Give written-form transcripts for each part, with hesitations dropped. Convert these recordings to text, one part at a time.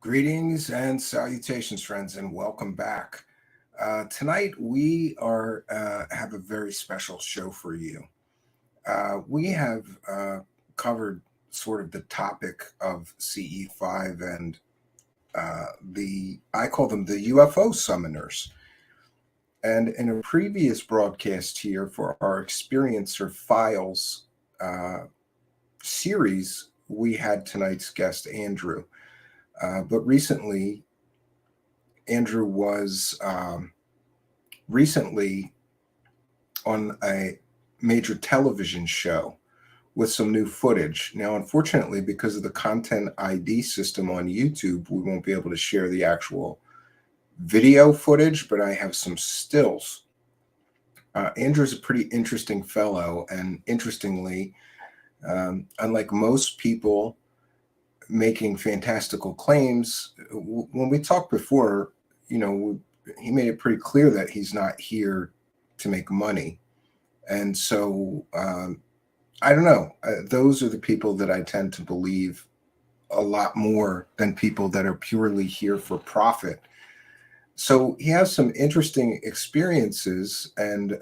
Greetings and salutations, friends, and welcome back. Tonight we have a very special show for you. We have covered sort of the topic of CE5 and I call them the UFO summoners. And in a previous broadcast here for our Experiencer Files series, we had tonight's guest, Andrew. But recently, Andrew was recently on a major television show with some new footage. Now, unfortunately, because of the content ID system on YouTube, we won't be able to share the actual video footage, but I have some stills. Andrew's a pretty interesting fellow, and interestingly, unlike most people making fantastical claims, when we talked before, he made it pretty clear that he's not here to make money. And so I don't know, those are the people that I tend to believe a lot more than people that are purely here for profit. So he has some interesting experiences and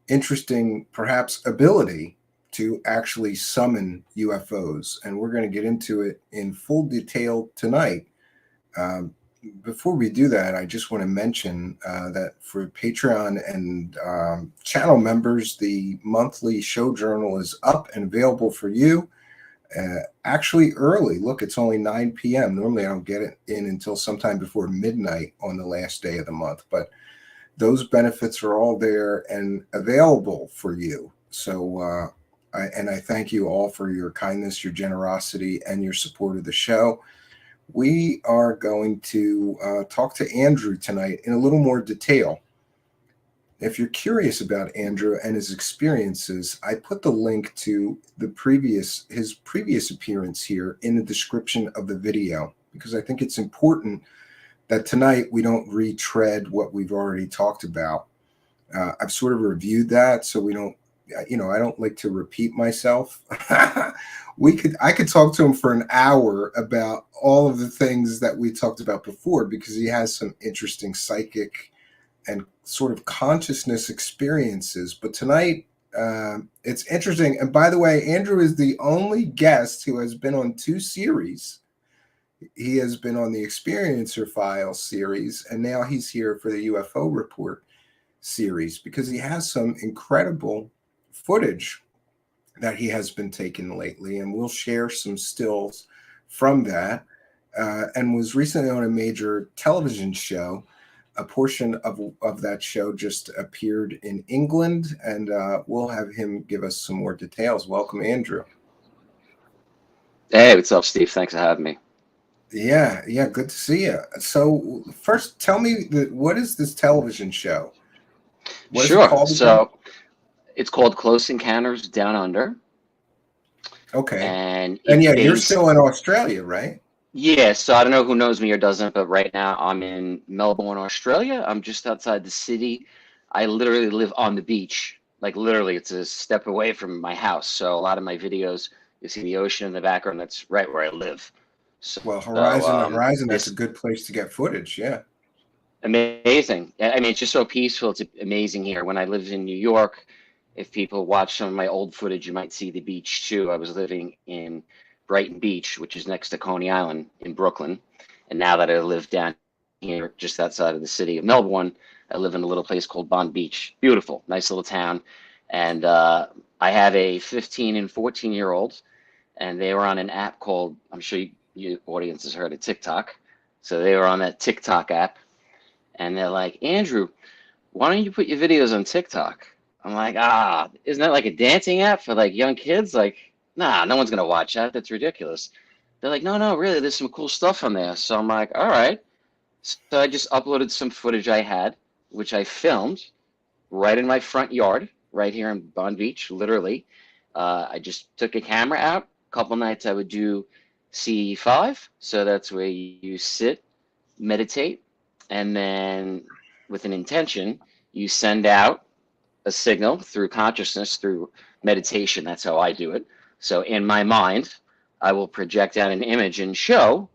interesting perhaps ability to actually summon UFOs. And we're going to get into it in full detail tonight. Before we do that, I just want to mention that for Patreon and channel members, the monthly show journal is up and available for you. Actually early. Look, it's only 9 p.m. Normally I don't get it in until sometime before midnight on the last day of the month. But those benefits are all there and available for you. So I thank you all for your kindness, your generosity, and your support of the show. We are going to talk to Andrew tonight in a little more detail. If you're curious about Andrew and his experiences, I put the link to his previous appearance here in the description of the video, because I think it's important that tonight we don't retread what we've already talked about. I've sort of reviewed that, so we don't. I don't like to repeat myself. I could talk to him for an hour about all of the things that we talked about before, because he has some interesting psychic and sort of consciousness experiences. But tonight, it's interesting. And by the way, Andrew is the only guest who has been on 2 series. He has been on the Experiencer Files series, and now he's here for the UFO Report series, because he has some incredible footage that he has been taking lately, and we'll share some stills from that, and was recently on a major television show. A portion of that show just appeared in England, and we'll have him give us some more details. Welcome, Andrew. Hey, what's up, Steve? Thanks for having me. Yeah, good to see you. So first, tell me, what is this television show? What is it called? So it's called Close Encounters Down Under. Okay. And yeah, you're still in Australia, right? Yeah, so I don't know who knows me or doesn't, but right now I'm in Melbourne, Australia. I'm just outside the city. I literally live on the beach. Like literally, it's a step away from my house. So a lot of my videos, you see the ocean in the background. That's right where I live. So, well, horizon, that's a good place to get footage. Yeah. Amazing. I mean, it's just so peaceful. It's amazing here. When I lived in New York, if people watch some of my old footage, you might see the beach too. I was living in Brighton Beach, which is next to Coney Island in Brooklyn. And now that I live down here just outside of the city of Melbourne, I live in a little place called Bond Beach. Beautiful, nice little town. And I have a 15 and 14-year-old, and they were on an app called, I'm sure your audience has heard of TikTok. So they were on that TikTok app. And they're like, Andrew, why don't you put your videos on TikTok? I'm like, isn't that like a dancing app for like young kids? Like, nah, no one's going to watch that. That's ridiculous. They're like, no, really, there's some cool stuff on there. So I'm like, all right. So I just uploaded some footage I had, which I filmed right in my front yard, right here in Bond Beach, literally. I just took a camera out. A couple nights I would do CE5. So that's where you sit, meditate, and then with an intention, you send out a signal through consciousness, through meditation. That's how I do it. So in my mind, I will project out an image and show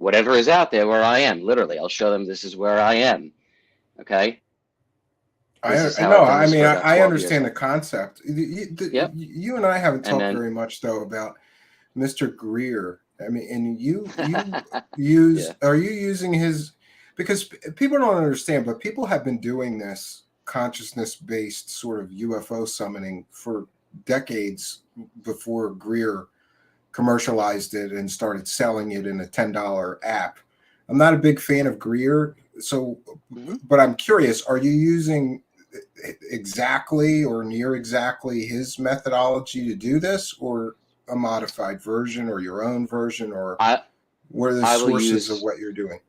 whatever is out there where I am. Literally, I'll show them this is where I am. Okay. This is I how know. I've done I this mean, for about I 12 years understand the now. concept. Yep. You and I haven't And talked then, very much though about Mr. Greer. I mean, and you use yeah. are you using his, because people don't understand, but people have been doing this consciousness based sort of UFO summoning for decades before Greer commercialized it and started selling it in a $10 app. I'm not a big fan of Greer, so Hmm. but I'm curious, are you using exactly or near exactly his methodology to do this, or a modified version or your own version, or I what are the I will sources of use what you're doing?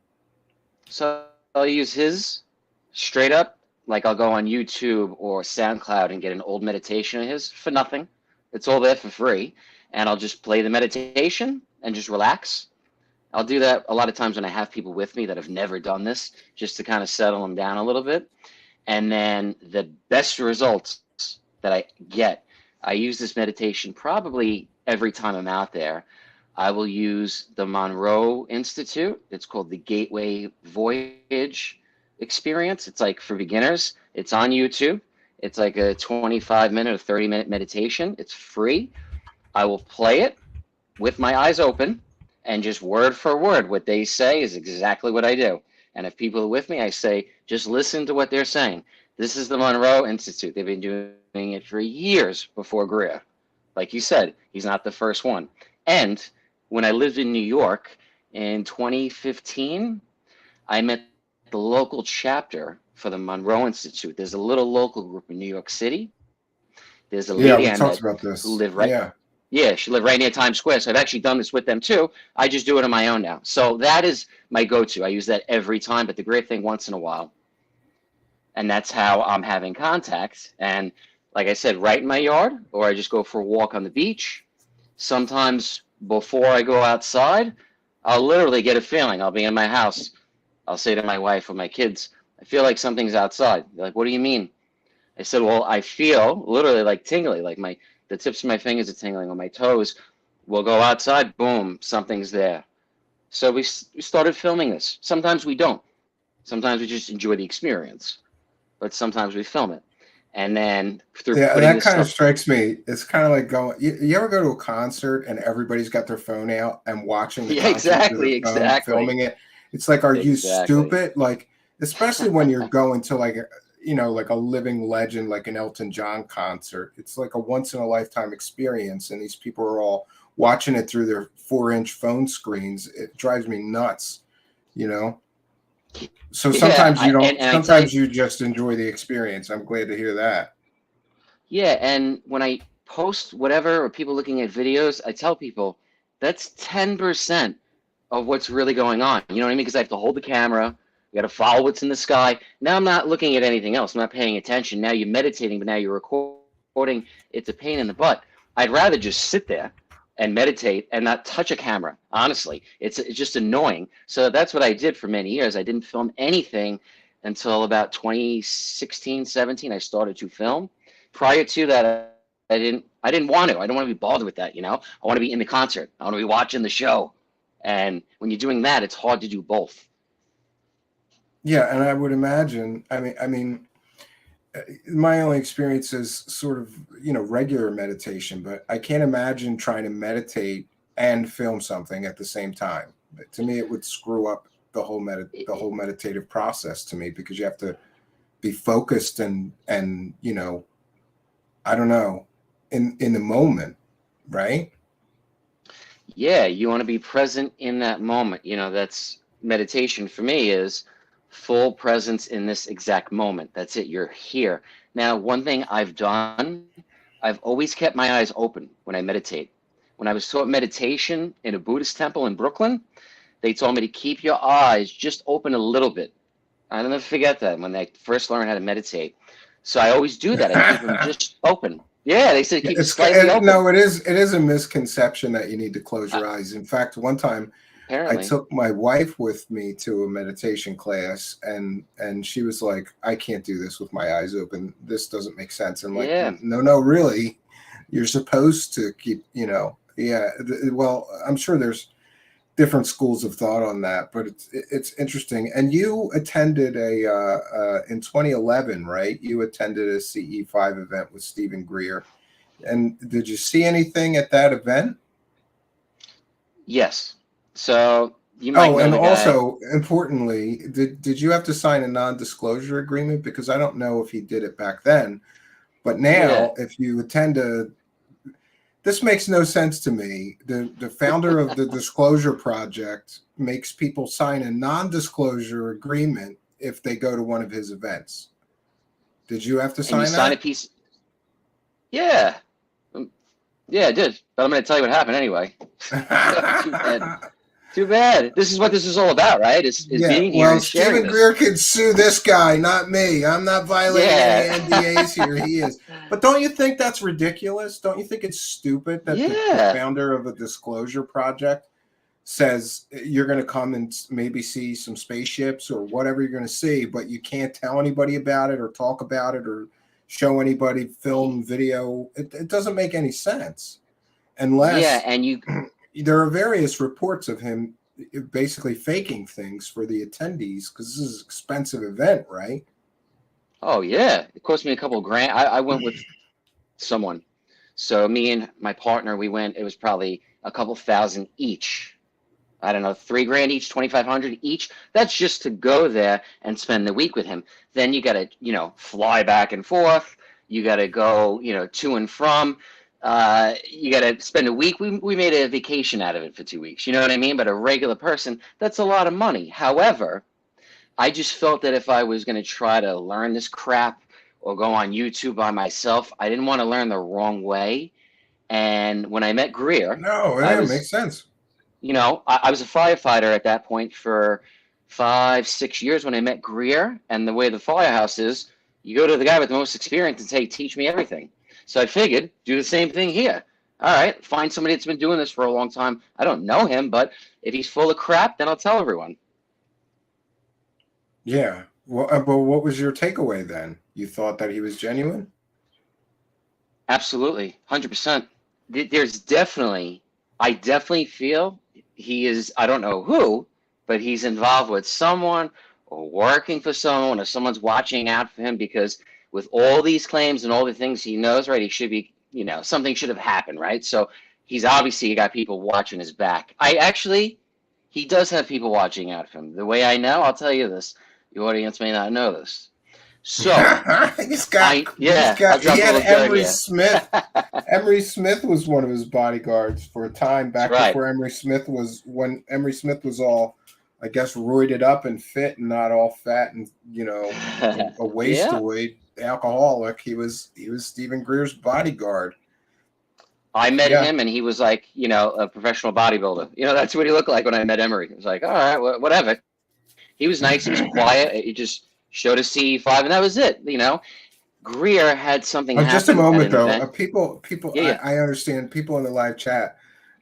so I'll use his straight up. Like I'll go on YouTube or SoundCloud and get an old meditation of his for nothing. It's all there for free, and I'll just play the meditation and just relax. I'll do that a lot of times when I have people with me that have never done this, just to kind of settle them down a little bit. And then the best results that I get, I use this meditation probably every time I'm out there. I will use the Monroe Institute. It's called the Gateway Voyage Experience. It's like for beginners. It's on YouTube. It's like a 25-minute or 30-minute meditation. It's free. I will play it with my eyes open, and just word for word, what they say is exactly what I do. And if people are with me, I say, just listen to what they're saying. This is the Monroe Institute. They've been doing it for years before Greer. Like you said, he's not the first one. And when I lived in New York in 2015, I met the local chapter for the Monroe Institute. There's a little local group in New York City. There's a Yeah, lady we I talked met about who this. lived right. Yeah. Yeah, she lived right near Times Square. So I've actually done this with them too. I just do it on my own now. So that is my go-to. I use that every time, but the great thing once in a while. And that's how I'm having contact. And like I said, right in my yard, or I just go for a walk on the beach. Sometimes before I go outside, I'll literally get a feeling. I'll be in my house. I'll say to my wife or my kids, I feel like something's outside. They're like, what do you mean? I said, well, I feel literally like tingly, like the tips of my fingers are tingling on my toes. We'll go outside, boom, something's there. So we started filming this. Sometimes we don't. Sometimes we just enjoy the experience, but sometimes we film it. And then through Yeah, putting that this kind of stuff, strikes me. It's kind of like going, you ever go to a concert and everybody's got their phone out and watching the yeah, concert through their exactly, phone, exactly, filming it? It's like, are you exactly. stupid? Like, especially when you're going to like, like a living legend, like an Elton John concert. It's like a once in a lifetime experience. And these people are all watching it through their 4-inch phone screens. It drives me nuts, you know? So Yeah, sometimes you don't, and I tell you, sometimes you just enjoy the experience. I'm glad to hear that. yeah, and when I post whatever or people looking at videos, I tell people that's 10% of what's really going on. You know what I mean? Because I have to hold the camera, you got to follow what's in the sky. Now I'm not looking at anything else. I'm not paying attention. Now you're meditating, but now you're recording. It's a pain in the butt. I'd rather just sit there and meditate and not touch a camera. Honestly, it's just annoying. So that's what I did for many years. I didn't film anything until about 2016, 17. I started to film. Prior to that, I didn't want to. I don't want to be bothered with that, you know? I want to be in the concert. I want to be watching the show. And when you're doing that, it's hard to do both. Yeah, and I would imagine. My only experience is sort of regular meditation, but I can't imagine trying to meditate and film something at the same time. To me, it would screw up the whole meditative process to me, because you have to be focused and I don't know, in the moment, right? Yeah, you want to be present in that moment. You know, that's meditation for me is full presence in this exact moment. That's it. You're here. Now, one thing I've done, I've always kept my eyes open when I meditate. When I was taught meditation in a Buddhist temple in Brooklyn, they told me to keep your eyes just open a little bit. I'll never forget that when I first learned how to meditate. So I always do that. I keep them just open. Yeah, they said keep it slightly open. No, it is a misconception that you need to close Uh, your eyes. In fact, one time I apparently. took my wife with me to a meditation class, and she was like, I can't do this with my eyes open. This doesn't make sense. I'm like, Yeah. no, really. You're supposed to keep, yeah. Well, I'm sure there's different schools of thought on that, but it's interesting. And you attended in 2011, right? You attended a CE5 event with Stephen Greer. And did you see anything at that event? Yes. So you might know And the guy. also importantly, did you have to sign a non-disclosure agreement? Because I don't know if he did it back then, but Yeah. now if you attend this makes no sense to me. The founder of the Disclosure Project makes people sign a non-disclosure agreement if they go to one of his events. Did you have to And you sign sign a that? piece. Yeah. Yeah, I did. But I'm going to tell you what happened anyway. Too bad. Too bad. This is what this is all about, right? Is Yeah, being here well, and sharing Stephen this. Greer could sue this guy, not me. I'm not violating any Yeah. NDAs here. He is. But don't you think that's ridiculous? Don't you think it's stupid that the Yeah. founder of a disclosure project says you're going to come and maybe see some spaceships or whatever you're going to see, but you can't tell anybody about it or talk about it or show anybody film, video? It doesn't make any sense Yeah, unless and you. there are various reports of him basically faking things for the attendees because this is an expensive event, right? Oh yeah, it cost me a couple of grand. I went with someone. So me and my partner, we went. It was probably a couple thousand each. I don't know, 3 grand each, 2,500 each. That's just to go there and spend the week with him. Then you got to, fly back and forth. You got to go, to and from. You got to spend a week. We made a vacation out of it for 2 weeks. You know what I mean? But a regular person, that's a lot of money. However, I just felt that if I was going to try to learn this crap or go on YouTube by myself, I didn't want to learn the wrong way. And when I met Greer, No, I it was makes sense. I was a firefighter at that point for 5, 6 years when I met Greer. And the way the firehouse is, you go to the guy with the most experience and say, teach me everything. So I figured, do the same thing here. All right, find somebody that's been doing this for a long time. I don't know him, but if he's full of crap, then I'll tell everyone. Yeah. Well, but what was your takeaway then? You thought that he was genuine? Absolutely, 100%. I definitely feel he is, I don't know who, but he's involved with someone or working for someone or someone's watching out for him because with all these claims and all the things he knows, right, he should be, something should have happened, right? So he's obviously got people watching his back. He does have people watching out for him. The way I know, I'll tell you this, the audience may not know this. So, I'll He drop a had little dirt Emery here. Smith. Emery Smith was one of his bodyguards for a time That's back right. before when Emery Smith was all, I guess, roided up and fit and not all fat and a Yeah. wasteoid alcoholic. He was Stephen Greer's bodyguard. I met Yeah. him and he was like, a professional bodybuilder. That's what he looked like when I met Emery. It was like, all right, whatever. He was nice. He was quiet. He just showed a CE5 and that was it. Greer had something Just a happen at moment an though. event. People, Yeah. I understand. People in the live chat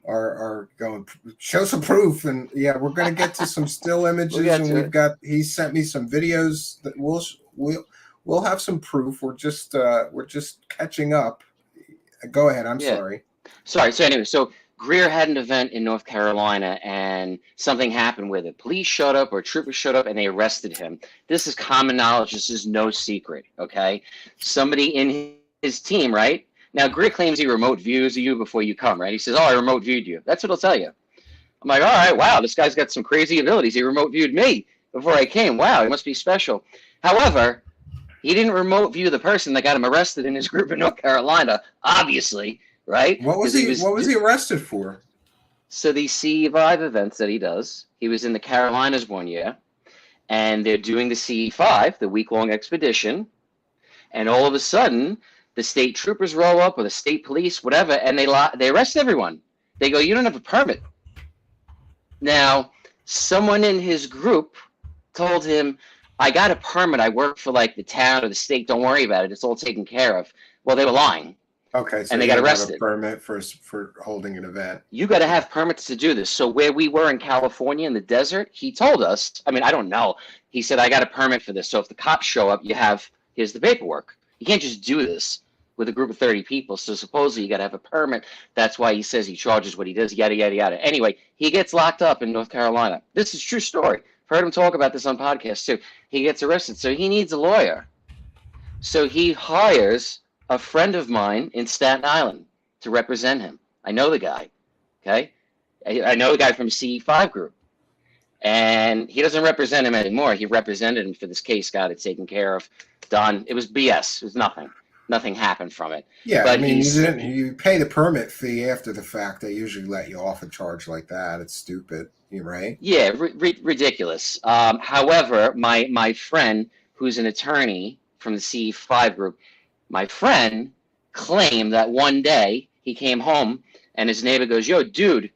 are going, show some proof, and yeah, we're going to get to some still images, and he sent me some videos that we'll have some proof. We're just catching up. Go ahead. I'm sorry. Sorry. So anyway, Greer had an event in North Carolina and something happened where the police showed up or troopers showed up and they arrested him. This is common knowledge. This is no secret. Okay. Somebody in his team, right? Now, Greer claims he remote views you before you come, right? He says, oh, I remote viewed you. That's what he'll tell you. I'm like, all right, wow, this guy's got some crazy abilities. He remote viewed me before I came. Wow, he must be special. However, he didn't remote view the person that got him arrested in his group in North Carolina, obviously, right? What was he arrested for? So these CE5 events that he does, he was in the Carolinas one year, and they're doing the CE5, the week-long expedition, and all of a sudden, the state troopers roll up, or the state police, whatever, and they arrest everyone. They go, you don't have a permit. Now, someone in his group told him, I got a permit. I work for like the town or the state. Don't worry about it. It's all taken care of. Well, they were lying. Okay, so and they got arrested. Have a permit for holding an event. You got to have permits to do this. So where we were in California in the desert, he told us. I mean, I don't know. He said, I got a permit for this. So if the cops show up, here's the paperwork. You can't just do this with a group of 30 people. So supposedly you got to have a permit. That's why he says he charges what he does, yada, yada, yada. Anyway, he gets locked up in North Carolina. This is a true story. I've heard him talk about this on podcasts too. He gets arrested. So he needs a lawyer. So he hires a friend of mine in Staten Island to represent him. I know the guy. Okay. I know the guy from CE5 group. And he doesn't represent him anymore. He represented him for this case, got it taken care of, done. It was BS. It was nothing. Nothing happened from it. Yeah, but I mean, you pay the permit fee after the fact. They usually let you off a charge like that. It's stupid, right? Yeah, ridiculous. However, my friend, who's an attorney from the CE5 group, my friend claimed that one day he came home and his neighbor goes, "Yo, dude,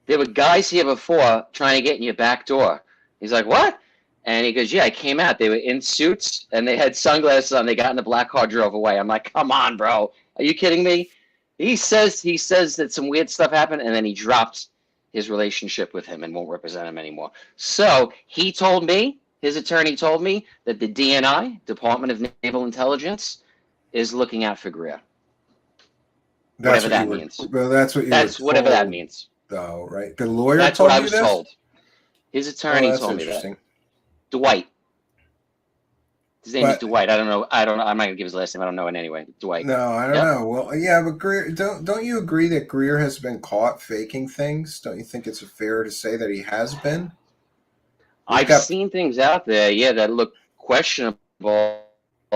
there were guys here before trying to get in your back door." He's like, "What?" And he goes, "Yeah, I came out. They were in suits and they had sunglasses on. They got in the black car, drove away." I'm like, "Come on, bro. Are you kidding me?" He says that some weird stuff happened, and then he dropped his relationship with him and won't represent him anymore. So he told me, his attorney told me, that the DNI, Department of Naval Intelligence, is looking out for Greer. That's whatever that means. Well, that's what you That's were whatever that told, means. though, right? The lawyer That's told what I you was this? told. His attorney that's told me that. interesting. Dwight. His name is But Dwight. I don't know. I'm not gonna give his last name. I don't know it anyway. Dwight. no, I don't Yep. know. Well, yeah, but Greer, don't you agree that Greer has been caught faking things? Don't you think it's fair to say that he has been? We've I've got seen things out there, yeah, that look questionable.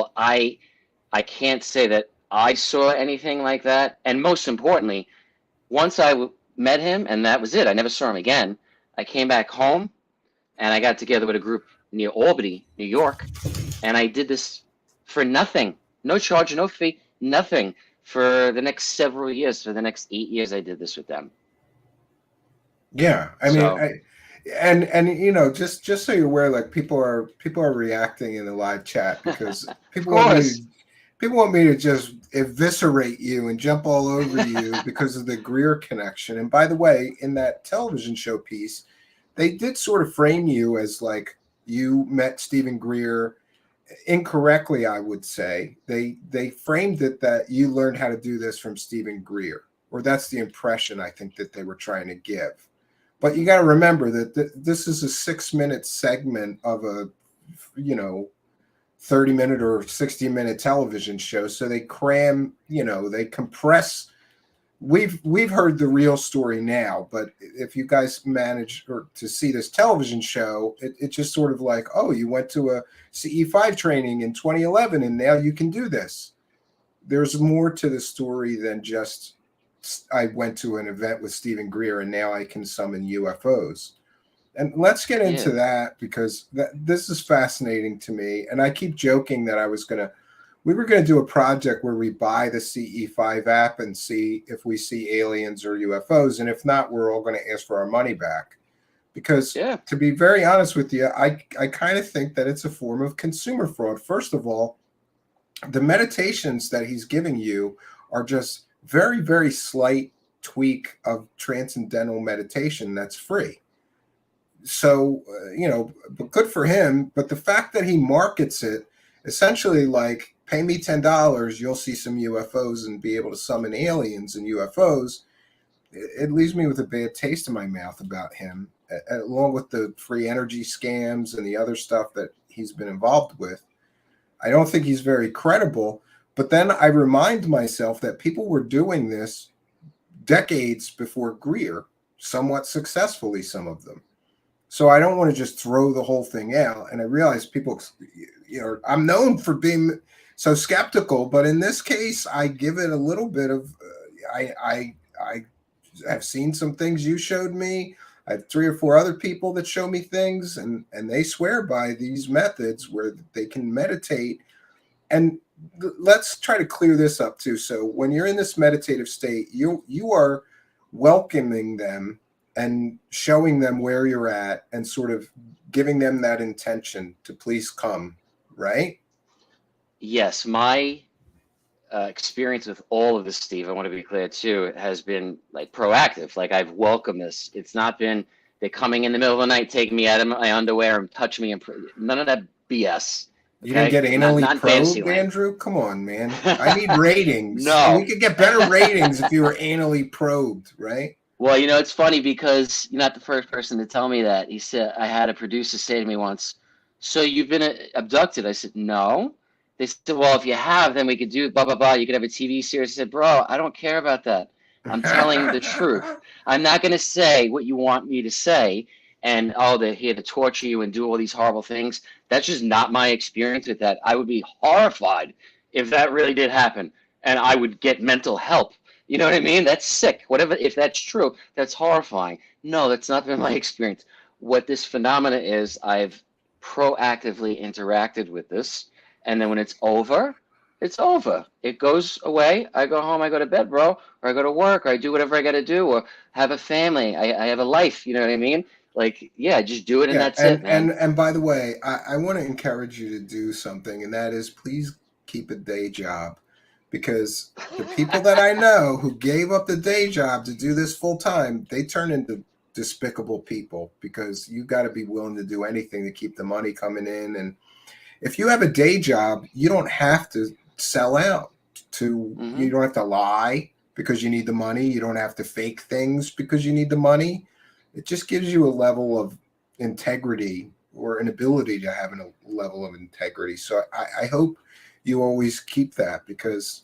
I can't say that I saw anything like that. And most importantly, once I met him, and that was it. I never saw him again. I came back home, and I got together with a group near Albany, New York, and I did this for nothing. No charge, no fee, nothing. For the next several years, for the next 8 years, I did this with them. Yeah, I mean, So, and you know, just so you're aware, like people are reacting in the live chat because of people want me course, to just eviscerate you and jump all over you because of the Greer connection. And by the way, in that television show piece, they did sort of frame you as like you met Stephen Greer incorrectly, I would say. They framed it that you learned how to do this from Stephen Greer, or that's the impression I think that they were trying to give. But you got to remember that this is a 6-minute segment of a, 30-minute or 60-minute television show. So they cram, they compress. We've heard the real story now, but if you guys manage to see this television show, it's just sort of like, oh, you went to a CE5 training in 2011 and now you can do this. There's more to the story than just I went to an event with Stephen Greer and now I can summon UFOs. And let's get into that because this is fascinating to me. And I keep joking that we were going to do a project where we buy the CE5 app and see if we see aliens or UFOs. And if not, we're all going to ask for our money back. Because to be very honest with you, I kind of think that it's a form of consumer fraud. First of all, the meditations that he's giving you are just very, very slight tweak of transcendental meditation that's free. So, but good for him. But the fact that he markets it essentially like, pay me $10, you'll see some UFOs and be able to summon aliens and UFOs, it leaves me with a bad taste in my mouth about him, along with the free energy scams and the other stuff that he's been involved with. I don't think he's very credible. But then I remind myself that people were doing this decades before Greer, somewhat successfully, some of them. So I don't want to just throw the whole thing out. And I realize people, I'm known for being so skeptical, but in this case, I give it a little bit of, I have seen some things you showed me. I have 3 or 4 other people that show me things, and they swear by these methods where they can meditate. And let's try to clear this up too. So when you're in this meditative state, you are welcoming them and showing them where you're at and sort of giving them that intention to please come, right? Yes, my experience with all of this, Steve, I want to be clear too, has been like proactive. Like I've welcomed this. It's not been they're coming in the middle of the night, taking me out of my underwear and touch me. And none of that BS. You didn't Okay, get not anally not in fantasy probed, land. Andrew? Come on, man. I need ratings. We No. could get better ratings if you were anally probed, right? Well, it's funny because you're not the first person to tell me that. He said, I had a producer say to me once, "So you've been abducted?" I said, "No." They said, "Well, if you have, then we could do blah, blah, blah. You could have a TV series." I said, "Bro, I don't care about that. I'm telling the truth. I'm not going to say what you want me to say. And, oh, they're here to torture you and do all these horrible things. That's just not my experience with that. I would be horrified if that really did happen. And I would get mental help. You know what I mean? That's sick. Whatever, if that's true, that's horrifying. No, that's not been my experience. What this phenomena is, I've proactively interacted with this, and then when it's over, it's over. It goes away. I go home, I go to bed, bro, or I go to work, or I do whatever I got to do, or have a family. I have a life. You know what I mean? Like, yeah, just do it, and Yeah, that's it, man. and by the way, I want to encourage you to do something, and that is please keep a day job, because the people that I know who gave up the day job to do this full time, they turn into despicable people, because you got to be willing to do anything to keep the money coming in. And if you have a day job, you don't have to sell out. Hmm. You don't have to lie because you need the money. You don't have to fake things because you need the money. It just gives you a level of integrity, or an ability to have a level of integrity. So I hope you always keep that, because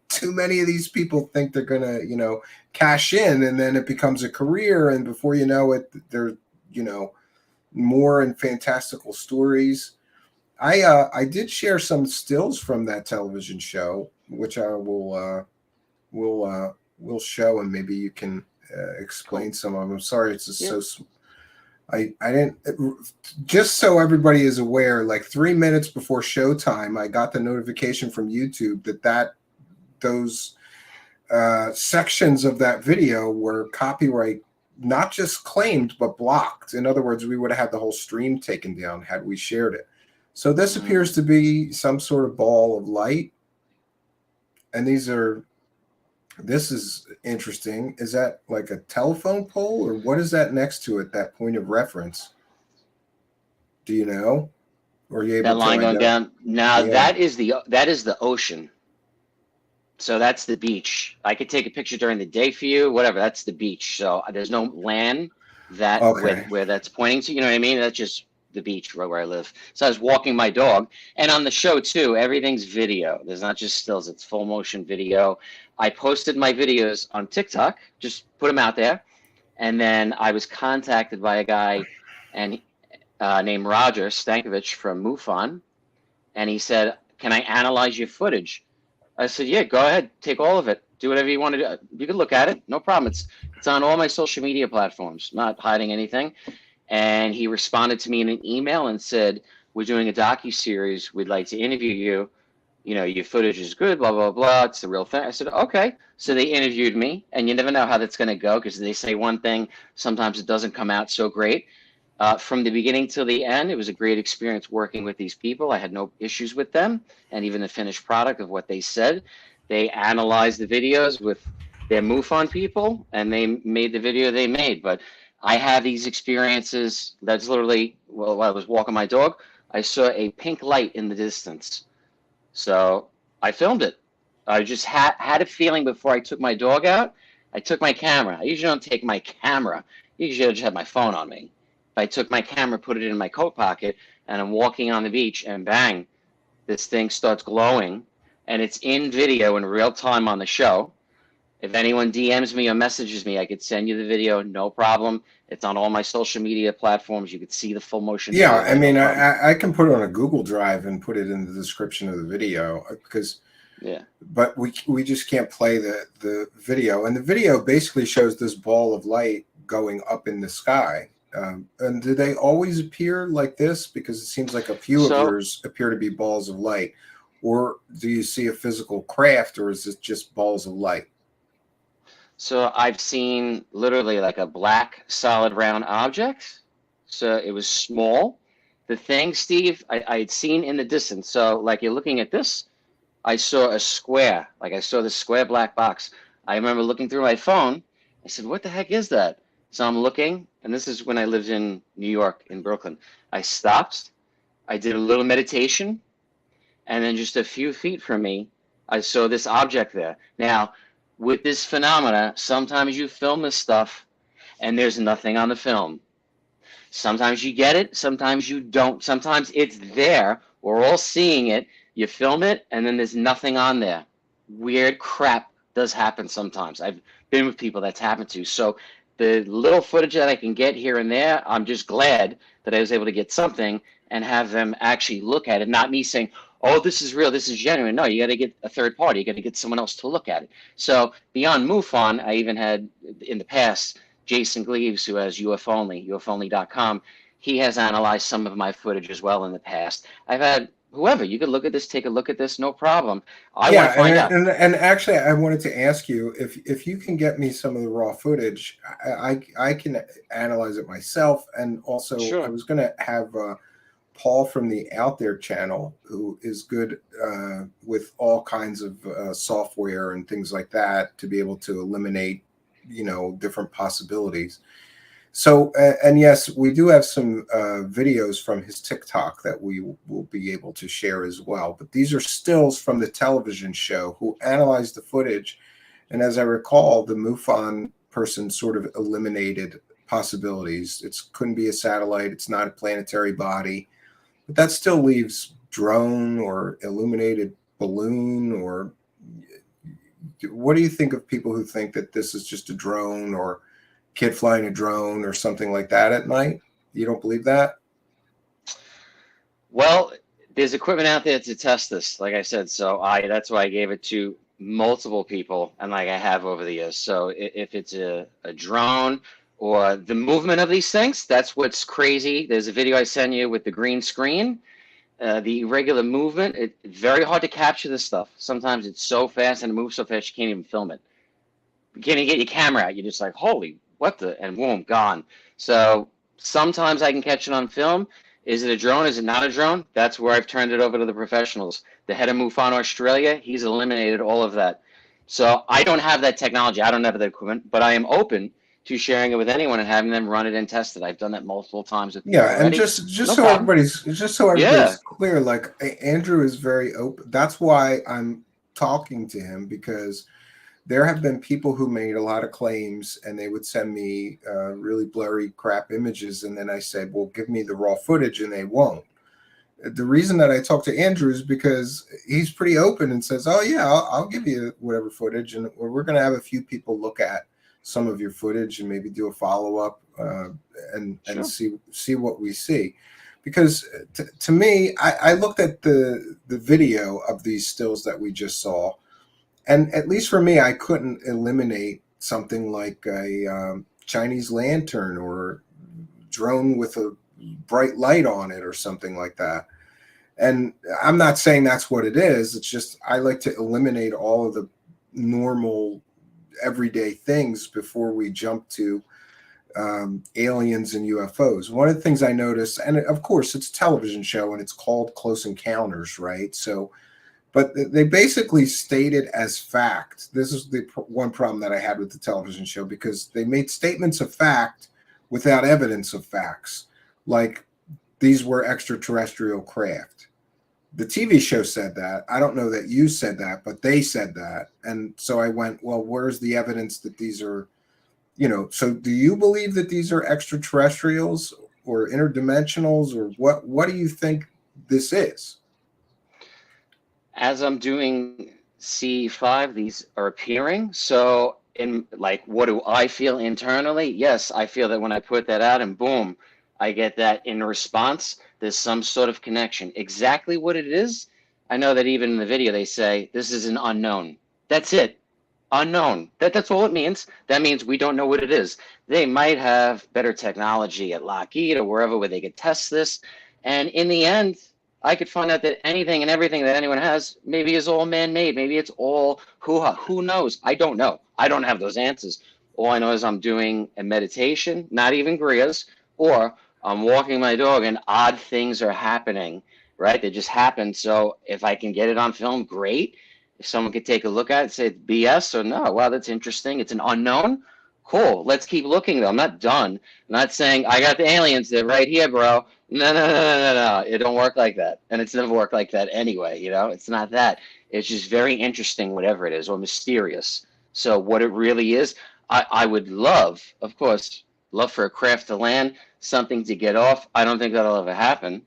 too many of these people think they're gonna cash in, and then it becomes a career, and before you know it, they're you know more and fantastical stories. I did share some stills from that television show, which I will show, and maybe you can Cool. explain some of them. Sorry, it's just Yeah. so. I didn't, just so everybody is aware. Like 3 minutes before showtime, I got the notification from YouTube that those sections of that video were copyright, not just claimed but blocked. In other words, we would have had the whole stream taken down had we shared it. So this appears Mm. to be some sort of ball of light, and this is interesting. Is that like a telephone pole, or what is that next to it, that point of reference? Do you know? Or are you able That to line going identify? down. Now Yeah. that is the ocean. So that's the beach. I could take a picture during the day for you, whatever. That's the beach. So there's no land that Okay. where that's pointing to. You know what I mean? That's just the beach right where I live. So I was walking my dog, and on the show too, everything's video. There's not just stills; it's full motion video. I posted my videos on TikTok, just put them out there, and then I was contacted by a guy, and named Roger Stankovich from MUFON, and he said, "Can I analyze your footage?" I said, "Yeah, go ahead, take all of it, do whatever you want to do. You can look at it, no problem. It's on all my social media platforms, not hiding anything." And he responded to me in an email and said, "We're doing a docu-series. We'd like to interview you. Your footage is good, blah, blah, blah. It's the real thing." I said, "Okay." So they interviewed me, and you never know how that's going to go, because they say one thing, sometimes it doesn't come out so great. From the beginning till the end, it was a great experience working with these people. I had no issues with them, and even the finished product of what they said. They analyzed the videos with their MUFON people, and they made the video they made. But I have these experiences. That's literally, well, while I was walking my dog, I saw a pink light in the distance. So I filmed it. I just had a feeling before I took my dog out. I took my camera. I usually don't take my camera. Usually I just have my phone on me. I took my camera, put it in my coat pocket, and I'm walking on the beach, and bang, this thing starts glowing, and it's in video in real time on the show. If anyone DMs me or messages me, I could send you the video, no problem. It's on all my social media platforms. You could see the full motion Yeah, video I there, no mean, problem. I can put it on a Google Drive and put it in the description of the video, because, Yeah. but we just can't play the video, and the video basically shows this ball of light going up in the sky. And do they always appear like this? Because it seems like a few of So yours appear to be balls of light, or do you see a physical craft, or is it just balls of light? So I've seen literally like a black solid round object. So it was small. The thing, Steve, I had seen in the distance. So like you're looking at this, I saw a square, like I saw this square black box. I remember looking through my phone. I said, "What the heck is that?" So I'm looking, and this is when I lived in New York, in Brooklyn. I stopped, I did a little meditation, and then just a few feet from me, I saw this object there. Now, with this phenomena, sometimes you film this stuff and there's nothing on the film. Sometimes you get it, sometimes you don't. Sometimes it's there, we're all seeing it, you film it, and then there's nothing on there. Weird crap does happen sometimes. I've been with people that's happened to. So the little footage that I can get here and there, I'm just glad that I was able to get something and have them actually look at it, not me saying, oh, this is real, this is genuine. No, you got to get a third party, you got to get someone else to look at it. So beyond MUFON, I even had in the past Jason Gleaves, who has UFOnly, ufonly.com. He has analyzed some of my footage as well in the past. I've had whoever, you could look at this, take a look at this, no problem. I want to find out. And actually, I wanted to ask you if you can get me some of the raw footage, I can analyze it myself. And also, Sure. I was going to have Paul from the Out There channel, who is good with all kinds of software and things like that, to be able to eliminate, different possibilities. So, and yes, we do have some videos from his TikTok that we will be able to share as well. But these are stills from the television show who analyzed the footage. And as I recall, the MUFON person sort of eliminated possibilities. It couldn't be a satellite. It's not a planetary body. But that still leaves drone or illuminated balloon. Or what do you think of people who think that this is just a drone or kid flying a drone or something like that at night? You don't believe that? Well, there's equipment out there to test this, like I said. So that's why I gave it to multiple people, and like I have over the years. So if it's a drone or the movement of these things, that's what's crazy. There's a video I sent you with the green screen, the irregular movement. It's very hard to capture this stuff. Sometimes it's so fast and it moves so fast you can't even film it. You can't even get your camera out. You're just like, holy, what the, and boom, gone. So sometimes I can catch it on film. Is it a drone? Is it not a drone? That's where I've turned it over to the professionals. The head of MUFON Australia, he's eliminated all of that. So I don't have that technology. I don't have that equipment, but I am open to sharing it with anyone and having them run it and test it. I've done that multiple times with people already. And just so everybody's clear, like Andrew is very open. That's why I'm talking to him, because there have been people who made a lot of claims and they would send me really blurry crap images. And then I said, well, give me the raw footage, and they won't. The reason that I talk to Andrew is because he's pretty open and says, oh yeah, I'll give you whatever footage. And we're going to have a few people look at some of your footage and maybe do a follow-up and see what we see. Because to me, I looked at the video of these stills that we just saw. And at least for me, I couldn't eliminate something like a Chinese lantern or drone with a bright light on it or something like that. And I'm not saying that's what it is. It's just I like to eliminate all of the normal everyday things before we jump to aliens and UFOs. One of the things I noticed, and of course it's a television show and it's called Close Encounters, right? So but they basically stated as fact. This is the one problem that I had with the television show, because they made statements of fact without evidence of facts, like these were extraterrestrial craft. The TV show said that. I don't know that you said that, but they said that. And so I went, well, where's the evidence that these are, so do you believe that these are extraterrestrials or interdimensionals, or what do you think this is? As I'm doing CE5, these are appearing. So in like, what do I feel internally? Yes, I feel that when I put that out and boom, I get that in response, there's some sort of connection. Exactly what it is, I know that even in the video they say, this is an unknown. That's it. Unknown. That's all it means. That means we don't know what it is. They might have better technology at Lockheed or wherever where they could test this. And in the end, I could find out that anything and everything that anyone has maybe is all man-made. Maybe it's all hoo-ha. Who knows? I don't know. I don't have those answers. All I know is I'm doing a meditation, not even Greer's, or I'm walking my dog and odd things are happening, right? They just happen. So if I can get it on film, great. If someone could take a look at it and say it's BS or no, wow, that's interesting. It's an unknown. Cool. Let's keep looking though. I'm not done. I'm not saying I got the aliens. They're right here, bro. No. It don't work like that. And it's never worked like that anyway, you know? It's not that. It's just very interesting, whatever it is, or mysterious. So what it really is, I would love, of course, love for a craft to land, something to get off. I don't think that'll ever happen.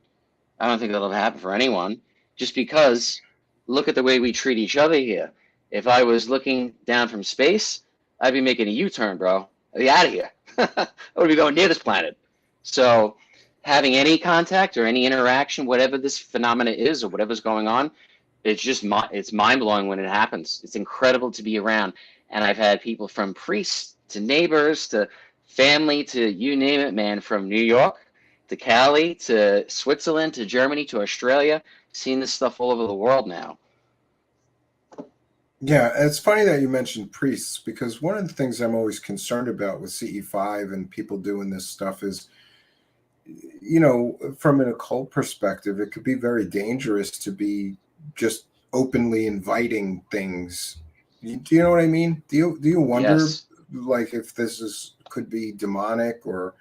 I don't think that'll ever happen for anyone. Just because look at the way we treat each other here. If I was looking down from space, I'd be making a U-turn, bro. I'd be out of here. I would be going near this planet. So having any contact or any interaction, whatever this phenomena is or whatever's going on, it's just it's mind-blowing when it happens. It's incredible to be around. And I've had people from priests to neighbors to family to you name it, man, from New York to Cali to Switzerland to Germany to Australia, seeing this stuff all over the world now. Yeah, it's funny that you mentioned priests, because one of the things I'm always concerned about with CE5 and people doing this stuff is, you know, from an occult perspective, it could be very dangerous to be just openly inviting things. Do you know what I mean? Do you wonder, Yes. like, if this could be demonic or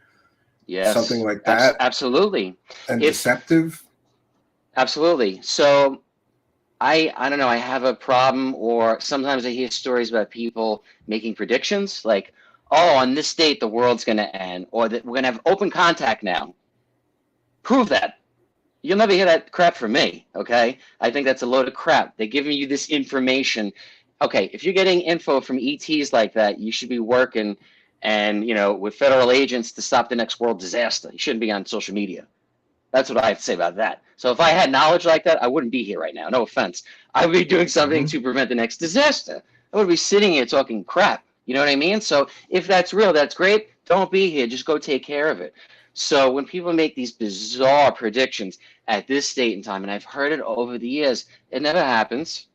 something Yes. like that, Absolutely. and If deceptive? Absolutely. So I don't know, I have a problem, or sometimes I hear stories about people making predictions like, oh, on this date the world's going to end, or that we're going to have open contact now. Prove that. You'll never hear that crap from me, okay? I think that's a load of crap. They're giving you this information. Okay, if you're getting info from ETs like that, you should be working and, you know, with federal agents to stop the next world disaster. You shouldn't be on social media. That's what I have to say about that. So if I had knowledge like that, I wouldn't be here right now. No offense. I would be doing something to prevent the next disaster. I would be sitting here talking crap. You know what I mean? So if that's real, that's great. Don't be here. Just go take care of it. So when people make these bizarre predictions at this date and time, and I've heard it over the years, it never happens.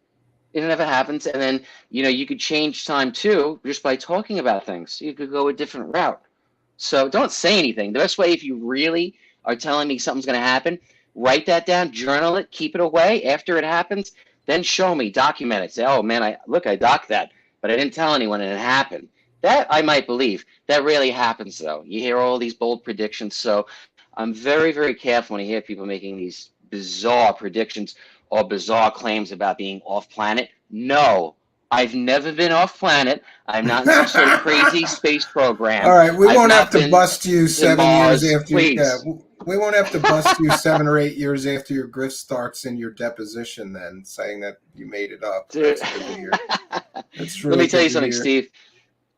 It never happens. And then, you know, you could change time too just by talking about things. You could go a different route. So don't say anything. The best way, if you really are telling me something's going to happen, write that down, journal it, keep it away. After it happens, then show me, document it. Say, oh man, I docked that, but I didn't tell anyone and it happened. That I might believe. That rarely happens though. You hear all these bold predictions. So I'm very, very careful when I hear people making these bizarre predictions or bizarre claims about being off planet. No, I've never been off planet. I'm not in some sort of crazy space program. All right, we I've won't have not to been bust you to 7 years Mars. after. Yeah, Please. we won't have to bust you 7 or 8 years after your grift starts in your deposition. Then saying that you made it up. Dude. That's good to hear. That's Let really me tell good you to something, hear. Steve.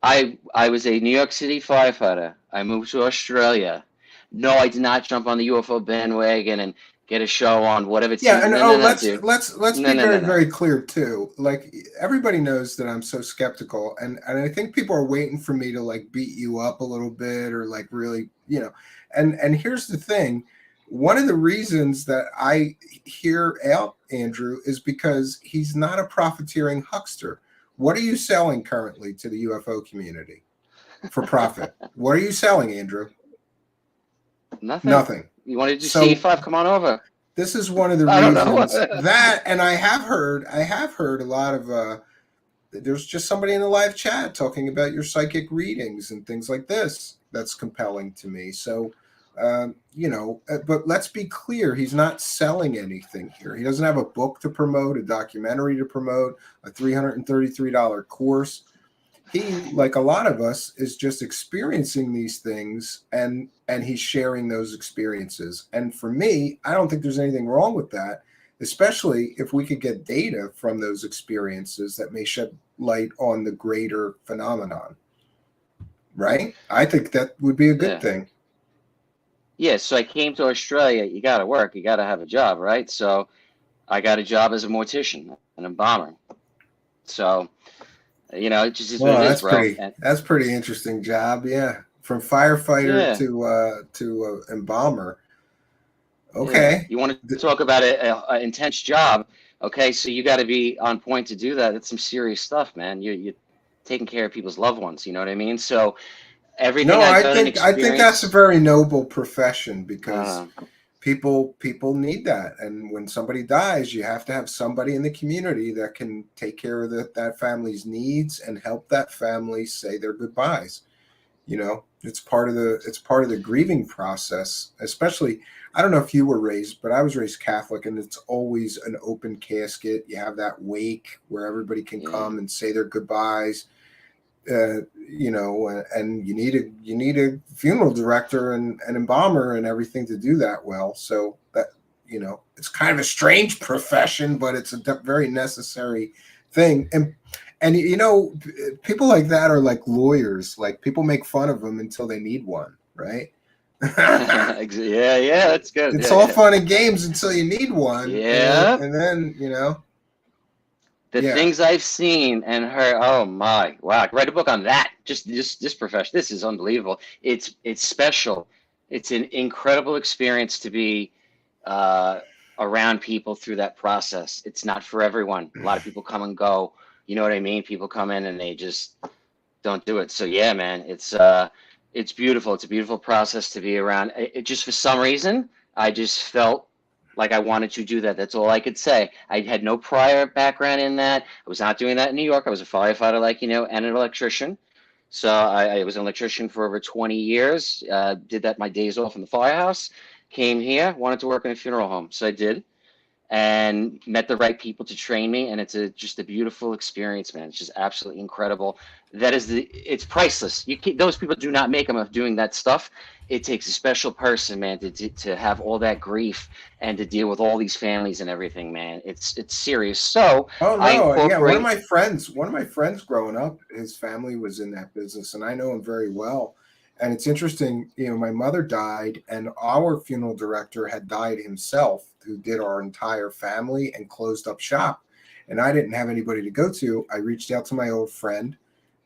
I was a New York City firefighter. I moved to Australia. No, I did not jump on the UFO bandwagon and get a show on whatever Yeah, TV. and No, no, no, let's dude. let's No, be no, no, very no. very clear too. Like, everybody knows that I'm so skeptical, and I think people are waiting for me to like beat you up a little bit, or like really, you know. And here's the thing: one of the reasons that I hear out Andrew is because he's not a profiteering huckster. What are you selling currently to the UFO community for profit? What are you selling, Andrew? Nothing. Nothing. You want to do So CE5? Come on over. this is one of the I don't know. reasons that, and I have heard a lot of there's just somebody in the live chat talking about your psychic readings and things like this. That's compelling to me. So, you know, but let's be clear, he's not selling anything here. He doesn't have a book to promote, a documentary to promote, a $333 course. He, like a lot of us, is just experiencing these things, and he's sharing those experiences. And for me, I don't think there's anything wrong with that, especially if we could get data from those experiences that may shed light on the greater phenomenon, right? I think that would be a good Yeah. thing. Yeah, so I came to Australia. You got to work. You got to have a job, right? So I got a job as a mortician, an embalmer. So, you know, it just is what Well, it is, bro. And that's pretty interesting job. Yeah, from firefighter yeah, to embalmer. yeah. Okay. You want to talk about a intense job? Okay, so you got to be on point to do that. That's some serious stuff, man. You're taking care of people's loved ones. You know what I mean? So No, everything I got in I think that's a experience. very noble profession, because Uh, people need that, and when somebody dies, you have to have somebody in the community that can take care of that family's needs and help that family say their goodbyes. You know, it's part of the grieving process. Especially, I don't know if you were raised, but I was raised Catholic, and it's always an open casket. You have that wake where everybody can Yeah. come and say their goodbyes. You know, and you need a funeral director and an embalmer and everything to do that well. So that, you know, it's kind of a strange profession, but it's a very necessary thing. And you know, people like that are like lawyers. Like, people make fun of them until they need one, right? Yeah, yeah, that's good. It's Yeah, all yeah. fun and games until you need one, Yeah. and then, you know, The yeah. things I've seen and heard, oh my, wow, I could write a book on that. Just this profession. This is unbelievable. It's special. It's an incredible experience to be uh, around people through that process. It's not for everyone. A lot of people come and go. You know what I mean? People come in and they just don't do it. So yeah, man, it's beautiful. It's a beautiful process to be around. It just, for some reason, I just felt like I wanted to do that. That's all I could say. I had no prior background in that. I was not doing that in New York. I was a firefighter, like you know, and an electrician. So I was an electrician for over 20 years. Did that my days off in the firehouse. Came here, wanted to work in a funeral home, so I did, and met the right people to train me, and it's just a beautiful experience, man. It's just absolutely incredible. It's priceless. Those people do not make them of doing that stuff. It takes a special person, man, to have all that grief and to deal with all these families and everything, man. It's serious. So Oh I no, yeah. incorporate. One of my friends growing up, his family was in that business, and I know him very well. And it's interesting, you know, my mother died, and our funeral director had died himself, who did our entire family and closed up shop. And I didn't have anybody to go to. I reached out to my old friend,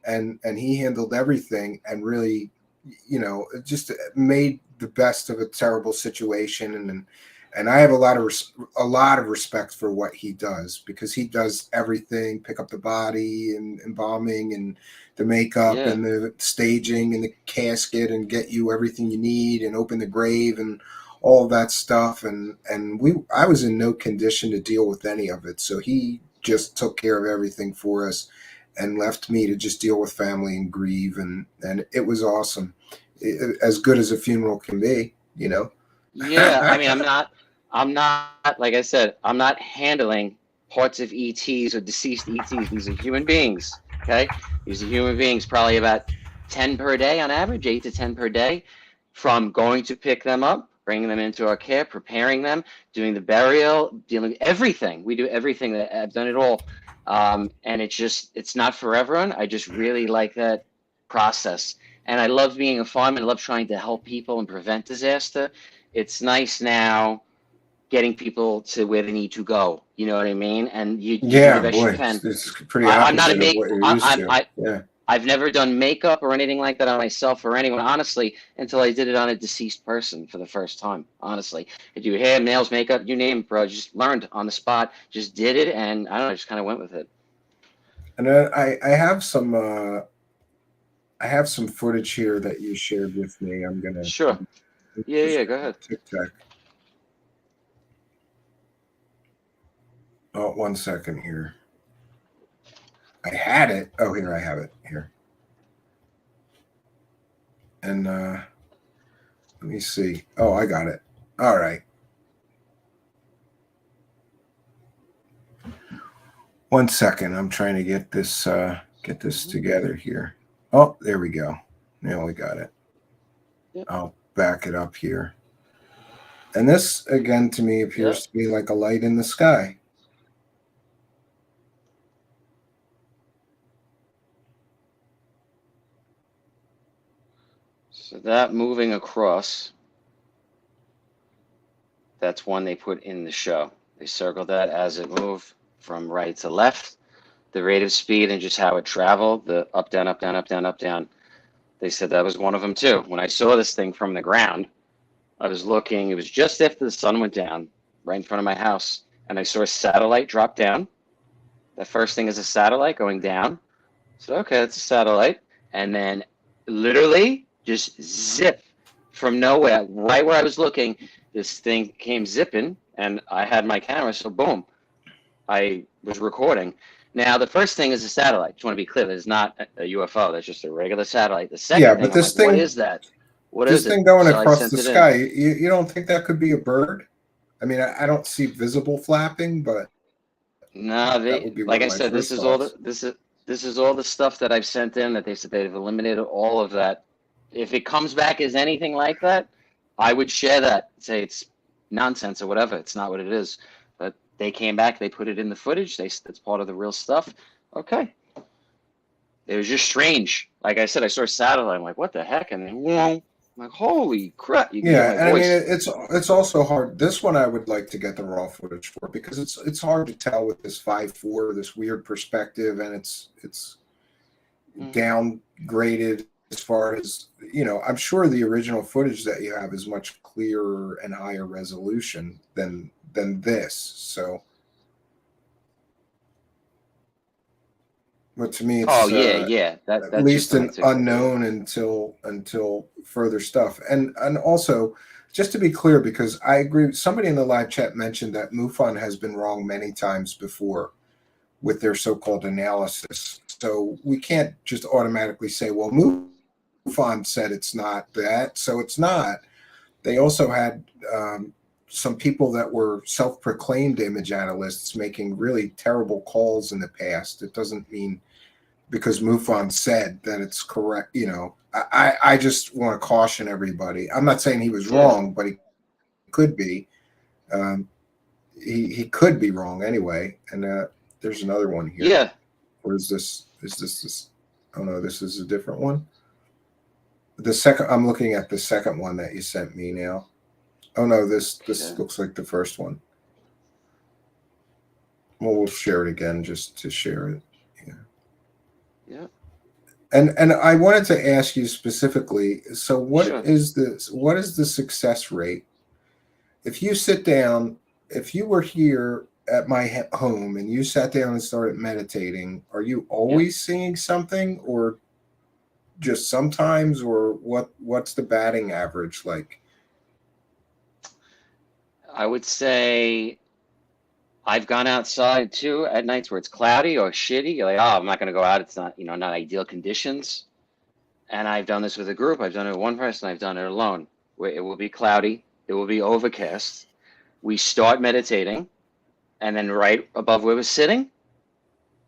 and he handled everything, and really, you know, just made the best of a terrible situation. And I have a lot of respect for what he does, because he does everything: pick up the body and embalming and the makeup Yeah, and the staging and the casket, and get you everything you need, and open the grave and all of that stuff. And I was in no condition to deal with any of it, so he just took care of everything for us and left me to just deal with family and grieve. And it was awesome. As good as a funeral can be, you know. yeah. I mean, I'm not, like I said, I'm not handling parts of ETs or deceased ETs. These are human beings. Okay, these are human beings. Probably about 10 per day on average, 8 to 10 per day. From going to pick them up, bringing them into our care, preparing them, doing the burial, dealing with everything. We do everything. That I've done it all, and it's not for everyone. I just really like that process, and I love being a fireman. I love trying to help people and prevent disaster. It's nice now getting people to where they need to go. You know what I mean? And you do the Yeah, best you boy, can. it's pretty I'm not a opposite of make. what you're used to. Yeah. I've never done makeup or anything like that on myself or anyone, honestly, until I did it on a deceased person for the first time. Honestly, I do hair, nails, makeup, you name it, bro. Just learned on the spot, just did it, and I don't know, just kind of went with it. And I have some footage here that you shared with me. I'm gonna Sure. Yeah, just yeah. Go ahead. tic tac. Oh, 1 second here. I had it. Oh, here, I have it here. And let me see. Oh, I got it. All right. 1 second. I'm trying to get this together here. Oh, there we go. Now we got it. Yep. I'll back it up here. And this, again, to me appears Yep. to be like a light in the sky. So that moving across, that's one they put in the show. They circled that as it moved from right to left, the rate of speed and just how it traveled, the up, down, up, down, up, down, up, down. They said that was one of them too. When I saw this thing from the ground, I was looking, it was just after the sun went down, right in front of my house, and I saw a satellite drop down. The first thing is a satellite going down. So, okay, it's a satellite. And then literally just zip from nowhere, right where I was looking, this thing came zipping, and I had my camera, so boom, I was recording. Now, the first thing is a satellite. Just want to be clear. It's not a UFO. That's just a regular satellite. The Yeah, second but thing, I'm like, what is that? What is this it? thing going So I across sent the it in. sky, you don't think that could be a bird? I mean, I don't see visible flapping, but No, that would be one like of I my said, first thoughts. this is all the stuff that I've sent in that they said they've eliminated all of that. If it comes back as anything like that, I would share that, say it's nonsense or whatever. It's not what it is. But they came back, they put it in the footage. It's part of the real stuff. Okay. It was just strange. Like I said, I saw a satellite. I'm like, what the heck? And then, whoa, I'm like, holy crap! You can hear Yeah, my and I mean voice. it's also hard. This one I would like to get the raw footage for because it's hard to tell with this 5.4, this weird perspective, and it's Mm. downgraded as far as I'm sure the original footage that you have is much clearer and higher resolution than this. So, but to me, Oh it's yeah, yeah. at That's just least the way an it took. unknown until further stuff. And also, just to be clear, because I agree, somebody in the live chat mentioned that MUFON has been wrong many times before with their so-called analysis. So we can't just automatically say, well, MUFON said it's not that, so it's not. They also had some people that were self-proclaimed image analysts making really terrible calls in the past. It doesn't mean because MUFON said that it's correct. I just want to caution everybody. I'm not saying he was Yeah, wrong, but he could be. Um, he could be wrong anyway. And there's another one here. yeah. Or is this? Is this? Oh no, this is a different one. The second, I'm looking at the second one that you sent me now. Oh no, this Okay. looks like the first one. Well, we'll share it again just to share it. Yeah. Yeah. And I wanted to ask you specifically. So, Sure. what is the success rate if you sit down? If you were here at my home and you sat down and started meditating, are you Yeah. always seeing something, or just sometimes, or what's the batting average like? I would say I've gone outside too at nights where it's cloudy or shitty. You're like, oh, I'm not going to go out. It's not, not ideal conditions. And I've done this with a group. I've done it with one person. I've done it alone. Where it will be cloudy. It will be overcast. We start meditating, and then right above where we're sitting,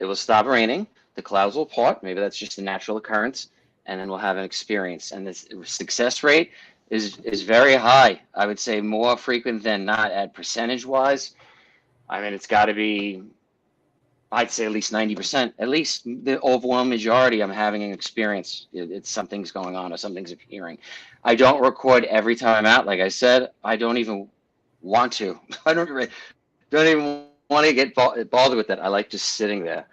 it will stop raining. The clouds will part. Maybe that's just a natural occurrence, and then we'll have an experience. And this success rate is very high. I would say more frequent than not at percentage wise. I mean, it's got to be, I'd say at least 90%, at least the overwhelming majority. I'm having an experience. It's something's going on or something's appearing. I don't record every time I'm out. Like I said, I don't even want to. I don't even want to get bothered with that. I like just sitting there.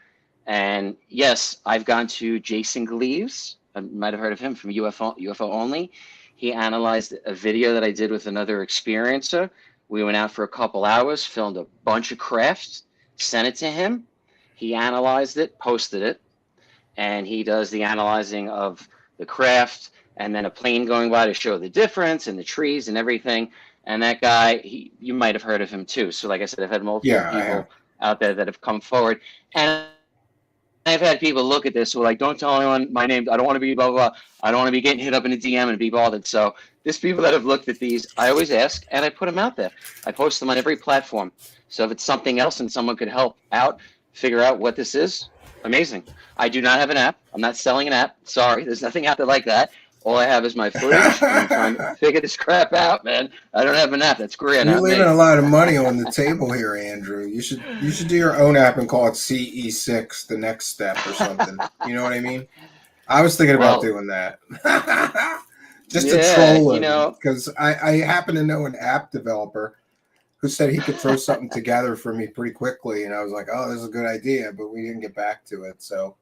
And yes, I've gone to Jason Gleaves. I might have heard of him from UFO Only. He analyzed a video that I did with another experiencer. We went out for a couple hours, filmed a bunch of crafts, sent it to him. He analyzed it, posted it, and he does the analyzing of the craft and then a plane going by to show the difference and the trees and everything. And that guy, you might have heard of him too. So like I said, I've had multiple Yeah, I have. people out there that have come forward. And I've had people look at this who are like, don't tell anyone my name. I don't want to be blah, blah, blah. I don't want to be getting hit up in a DM and be bothered. So there's people that have looked at these. I always ask, and I put them out there. I post them on every platform. So if it's something else and someone could help out, figure out what this is, amazing. I do not have an app. I'm not selling an app. Sorry, there's nothing out there like that. All I have is my footage, and I'm trying to figure this crap out, man. I don't have an app. That's Greer, You're not leaving me. a lot of money on the table here, Andrew. You should do your own app and call it CE6, the next step or something. You know what I mean? I was thinking about Well, doing that. Just to yeah, troll him, because I happen to know an app developer who said he could throw something together for me pretty quickly, and I was like, "Oh, this is a good idea," but we didn't get back to it. So,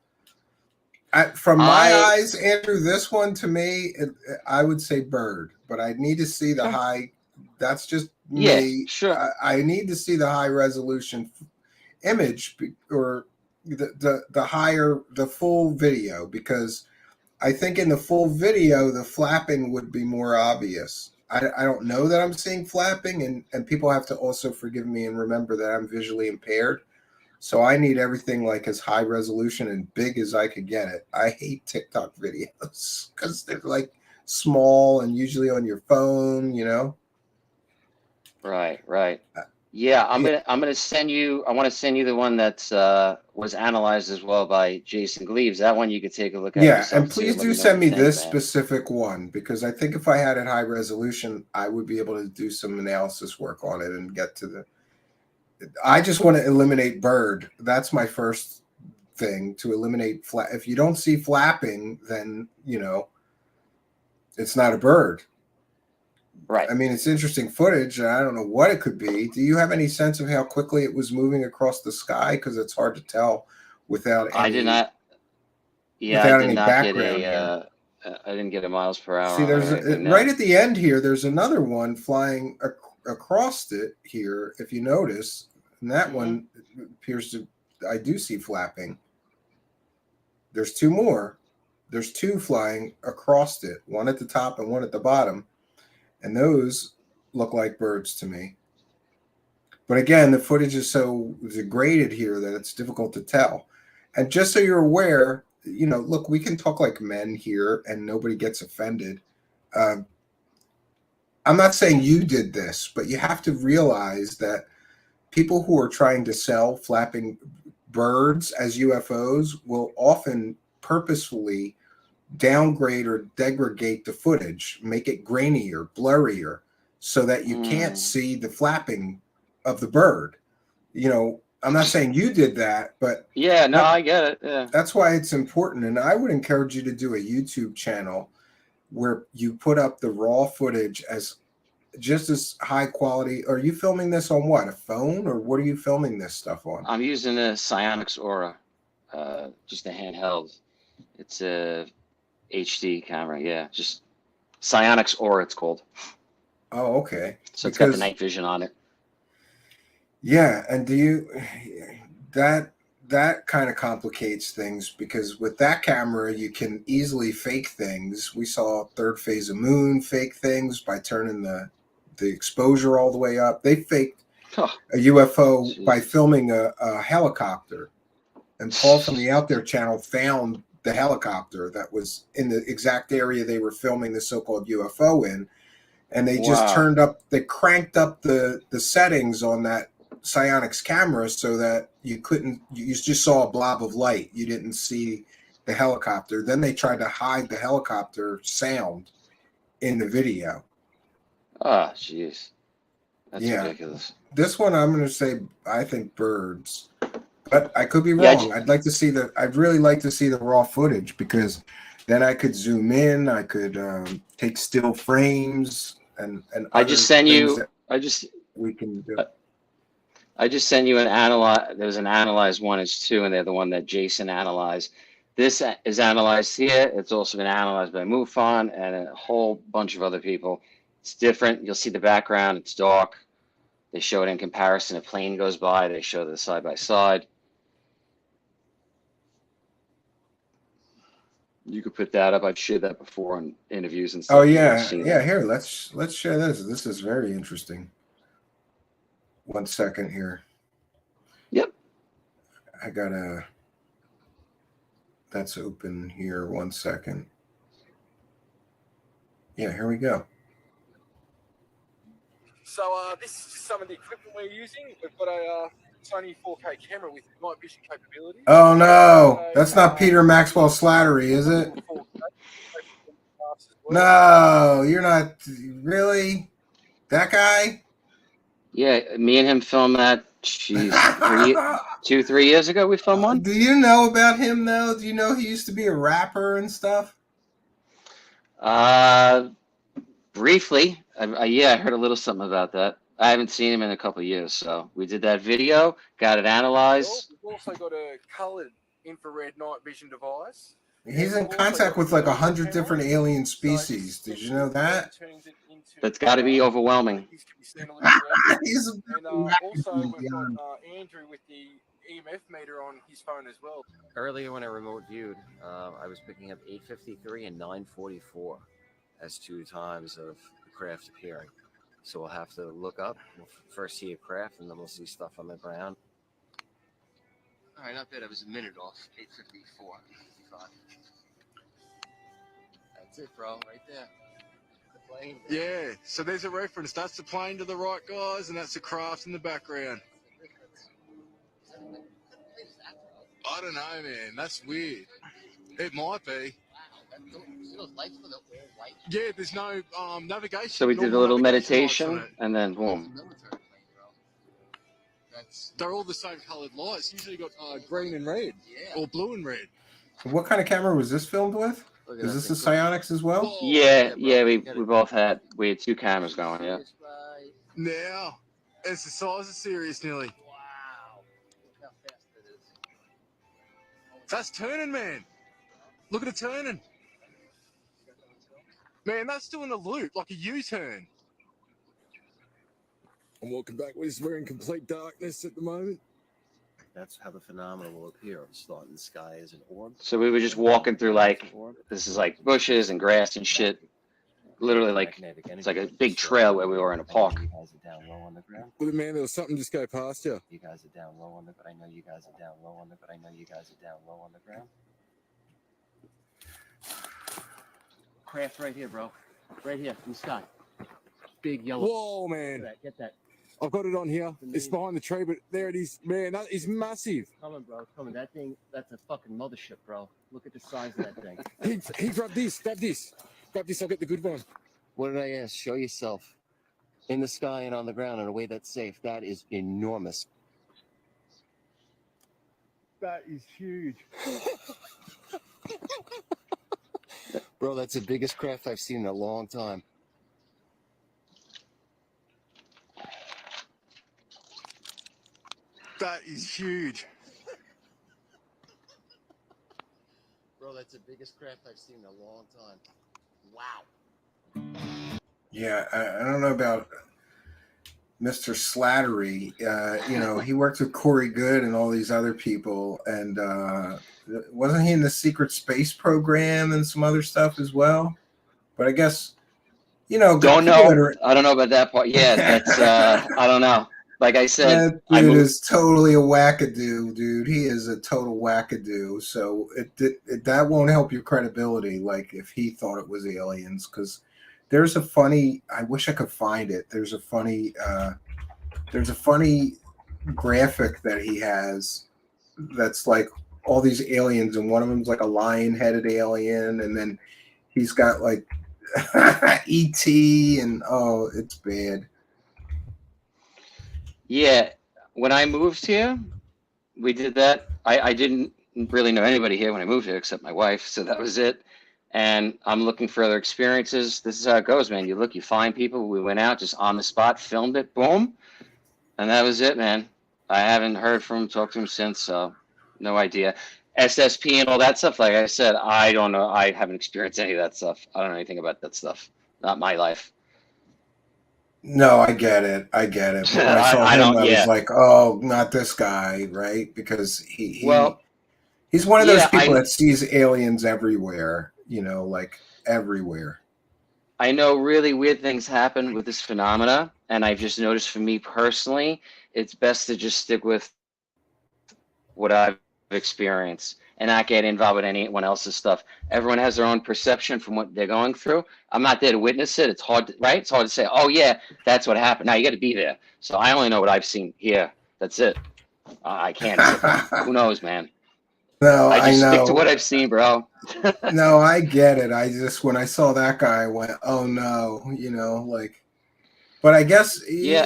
from my I eyes, Andrew, this one to me, I would say bird, but I need to see the okay. high. That's just Yeah, me. sure. I need to see the high resolution image or the full video, because I think in the full video the flapping would be more obvious. I don't know that I'm seeing flapping, and people have to also forgive me and remember that I'm visually impaired. So I need everything like as high resolution and big as I could get it. I hate TikTok videos because they're like small and usually on your phone, you know? Right, right. Yeah, Yeah, I'm gonna send you. I want to send you the one that's was analyzed as well by Jason Gleaves. That one you could take a look at yeah, yourself and too. please Let do me know what send you me think, this man. specific one because I think if I had it high resolution, I would be able to do some analysis work on it and get to the. I just want to eliminate bird. That's my first thing, to eliminate flap. If you don't see flapping, then you know it's not a bird. Right. I mean, it's interesting footage, and I don't know what it could be. Do you have any sense of how quickly it was moving across the sky? Because it's hard to tell without I did any not. Yeah, I did not get background a. here. I didn't get a miles per hour See, on it there's or anything. right No. at the end here. There's another one flying across it here. If you notice, and that Hmm. one appears to. I do see flapping. There's two more. There's two flying across it. One at the top and one at the bottom, and those look like birds to me. But again, the footage is so degraded here that it's difficult to tell. And just so you're aware, you know, look, we can talk like men here and nobody gets offended. Uh, I'm not saying you did this, but you have to realize that people who are trying to sell flapping birds as UFOs will often purposefully downgrade or degrade the footage, make it grainier, blurrier, so that you can't Mm. see the flapping of the bird. You know, I'm not saying you did that, but Yeah. No, that I get it. Yeah. that's why it's important. And I would encourage you to do a YouTube channel where you put up the raw footage as just as high quality. Are you filming this on what, a phone, or what are you filming this stuff on? I'm using a Psionics Aura, just a handheld. It's a HD camera. Yeah, just Psionics Aura. It's called. Oh, okay. So it's got the Because night vision on it. yeah, and do you that that kind of complicates things because with that camera you can easily fake things. We saw third phase of moon fake things by turning the exposure all the way up. They faked Oh, a UFO by Jesus. filming a helicopter, and Paul from the Out There channel found the helicopter that was in the exact area they were filming the so-called UFO in, and they just Wow. they cranked up the settings on that Psionics camera so that you just saw a blob of light. You didn't see the helicopter. Then they tried to hide the helicopter sound in the video. Oh, jeez. That's Yeah, ridiculous. this one I'm going to say I think birds, but I could be Yeah, wrong. I'd really like to see the raw footage because then I could zoom in. I could take still frames and I just other sent things you. that we can do. I just sent you an analyze. There's an analyzed one as two, and they're the one that Jason analyzed. This is analyzed here. It's also been analyzed by MUFON and a whole bunch of other people. It's different. You'll see the background. It's dark. They show it in comparison. A plane goes by. They show the side by side. You could put that up. I've shared that before in interviews and Oh stuff. If you want to yeah, see yeah. that. Here, let's share this. This is very interesting. 1 second here. Yep. I gotta. That's open here. 1 second. Yeah, here we go. So this is just some of the equipment we're using. We've got a Sony 4K camera with night vision capability. Oh no, that's not Peter Maxwell Slattery, is it? No, you're not really that guy. Yeah, me and him filmed that. Jeez, 3 years ago we filmed one. Do you know about him though? Do you know he used to be a rapper and stuff? Briefly, yeah, I heard a little something about that. I haven't seen him in a couple of years, so we did that video, got it analyzed. We've also got a coloured infrared night vision device. He's in contact with like 100 different alien species. Did you know that? That's got to be overwhelming. He's and also we've got Andrew with the EMF meter on his phone as well. Earlier when I remote viewed, I was picking up 853 and 944 as 2 times of the craft appearing. So we'll have to look up. We'll first see a craft, and then we'll see stuff on the ground. All right, not bad. I was a minute off. 8:54, 8:55. That's it, bro. Right there. The plane. Yeah, so there's a reference. That's the plane to the right, guys, and that's the craft in the background. I don't know, man. That's weird. It might be. See those lights for the all white? Yeah, there's no navigation. So we did a normal little navigation lights on meditation, it. and then It's a boom. military plane, bro. That's They're all the same coloured lights. Usually got green and red, yeah. or blue and red. What kind of camera was this filmed with? Look at Is that this the thing. Psionics as well? Whoa. Yeah, bro. yeah, we Get it. both had 2 cameras going. Yeah. Serious flight. Now, it's the size of Sirius nearly. Wow. Look how fast it is. That's turning, man. Look at it turning. Man, that's doing a loop, like a U-turn. I'm walking backwards. We're in complete darkness at the moment. That's how the phenomenon will appear. It'll start in the sky as an orb. So we were just walking through like this is like bushes and grass and shit. Literally like it's like a big trail where we were in a park. You guys are down low on the ground. But man, there was something just go past you. You guys are down low on the. But I know you guys are down low on the. But I know you guys are down low on the ground. Craft right here, bro. Right here in the sky. Big yellow. Whoa, man. Get that. I've got it on here. It's behind the tree, but there it is. Man, that is massive. Coming, bro. It's coming. That thing, that's a fucking mothership, bro. Look at the size of that thing. He grabbed this. Grab this. Grab this. I'll get the good one. What did I ask? Show yourself. In the sky and on the ground in a way that's safe. That is enormous. That is huge. Bro, that's the biggest craft I've seen in a long time. That is huge. Bro, that's the biggest craft I've seen in a long time. Wow. Yeah, I don't know about Mr. Slattery. You know, he worked with Corey Good and all these other people, and wasn't he in the secret space program and some other stuff as well? But I guess, you know, Don't know. I don't know about that part. Yeah, that's I don't know. Like I said, that dude is totally a wackadoo, dude. He is a total wackadoo. So that won't help your credibility. Like if he thought it was aliens, because there's a funny. I wish I could find it. There's a funny graphic that he has that's like all these aliens, and one of them's like a lion-headed alien, and then he's got like E.T. and oh, it's bad. Yeah, when I moved here, we did that. I didn't really know anybody here when I moved here except my wife, so that was it. And I'm looking for other experiences. This is how it goes, man. You look, you find people. We went out just on the spot, filmed it, boom, and that was it, man. I haven't heard from him, talked to him since, so no idea. SSP and all that stuff, like I said, I don't know. I haven't experienced any of that stuff. I don't know anything about that stuff. Not my life. No, I get it. But when I saw him, I was like, oh, not this guy, right? Because he's one of those people that sees aliens everywhere, you know, like everywhere. I know really weird things happen with this phenomena, and I've just noticed for me personally, it's best to just stick with what I've experienced and not get involved with anyone else's stuff. Everyone has their own perception from what they're going through. I'm not there to witness it. It's hard, right? It's hard to say, oh, yeah, that's what happened. Now, you got to be there. So I only know what I've seen here. That's it. I can't. Who knows, man? No, I just know. stick to what I've seen, bro. No, I get it. I just, when I saw that guy, I went, oh, no, you know, like, but I guess, you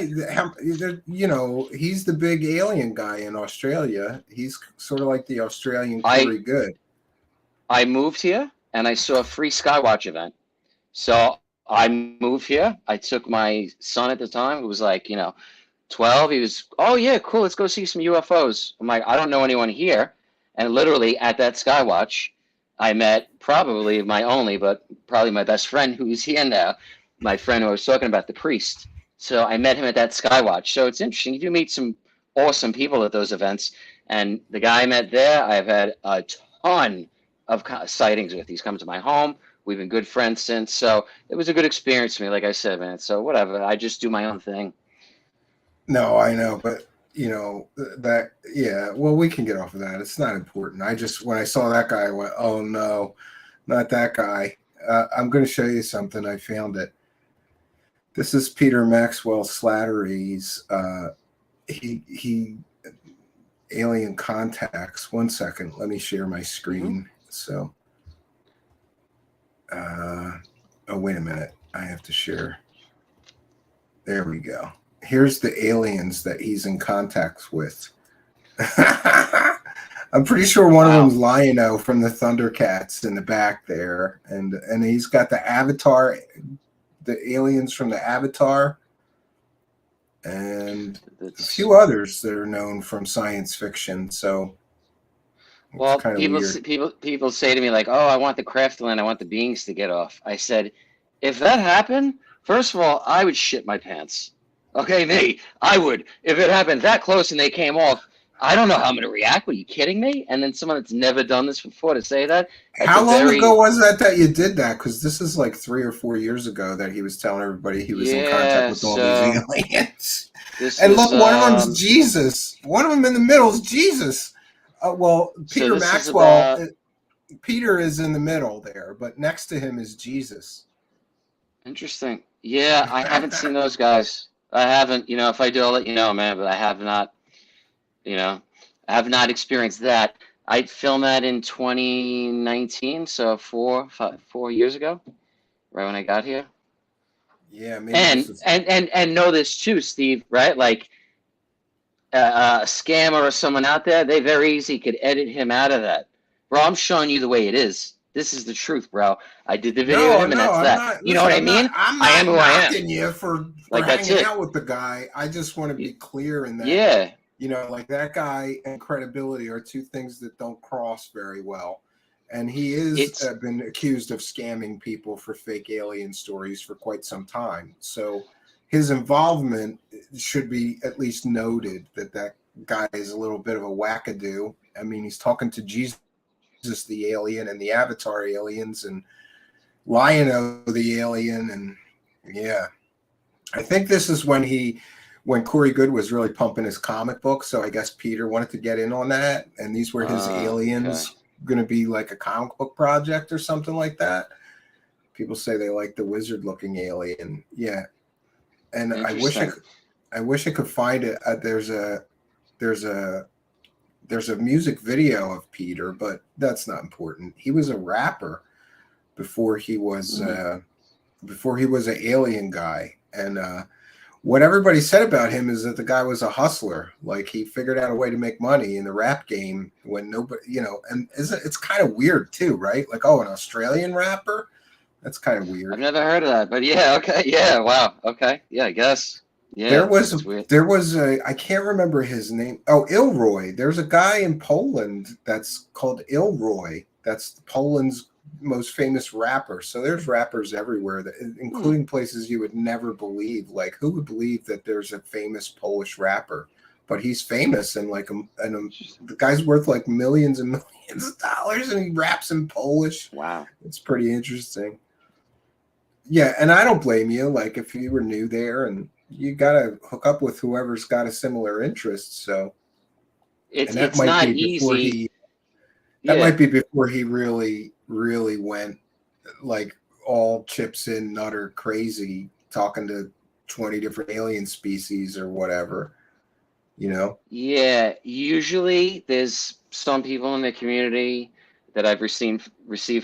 know, he's the big alien guy in Australia. He's sort of like the Australian Corey Good. I moved here and I saw a free Skywatch event. So I moved here. I took my son at the time, who was like, you know, 12. He was, oh, yeah, cool. Let's go see some UFOs. I'm like, I don't know anyone here. And literally at that Skywatch, I met probably probably my best friend who's here now. My friend who I was talking about, the priest. So I met him at that Skywatch. So it's interesting. You do meet some awesome people at those events. And the guy I met there, I've had a ton of sightings with. He's come to my home. We've been good friends since. So it was a good experience for me, like I said, man. So whatever. I just do my own thing. No, I know. But, you know, that, yeah, well, we can get off of that. It's not important. When I saw that guy, I went, oh no, not that guy. I'm going to show you something. I found it. This is Peter Maxwell Slattery's, he alien contacts. One second. Let me share my screen. So, oh, wait a minute. I have to share. There we go. Here's the aliens that he's in contact with. I'm pretty sure one of them's Lion-O from the Thundercats in the back there, and he's got the Avatar, the aliens from the Avatar, and a few others that are known from science fiction. So, well, people say to me like, "Oh, I want the Craftland, I want the beings to get off." I said, if that happened, first of all, I would shit my pants. Okay, me, I would. If it happened that close and they came off, I don't know how I'm going to react. What, are you kidding me? And then someone that's never done this before to say that. How long ago was that you did that? Because this is like 3 or 4 years ago that he was telling everybody he was in contact with all these aliens. And look, one of them's Jesus. One of them in the middle is Jesus. Well, Peter Maxwell, Peter is in the middle there, but next to him is Jesus. Interesting. Yeah, I haven't seen those guys. I haven't. You know, if I do, I'll let you know, man. But I have not. You know, I have not experienced that. I filmed that in 2019, so 4 years ago, right when I got here. Yeah, maybe and know this too, Steve. Right, like a scammer or someone out there, they very easy could edit him out of that. Bro, I'm showing you the way it is. This is the truth, bro. I did the video with him, and that's that. You know what I mean? I am who I am. You for like hanging out with the guy. I just want to be clear in that. Yeah. You know, like that guy and credibility are two things that don't cross very well. And he is been accused of scamming people for fake alien stories for quite some time. So his involvement should be at least noted, that guy is a little bit of a wackadoo. I mean, he's talking to Jesus, the alien, and the Avatar aliens, and Lion-O, the alien. And yeah, I think this is when Corey Goode was really pumping his comic book. So I guess Peter wanted to get in on that. And these were his aliens going to be like a comic book project or something like that. People say they like the wizard looking alien. Yeah. And I wish I could find it. There's a music video of Peter, but that's not important. He was a rapper before he was an alien guy. And, what everybody said about him is that the guy was a hustler. Like, he figured out a way to make money in the rap game when nobody, you know, and it's kind of weird too, right? Like, oh, an Australian rapper? That's kind of weird. I've never heard of that, but yeah, okay. Yeah, wow. Okay. Yeah, I guess. Yeah. There was I can't remember his name. Oh, Ilroy. There's a guy in Poland that's called Ilroy. That's Poland's most famous rapper. So there's rappers everywhere, including places you would never believe. Like, who would believe that there's a famous Polish rapper? But he's famous, and the guy's worth like millions and millions of dollars, and he raps in Polish. Wow, it's pretty interesting. Yeah, and I don't blame you. Like, if you were new there, and you gotta hook up with whoever's got a similar interest. So it's not easy. That might be before he really went like all chips in, nutter crazy, talking to 20 different alien species or whatever, you know? Yeah, usually there's some people in the community that I've received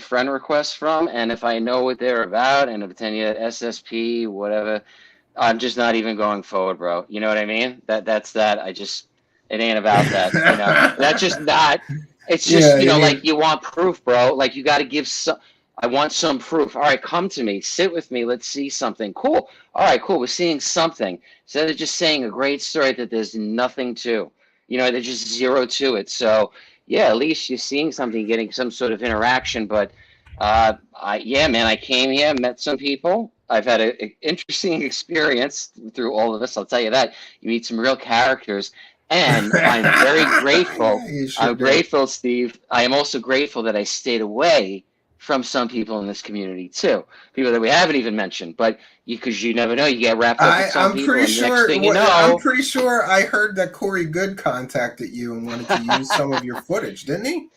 friend requests from, and if I know what they're about and if it's any SSP, whatever, I'm just not even going forward, bro. You know what I mean? That's that. It ain't about that. You know, that's just not. It's just, like, you want proof, bro. Like, you got to give some. I want some proof. All right, come to me. Sit with me. Let's see something. Cool. All right, cool. We're seeing something. Instead of just saying a great story that there's nothing to. You know, there's just zero to it. So, yeah, at least you're seeing something, getting some sort of interaction. But, I came here, met some people. I've had an interesting experience through all of this. I'll tell you that. You meet some real characters. And I'm very grateful. I'm grateful, Steve. I am also grateful that I stayed away from some people in this community too, people that we haven't even mentioned. But because you never know, you get wrapped up with some I'm people, pretty and the next sure. thing you I'm know, pretty sure I heard that Corey Good contacted you and wanted to use some of your footage, didn't he?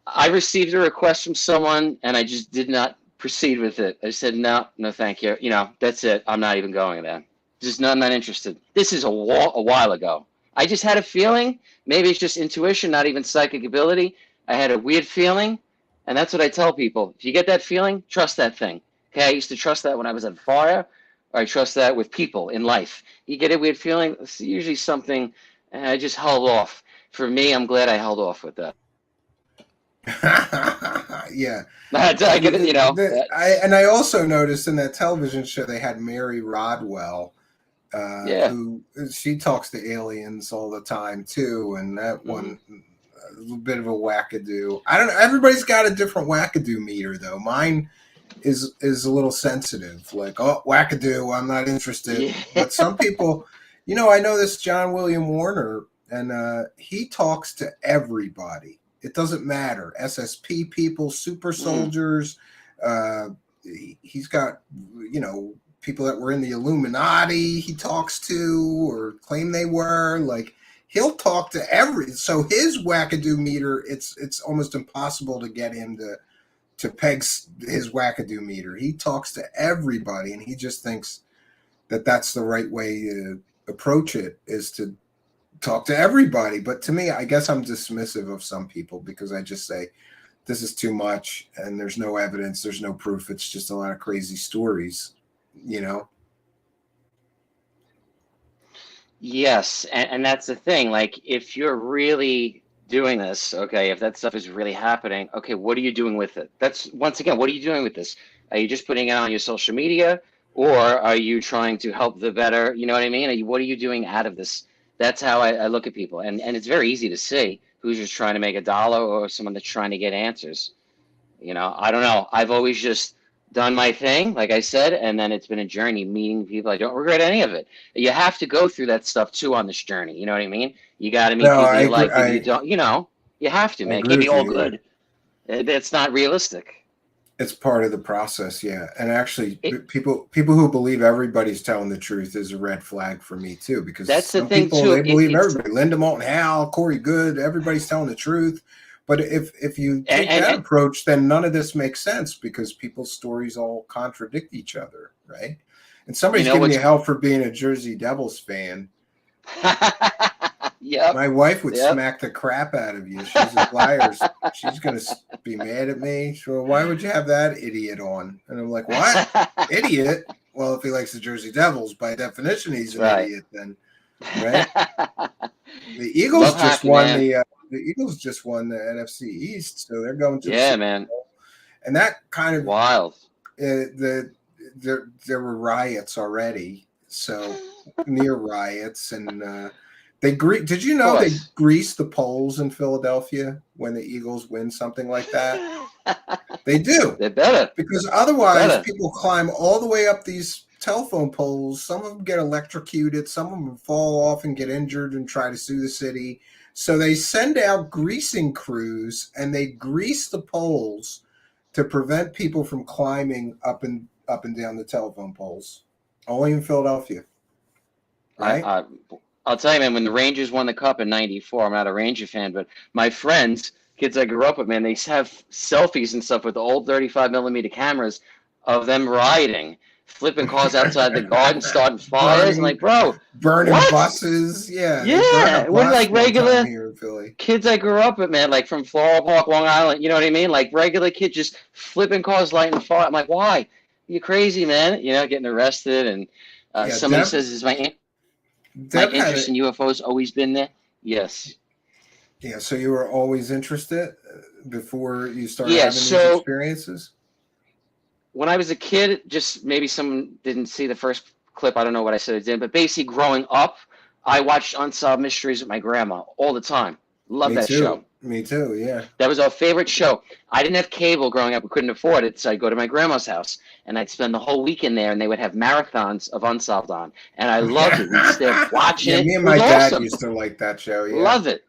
I received a request from someone, and I just did not proceed with it. I said, no, thank you. You know, that's it. I'm not even going there. Just not interested. This is a while ago. I just had a feeling. Maybe it's just intuition, not even psychic ability. I had a weird feeling, and that's what I tell people. If you get that feeling, trust that thing. Okay, I used to trust that when I was at fire, or I trust that with people in life. You get a weird feeling, it's usually something, and I just held off. For me, I'm glad I held off with that. Yeah. I get it, you know. I also noticed in that television show they had Mary Rodwell, who she talks to aliens all the time too, and that one a little bit of a wackadoo. I don't know. Everybody's got a different wackadoo meter though. Mine is a little sensitive, like, oh, wackadoo, I'm not interested. Yeah. But some people, you know, I know this John William Warner, and he talks to everybody. It doesn't matter. SSP people, super soldiers. He's got, you know, people that were in the Illuminati he talks to or claim they were. Like, he'll talk to so his wackadoo meter, it's almost impossible to get him to peg his wackadoo meter. He talks to everybody, and he just thinks that that's the right way to approach it, is to talk to everybody. But to me, I guess I'm dismissive of some people because I just say this is too much and there's no evidence, there's no proof, it's just a lot of crazy stories, you know. Yes, and that's the thing. Like, if you're really doing this, okay, if that stuff is really happening, okay, what are you doing with it? That's, once again, what are you doing with this? Are you just putting it on your social media, or are you trying to help the better? You know what I mean? What are you doing out of this? That's how I look at people, and it's very easy to see who's just trying to make a dollar or someone that's trying to get answers. You know, I don't know. I've always just done my thing, like I said, and then it's been a journey meeting people. I don't regret any of it. You have to go through that stuff too on this journey. You know what I mean? You got to meet people you like, people you don't. You know, you have to, man. It can't be all good. It's not realistic. It's part of the process, yeah. And actually, people who believe everybody's telling the truth is a red flag for me too, because that's the some thing people, too. they believe everybody. Linda Moulton Howe, Corey Good, everybody's telling the truth. But if you take that approach, then none of this makes sense because people's stories all contradict each other, right? And somebody's giving you hell for being a Jersey Devils fan. Yep. My wife would smack the crap out of you. She's a liar. She's going to be mad at me. So why would you have that idiot on? And I'm like, what? Idiot? Well, if he likes the Jersey Devils, by definition, he's an idiot then, right? The Eagles just won the Eagles just won the NFC East, so they're going to the Super man. Bowl. And that kind of wild. There were riots already, so near riots, and did you know they grease the poles in Philadelphia when the Eagles win something like that? They do. They better. Because otherwise people climb all the way up these telephone poles. Some of them get electrocuted. Some of them fall off and get injured and try to sue the city. So they send out greasing crews and they grease the poles to prevent people from climbing up and down the telephone poles. Only in Philadelphia. Right? I'll tell you, man, when the Rangers won the Cup in '94, I'm not a Ranger fan, but my friends, kids I grew up with, man, they have selfies and stuff with the old 35mm cameras of them riding, flipping cars outside the garden, starting fires. I'm like, bro, burning buses. Yeah. We're like regular kids I grew up with, man, like from Floral Park, Long Island. You know what I mean? Like regular kids just flipping cars, lighting fire. I'm like, why? You're crazy, man. You know, getting arrested. And somebody says, is my interest in UFOs always been there? Yes. Yeah, so you were always interested before you started having these experiences? When I was a kid, just maybe someone didn't see the first clip. I don't know what I said it did, but basically growing up, I watched Unsolved Mysteries with my grandma all the time. Love that show. Me too, yeah. That was our favorite show. I didn't have cable growing up. We couldn't afford it, so I'd go to my grandma's house, and I'd spend the whole weekend there, and they would have marathons of Unsolved on. And I loved it. We'd stay watching it. Me and my dad used to like that show, yeah. Love it.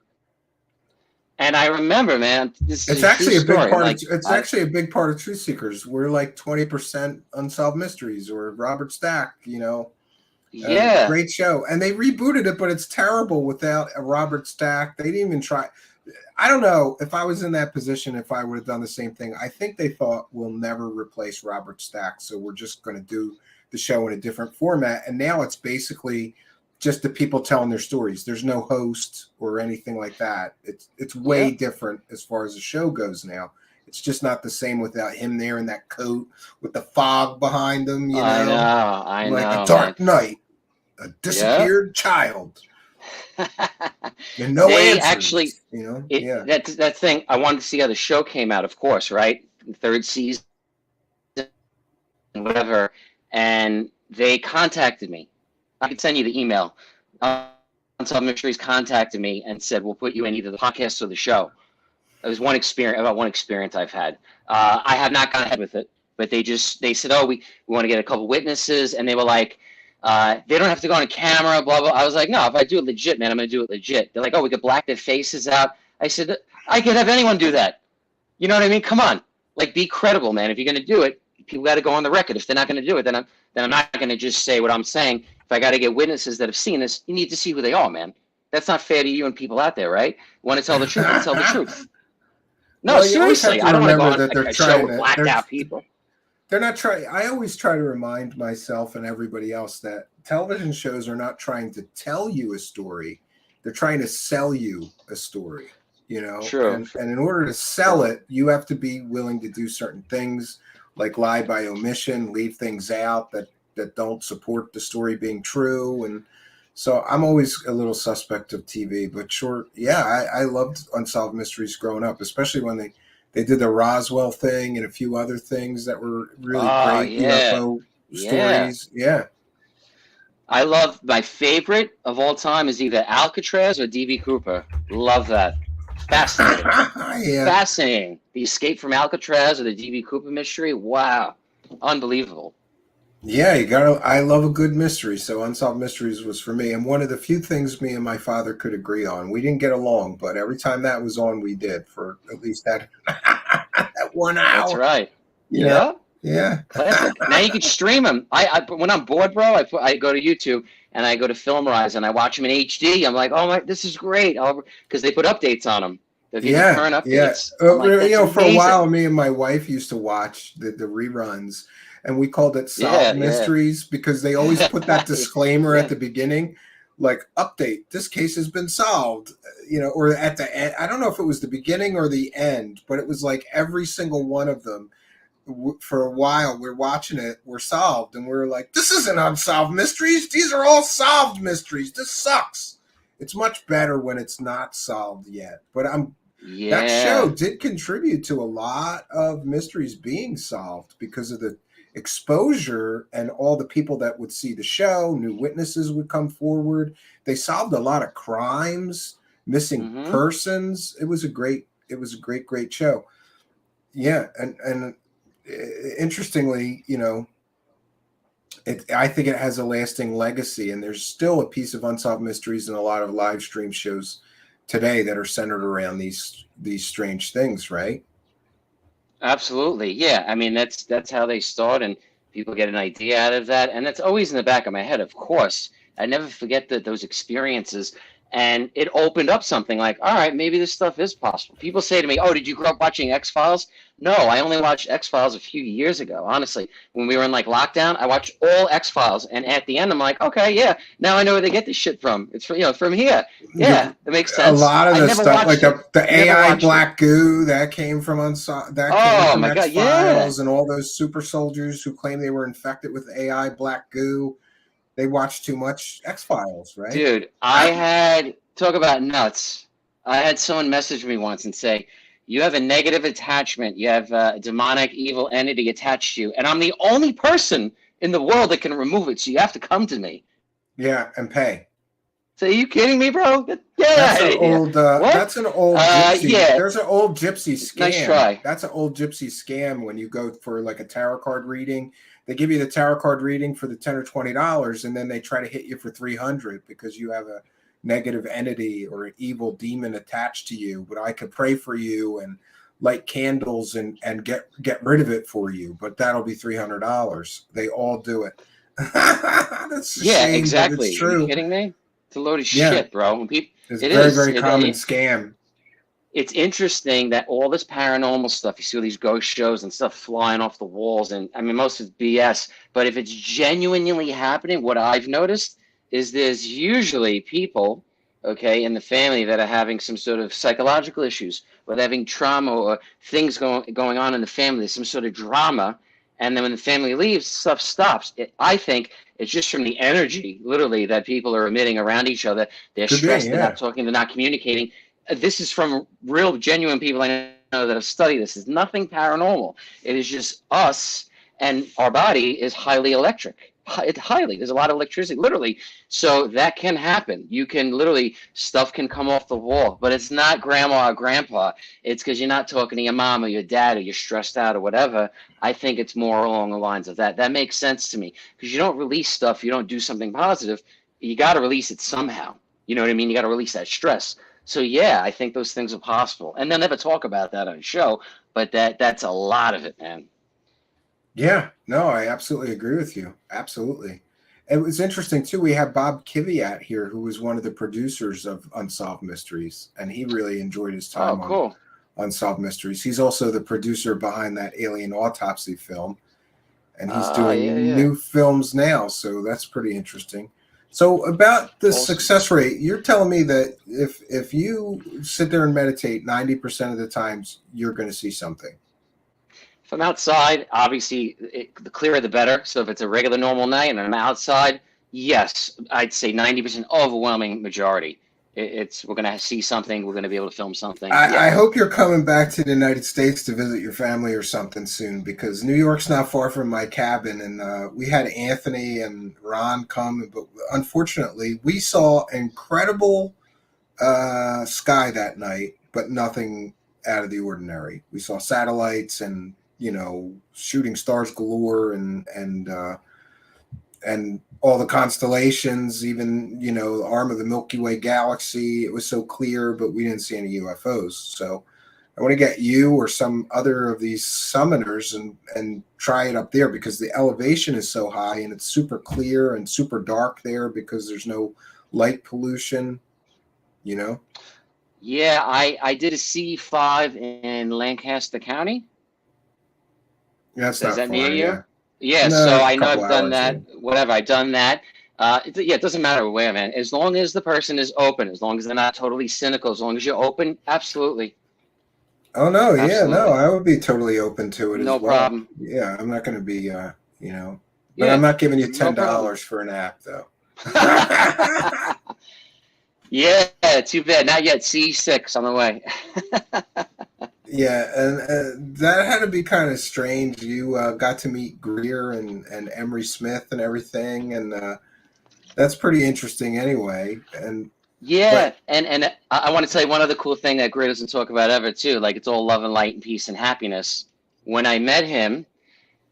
And I remember, man, this It's is a actually true a big story. part. Like, It's actually a big part of Truthseekers. We're like 20% unsolved mysteries, or Robert Stack. yeah, Great show, and they rebooted it, but it's terrible without a Robert Stack. They didn't even try. I don't know if I was in that position, if I would have done the same thing. I think they thought we'll never replace Robert Stack, so we're just going to do the show in a different format. And now it's basically just the people telling their stories. There's no host or anything like that. It's way Yep. different as far as the show goes now. It's just not the same without him there in that coat with the fog behind him. I Like know, a dark man. night, a Yep. disappeared child, and no They answers. actually, Yeah. that thing. I wanted to see how the show came out, of course, right? Third season, whatever, and they contacted me. I could send you the email. Unsolved Mysteries contacted me and said, "We'll put you in either the podcast or the show." It was one experience I've had. I have not gone ahead with it, but they said, "Oh, we want to get a couple witnesses," and they were like, "They don't have to go on camera." Blah blah. I was like, "No, if I do it legit, man, I'm going to do it legit." They're like, "Oh, we could black their faces out." I said, "I could have anyone do that." You know what I mean? Come on, like, be credible, man. If you're going to do it, people got to go on the record. If they're not going to do it, then I'm not going to just say what I'm saying. If I got to get witnesses that have seen this, you need to see who they are, man. That's not fair to you and people out there, right? Want to tell the truth? Let's tell the truth. No, Well, you always have seriously, to I don't want to go remember on that they're a show trying with to. blacked out people. They're not trying. I always try to remind myself and everybody else that television shows are not trying to tell you a story. They're trying to sell you a story. True. And in order to sell it, you have to be willing to do certain things, like lie by omission, leave things out that don't support the story being true. And so I'm always a little suspect of TV, but sure, yeah, I loved Unsolved Mysteries growing up, especially when they did the Roswell thing and a few other things that were really Oh, great yeah. UFO Yeah. stories. Yeah. I love, my favorite of all time is either Alcatraz or D.B. Cooper. Love that. Fascinating. Yeah. Fascinating. The Escape from Alcatraz or the D.B. Cooper mystery. Wow. Unbelievable. Yeah, I love a good mystery. So Unsolved Mysteries was for me. And one of the few things me and my father could agree on. We didn't get along, but every time that was on, we did for at least that, that 1 hour. That's right. Yeah. Yeah. Classic. Now you can stream them. When I'm bored, bro, I go to YouTube and I go to Filmrise and I watch them in HD. I'm like, oh my, this is great. Because they put updates on them. They give you current updates. Yeah. Like, that's For a while, amazing. me and my wife used to watch the reruns, and we called it Solved Mysteries because they always put that disclaimer at the beginning, like, update, this case has been solved, or at the end. I don't know if it was the beginning or the end, but it was like every single one of them. For a while, we're watching it, we're solved, and we're like, this isn't Unsolved Mysteries. These are all solved mysteries. This sucks. It's much better when it's not solved yet. But that show did contribute to a lot of mysteries being solved because of the exposure and all the people that would see the show. New witnesses would come forward. They solved a lot of crimes, missing persons. It was a great show. Yeah, and interestingly, I think it has a lasting legacy, and there's still a piece of Unsolved Mysteries in a lot of live stream shows today that are centered around these strange things, right? Absolutely. Yeah. I mean, that's how they start, and people get an idea out of that. And that's always in the back of my head, of course. I never forget those experiences. And it opened up something like, all right, maybe this stuff is possible. People say to me, oh, did you grow up watching X-Files? No, I only watched X-Files a few years ago. Honestly, when we were in like lockdown, I watched all X-Files. And at the end, I'm like, okay, yeah, now I know where they get this shit from. It's from here. Yeah, that makes sense. A lot of the stuff, like the AI black goo that came from X-Files, and all those super soldiers who claim they were infected with AI black goo. They watched too much X-Files, right? Dude, I had, talk about nuts. I had someone message me once and say, you have a negative attachment. You have a demonic evil entity attached to you. And I'm the only person in the world that can remove it. So you have to come to me. Yeah, and pay. So are you kidding me, bro? That's an old gypsy. Yeah. There's an old gypsy scam. Nice try. That's an old gypsy scam when you go for like a tarot card reading. They give you the tarot card reading for the $10 or $20, and then they try to hit you for $300 because you have a negative entity or an evil demon attached to you, but I could pray for you and light candles and get rid of it for you, but that'll be $300. They all do it. That's a Yeah, shame, exactly. but it's Are you true. kidding me? It's a load of Yeah. shit, bro. When people, It's it a very, is. very common scam. It's interesting that all this paranormal stuff, you see all these ghost shows and stuff flying off the walls, and I mean, most of it's BS. But if it's genuinely happening, what I've noticed is there's usually people, okay, in the family that are having some sort of psychological issues, or they're having trauma or things going on in the family, some sort of drama. And then when the family leaves, stuff stops. I think it's just from the energy, literally, that people are emitting around each other. They're Could be, stressed, they're yeah. not talking, they're not communicating. This is from real, genuine people I know that have studied this. It's nothing paranormal. It is just us, and our body is highly electric. It's highly. There's a lot of electricity, literally. So that can happen. You can literally, stuff can come off the wall, but it's not grandma or grandpa. It's because you're not talking to your mom or your dad, or you're stressed out or whatever. I think it's more along the lines of that. That makes sense to me, because you don't release stuff. You don't do something positive. You got to release it somehow. You know what I mean? You got to release that stress. So yeah, I think those things are possible, and they'll never talk about that on the show. But that's a lot of it, man. Yeah, no, I absolutely agree with you. Absolutely. It was interesting too. We have Bob Kiviat here, who was one of the producers of Unsolved Mysteries, and he really enjoyed his time on Unsolved Mysteries. He's also the producer behind that Alien Autopsy film, and he's doing new films now. So that's pretty interesting. So about the success rate, you're telling me that if you sit there and meditate 90% of the times, you're going to see something. If I'm outside, obviously, the clearer the better. So if it's a regular normal night and I'm outside, yes, I'd say 90%, overwhelming majority. We're going to see something. We're going to be able to film something. I hope you're coming back to the United States to visit your family or something soon, because New York's not far from my cabin, and we had Anthony and Ron come, but unfortunately we saw incredible sky that night, but nothing out of the ordinary. We saw satellites and, you know, shooting stars galore, and all the constellations, even, you know, the arm of the Milky Way galaxy. It was so clear, but we didn't see any UFOs. So I want to get you or some other of these summoners and try it up there, because the elevation is so high and it's super clear and super dark there because there's no light pollution, you know? Yeah, I did a CE5 in Lancaster County. That's Is that near you? Yeah. Yeah, No, so I know I've done hours, that. yeah. Whatever, I've done that. It doesn't matter where, man. As long as the person is open, as long as they're not totally cynical, as long as you're open, absolutely. Oh no, yeah, Absolutely. no, I would be totally open to it No as well. problem. Yeah, I'm not going to be, you know, but Yeah, I'm not giving you no $10 problem. for an app, though. Yeah, too bad. Not yet. C6 on the way. Yeah, and that had to be kind of strange. You got to meet Greer and Emery Smith and everything, and that's pretty interesting anyway. And Yeah, and I want to tell you one other cool thing that Greer doesn't talk about ever, too. Like, it's all love and light and peace and happiness. When I met him,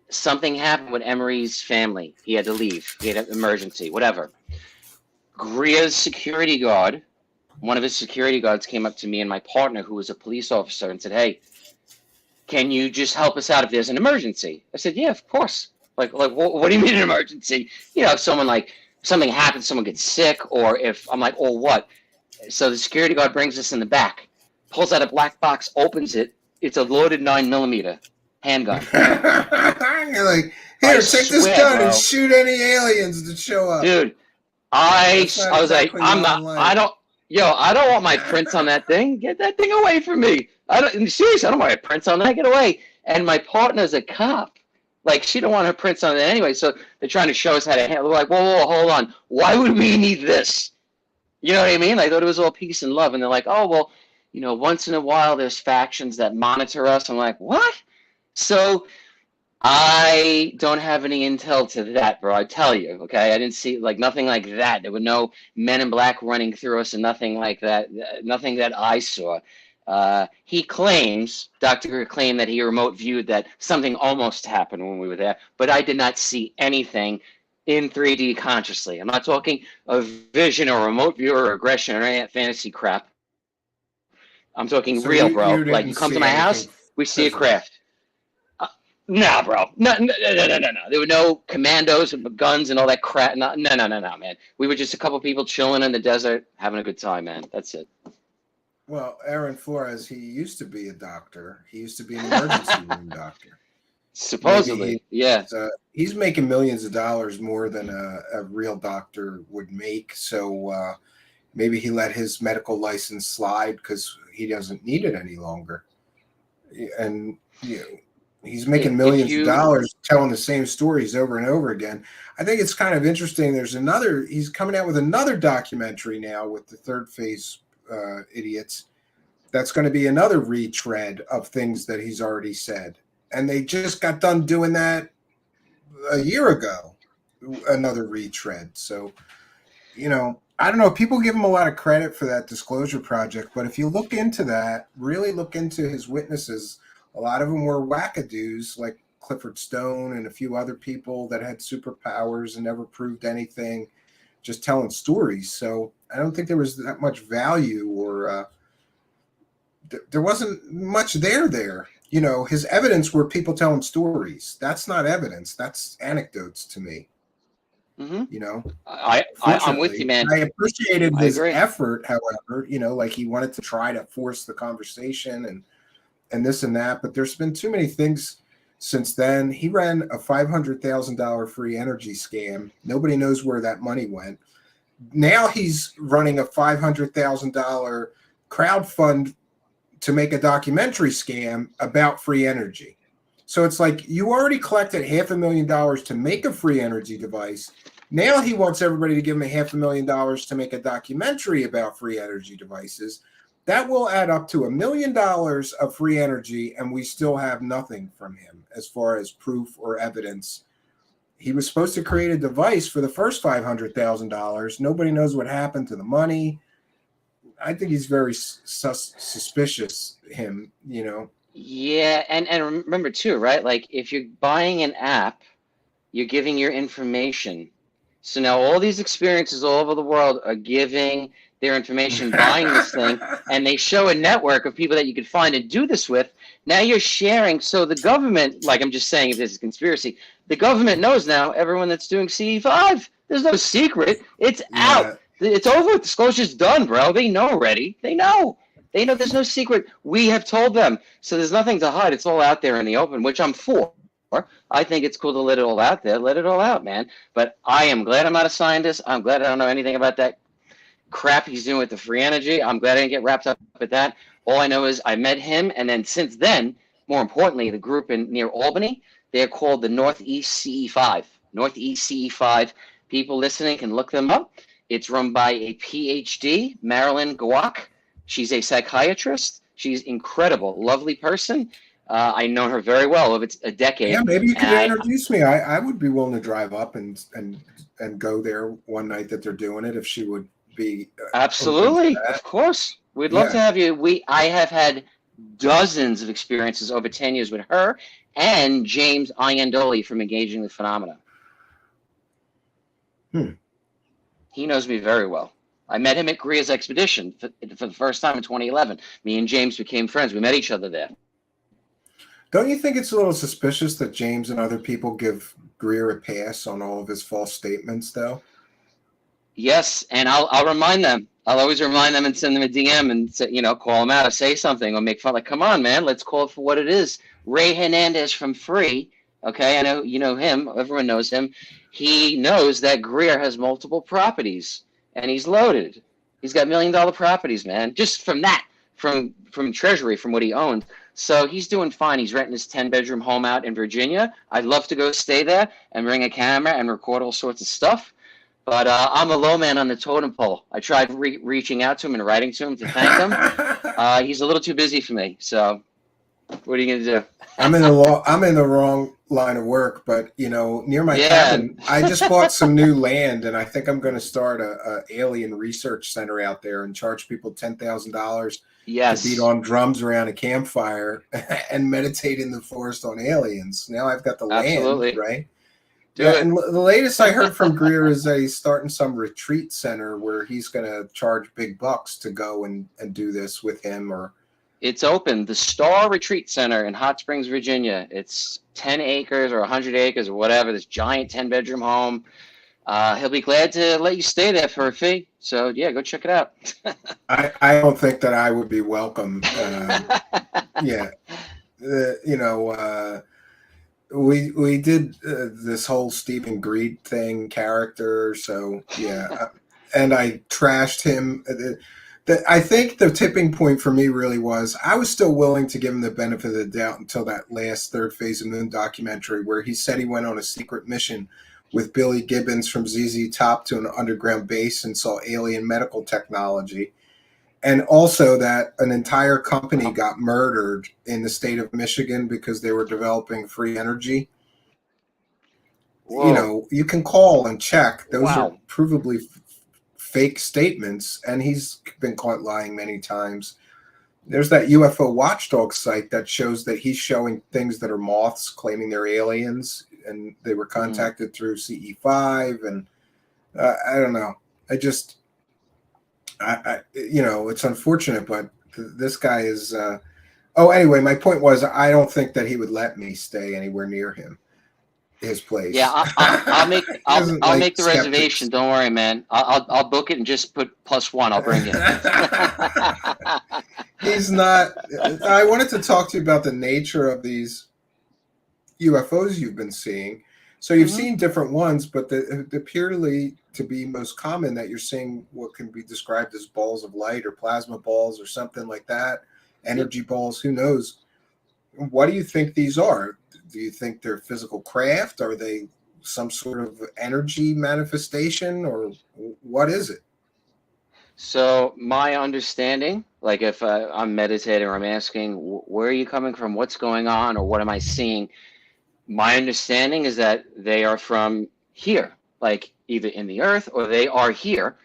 something happened with Emery's family. He had to leave. He had an emergency, whatever. Greer's security guard, one of his security guards, came up to me and my partner, who was a police officer, and said, "Hey, can you just help us out if there's an emergency?" I said, "Yeah, of course." Like what do you mean an emergency? You know, if someone, like, something happens, someone gets sick, or if I'm like, "Oh, what?" So the security guard brings us in the back, pulls out a black box, opens it. It's a loaded 9mm handgun. you're like, "Here, take this gun, bro, and shoot any aliens that show up." Dude, I was exactly like, I don't want my prints on that thing. Get that thing away from me. Seriously, I don't want my prints on that. Get away. And my partner's a cop. Like, she don't want her prints on it anyway. So they're trying to show us how to handle. We're like, whoa, hold on. Why would we need this? You know what I mean? I thought it was all peace and love. And they're like, oh, well, you know, once in a while there's factions that monitor us. I'm like, what? So I don't have any intel to that, bro. I tell you, okay? I didn't see, like, nothing like that. There were no men in black running through us and nothing like that. Nothing that I saw. He claims, Dr. Greer claimed that he remote viewed that something almost happened when we were there, but I did not see anything. in 3D consciously. I'm not talking a vision or remote view or regression or any of that fantasy crap. I'm talking So real, you bro. Like, didn't you come to see my anything house, we see a physical. craft. Nah, bro. No. There were no commandos with guns and all that crap. No, man. We were just a couple people chilling in the desert, having a good time, man. That's it. Well, Aaron Flores, he used to be a doctor. He used to be an emergency room doctor. Supposedly, yeah. He's making millions of dollars more than a real doctor would make. So maybe he let his medical license slide because he doesn't need it any longer. And he's making millions of dollars telling the same stories over and over again. I think it's kind of interesting. He's coming out with another documentary now with the Third Phase idiots. That's going to be another retread of things that he's already said. And they just got done doing that a year ago, another retread. So, I don't know. People give him a lot of credit for that disclosure project, but if you look into that, really look into his witnesses, a lot of them were wackadoos like Clifford Stone and a few other people that had superpowers and never proved anything, just telling stories. So I don't think there was that much value or there wasn't much there. His evidence were people telling stories. That's not evidence. That's anecdotes to me. Mm-hmm. I'm with you, man. I appreciated his effort, however, like he wanted to try to force the conversation and this and that, but there's been too many things since then. He ran a $500,000 free energy scam. Nobody knows where that money went. Now he's running a $500,000 crowdfund to make a documentary scam about free energy. So it's like you already collected $500,000 to make a free energy device. Now he wants everybody to give him $500,000 to make a documentary about free energy devices. That will add up to $1 million of free energy, and we still have nothing from him as far as proof or evidence. He was supposed to create a device for the first $500,000. Nobody knows what happened to the money. I think he's very suspicious, him, Yeah, and remember too, right? Like if you're buying an app, you're giving your information. So now all these experiences all over the world are giving their information, buying this thing, and they show a network of people that you could find and do this with. Now you're sharing. So the government, like I'm just saying, if this is a conspiracy, the government knows now everyone that's doing CE5. There's no secret. It's out. It's over. Disclosure's done, bro. They know already. They know. There's no secret. We have told them. So there's nothing to hide. It's all out there in the open, which I'm for. I think it's cool to let it all out there. Let it all out, man. But I am glad I'm not a scientist. I'm glad I don't know anything about that crap he's doing with the free energy. I'm glad I didn't get wrapped up with that. All I know is I met him, and then since then, more importantly, the group near Albany, they're called the Northeast CE5. Northeast CE5. People listening can look them up. It's run by a PhD, Marilyn Gawak. She's a psychiatrist. She's incredible, lovely person. I've known her very well over a decade. Yeah, maybe you could introduce me. I would be willing to drive up and go there one night that they're doing it if she would be. Absolutely, of course. We'd love to have you. I have had dozens of experiences over 10 years with her and James Iandoli from Engaging the Phenomena. He knows me very well. I met him at Greer's expedition for the first time in 2011. Me and James became friends. We met each other there. Don't you think it's a little suspicious that James and other people give Greer a pass on all of his false statements, though? Yes, and I'll remind them. I'll always remind them and send them a DM and say, call them out or say something or make fun. Like, come on, man, let's call it for what it is. Ray Hernandez from Free. Okay, I know you know him. Everyone knows him. He knows that Greer has multiple properties, and he's loaded. He's got $1 million properties, man, just from that, from Treasury, from what he owned. So he's doing fine. He's renting his 10-bedroom home out in Virginia. I'd love to go stay there and bring a camera and record all sorts of stuff. But I'm a low man on the totem pole. I tried reaching out to him and writing to him to thank him. He's a little too busy for me. So what are you going to do? I'm in the wrong line of work, but near my cabin, I just bought some new land, and I think I'm going to start a alien research center out there and charge people $10,000 to beat on drums around a campfire and meditate in the forest on aliens. Now I've got the land, right? Do Yeah, it. and the latest I heard from Greer is that he's starting some retreat center where he's going to charge big bucks to go and do this with him. Or It's open. The Star Retreat Center in Hot Springs, Virginia. It's 10 acres or 100 acres or whatever. This giant 10-bedroom home. He'll be glad to let you stay there for a fee. So yeah, go check it out. I don't think that I would be welcome. Yeah, you know, we did this whole Stephen Greed thing character. So yeah, and I trashed him. I think the tipping point for me really was I was still willing to give him the benefit of the doubt until that last Third Phase of Moon documentary where he said he went on a secret mission with Billy Gibbons from ZZ Top to an underground base and saw alien medical technology. And also that an entire company got murdered in the state of Michigan because they were developing free energy. Whoa. You know, you can call and check. Those are Wow. provably fake statements, and he's been caught lying many times. There's that UFO watchdog site that shows that he's showing things that are moths, claiming they're aliens, and they were contacted through CE5. And I don't know. I you know, it's unfortunate, but this guy is. Anyway, my point was, I don't think that he would let me stay anywhere near his place. Yeah, I'll make Like make the skeptics. reservation. Don't worry, man. I'll book it and just put +1. I'll bring it. He's not. I wanted to talk to you about the nature of these UFOs you've been seeing. So you've seen different ones, but they appear to be most common that you're seeing what can be described as balls of light or plasma balls or something like that, energy balls, who knows. What do you think these are? Do you think they're physical craft? Are they some sort of energy manifestation, or what is it? So my understanding, like if I'm meditating or I'm asking, where are you coming from? What's going on? Or what am I seeing? My understanding is that they are from here, like either in the earth or they are here.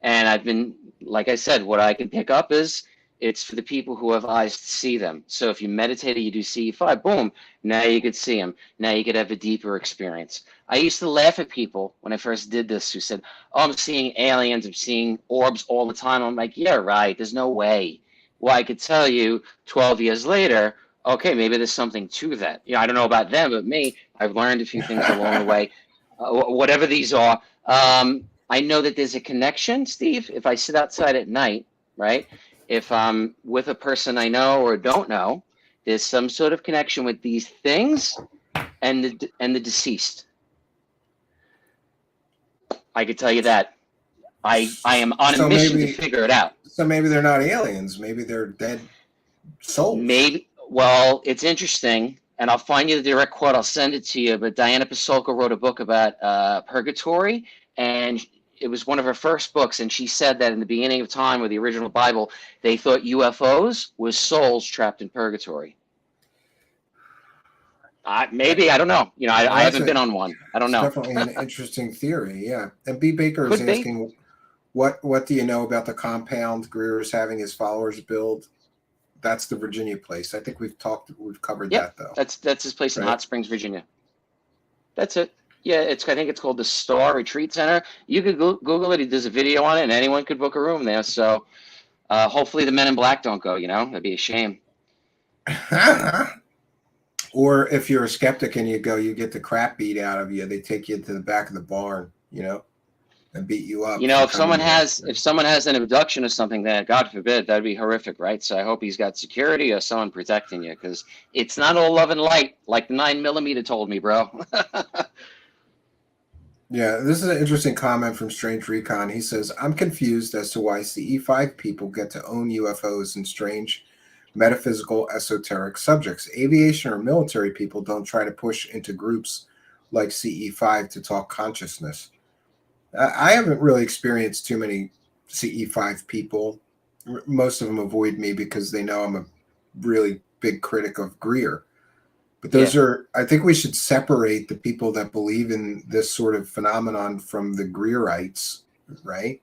And I've been, like I said, what I can pick up is it's for the people who have eyes to see them. So if you meditate or you do CE5, boom, now you could see them. Now you could have a deeper experience. I used to laugh at people when I first did this who said, oh, I'm seeing aliens, I'm seeing orbs all the time. I'm like, yeah, right, there's no way. Well, I could tell you 12 years later, okay, maybe there's something to that. You know, I don't know about them, but me, I've learned a few things along the way. Whatever these are, I know that there's a connection, Steve. If I sit outside at night, right? If I'm with a person I know or don't know, there's some sort of connection with these things and the deceased. I could tell you that. I am on a mission to figure it out. So maybe they're not aliens. Maybe they're dead souls. Maybe. Well, it's interesting, and I'll find you the direct quote. I'll send it to you. But Diana Pasolka wrote a book about purgatory, and it was one of her first books, and she said that in the beginning of time, with the original Bible, they thought UFOs was souls trapped in purgatory. Maybe, I don't know. You know, I haven't been on one. I don't know. Definitely an interesting theory, yeah. And B. Baker is asking, what do you know about the compound Greer is having his followers build? That's the Virginia place. I think we've covered that though. That's his place in Hot Springs, Virginia. That's it. Yeah, I think it's called the Star Retreat Center. You could Google it. He does a video on it, and anyone could book a room there. So hopefully the Men in Black don't go. You know, that'd be a shame. Or if you're a skeptic and you go, you get the crap beat out of you. They take you to the back of the barn, you know, and beat you up. You know, if someone has an abduction or something, then God forbid, that'd be horrific, right? So I hope he's got security or someone protecting you, because it's not all love and light, like the 9mm told me, bro. Yeah, this is an interesting comment from Strange Recon. He says, I'm confused as to why CE5 people get to own UFOs and strange metaphysical esoteric subjects. Aviation or military people don't try to push into groups like CE5 to talk consciousness. I haven't really experienced too many CE5 people. Most of them avoid me because they know I'm a really big critic of Greer. But those are, I think we should separate the people that believe in this sort of phenomenon from the Greerites, right?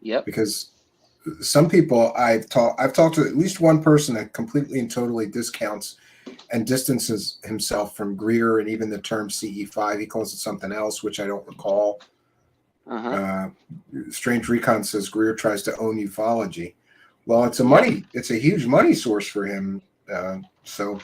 Yep. Because some people I've talked to at least one person that completely and totally discounts and distances himself from Greer and even the term CE5. He calls it something else, which I don't recall. Strange Recon says Greer tries to own ufology. Well, it's a huge money source for him. So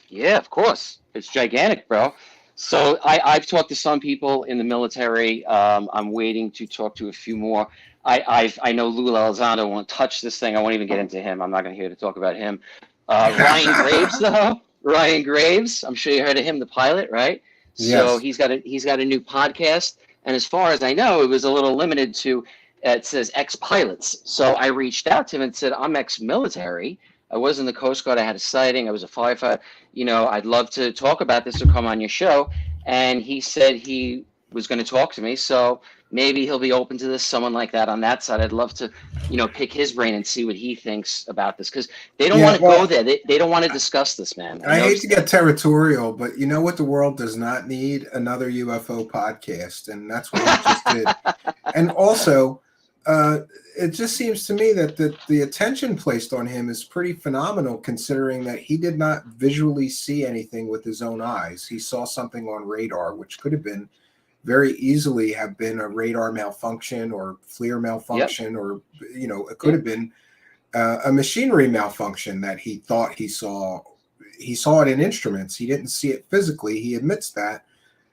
yeah, of course, it's gigantic, bro. So I've talked to some people in the military. I'm waiting to talk to a few more. I know Lou Elizondo won't touch this thing. I won't even get into him. I'm not going to hear to talk about him. Ryan Graves, though. Ryan Graves. I'm sure you heard of him, the pilot, right? So yes. he's got a new podcast. And as far as I know, it was a little limited to, it says ex-pilots. So I reached out to him and said, I'm ex-military. I was in the Coast Guard. I had a sighting. I was a firefighter. You know, I'd love to talk about this or come on your show. And he said he was going to talk to me. So maybe he'll be open to this, someone like that on that side. I'd love to, you know, pick his brain and see what he thinks about this, because they don't want to go there. They don't want to discuss this, man. I hate to get territorial, but you know what the world does not need? Another UFO podcast, and that's what we just did. And also, it just seems to me that the attention placed on him is pretty phenomenal, considering that he did not visually see anything with his own eyes. He saw something on radar, which could have been very easily have been a radar malfunction or FLIR malfunction, or, you know, it could have been a machinery malfunction that he thought he saw. He saw it in instruments. He didn't see it physically. He admits that.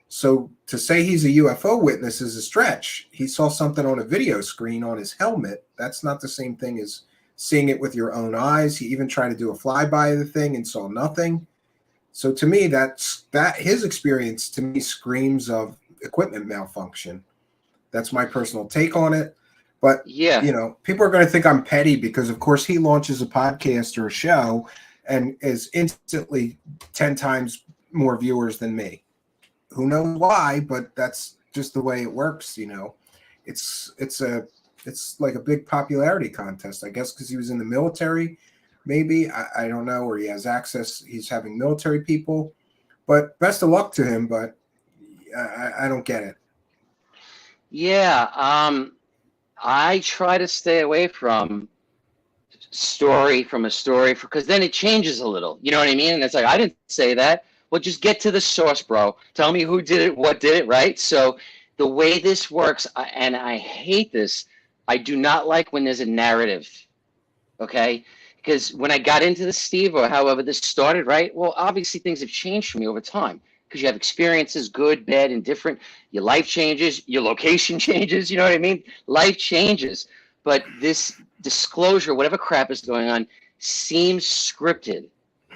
So to say he's a UFO witness is a stretch. He saw something on a video screen on his helmet. That's not the same thing as seeing it with your own eyes. He even tried to do a flyby of the thing and saw nothing. So to me, that his experience to me screams of equipment malfunction. That's my personal take on it. But yeah, you know, people are going to think I'm petty because, of course, he launches a podcast or a show and is instantly 10 times more viewers than me. Who knows why? But that's just the way it works. You know, it's like a big popularity contest, I guess, because he was in the military. Maybe I don't know, or he has access. He's having military people. But best of luck to him. But I don't get it. Yeah, I try to stay away from a story because then it changes a little. You know what I mean? And it's like, I didn't say that. Well, just get to the source, bro. Tell me who did it, what did it, right? So the way this works, and I hate this, I do not like when there's a narrative, okay? Because when I got into this, Steve, or however this started, right? Well, obviously things have changed for me over time. Because you have experiences, good, bad, and different. Your life changes, your location changes, you know what I mean? Life changes. But this disclosure, whatever crap is going on, seems scripted,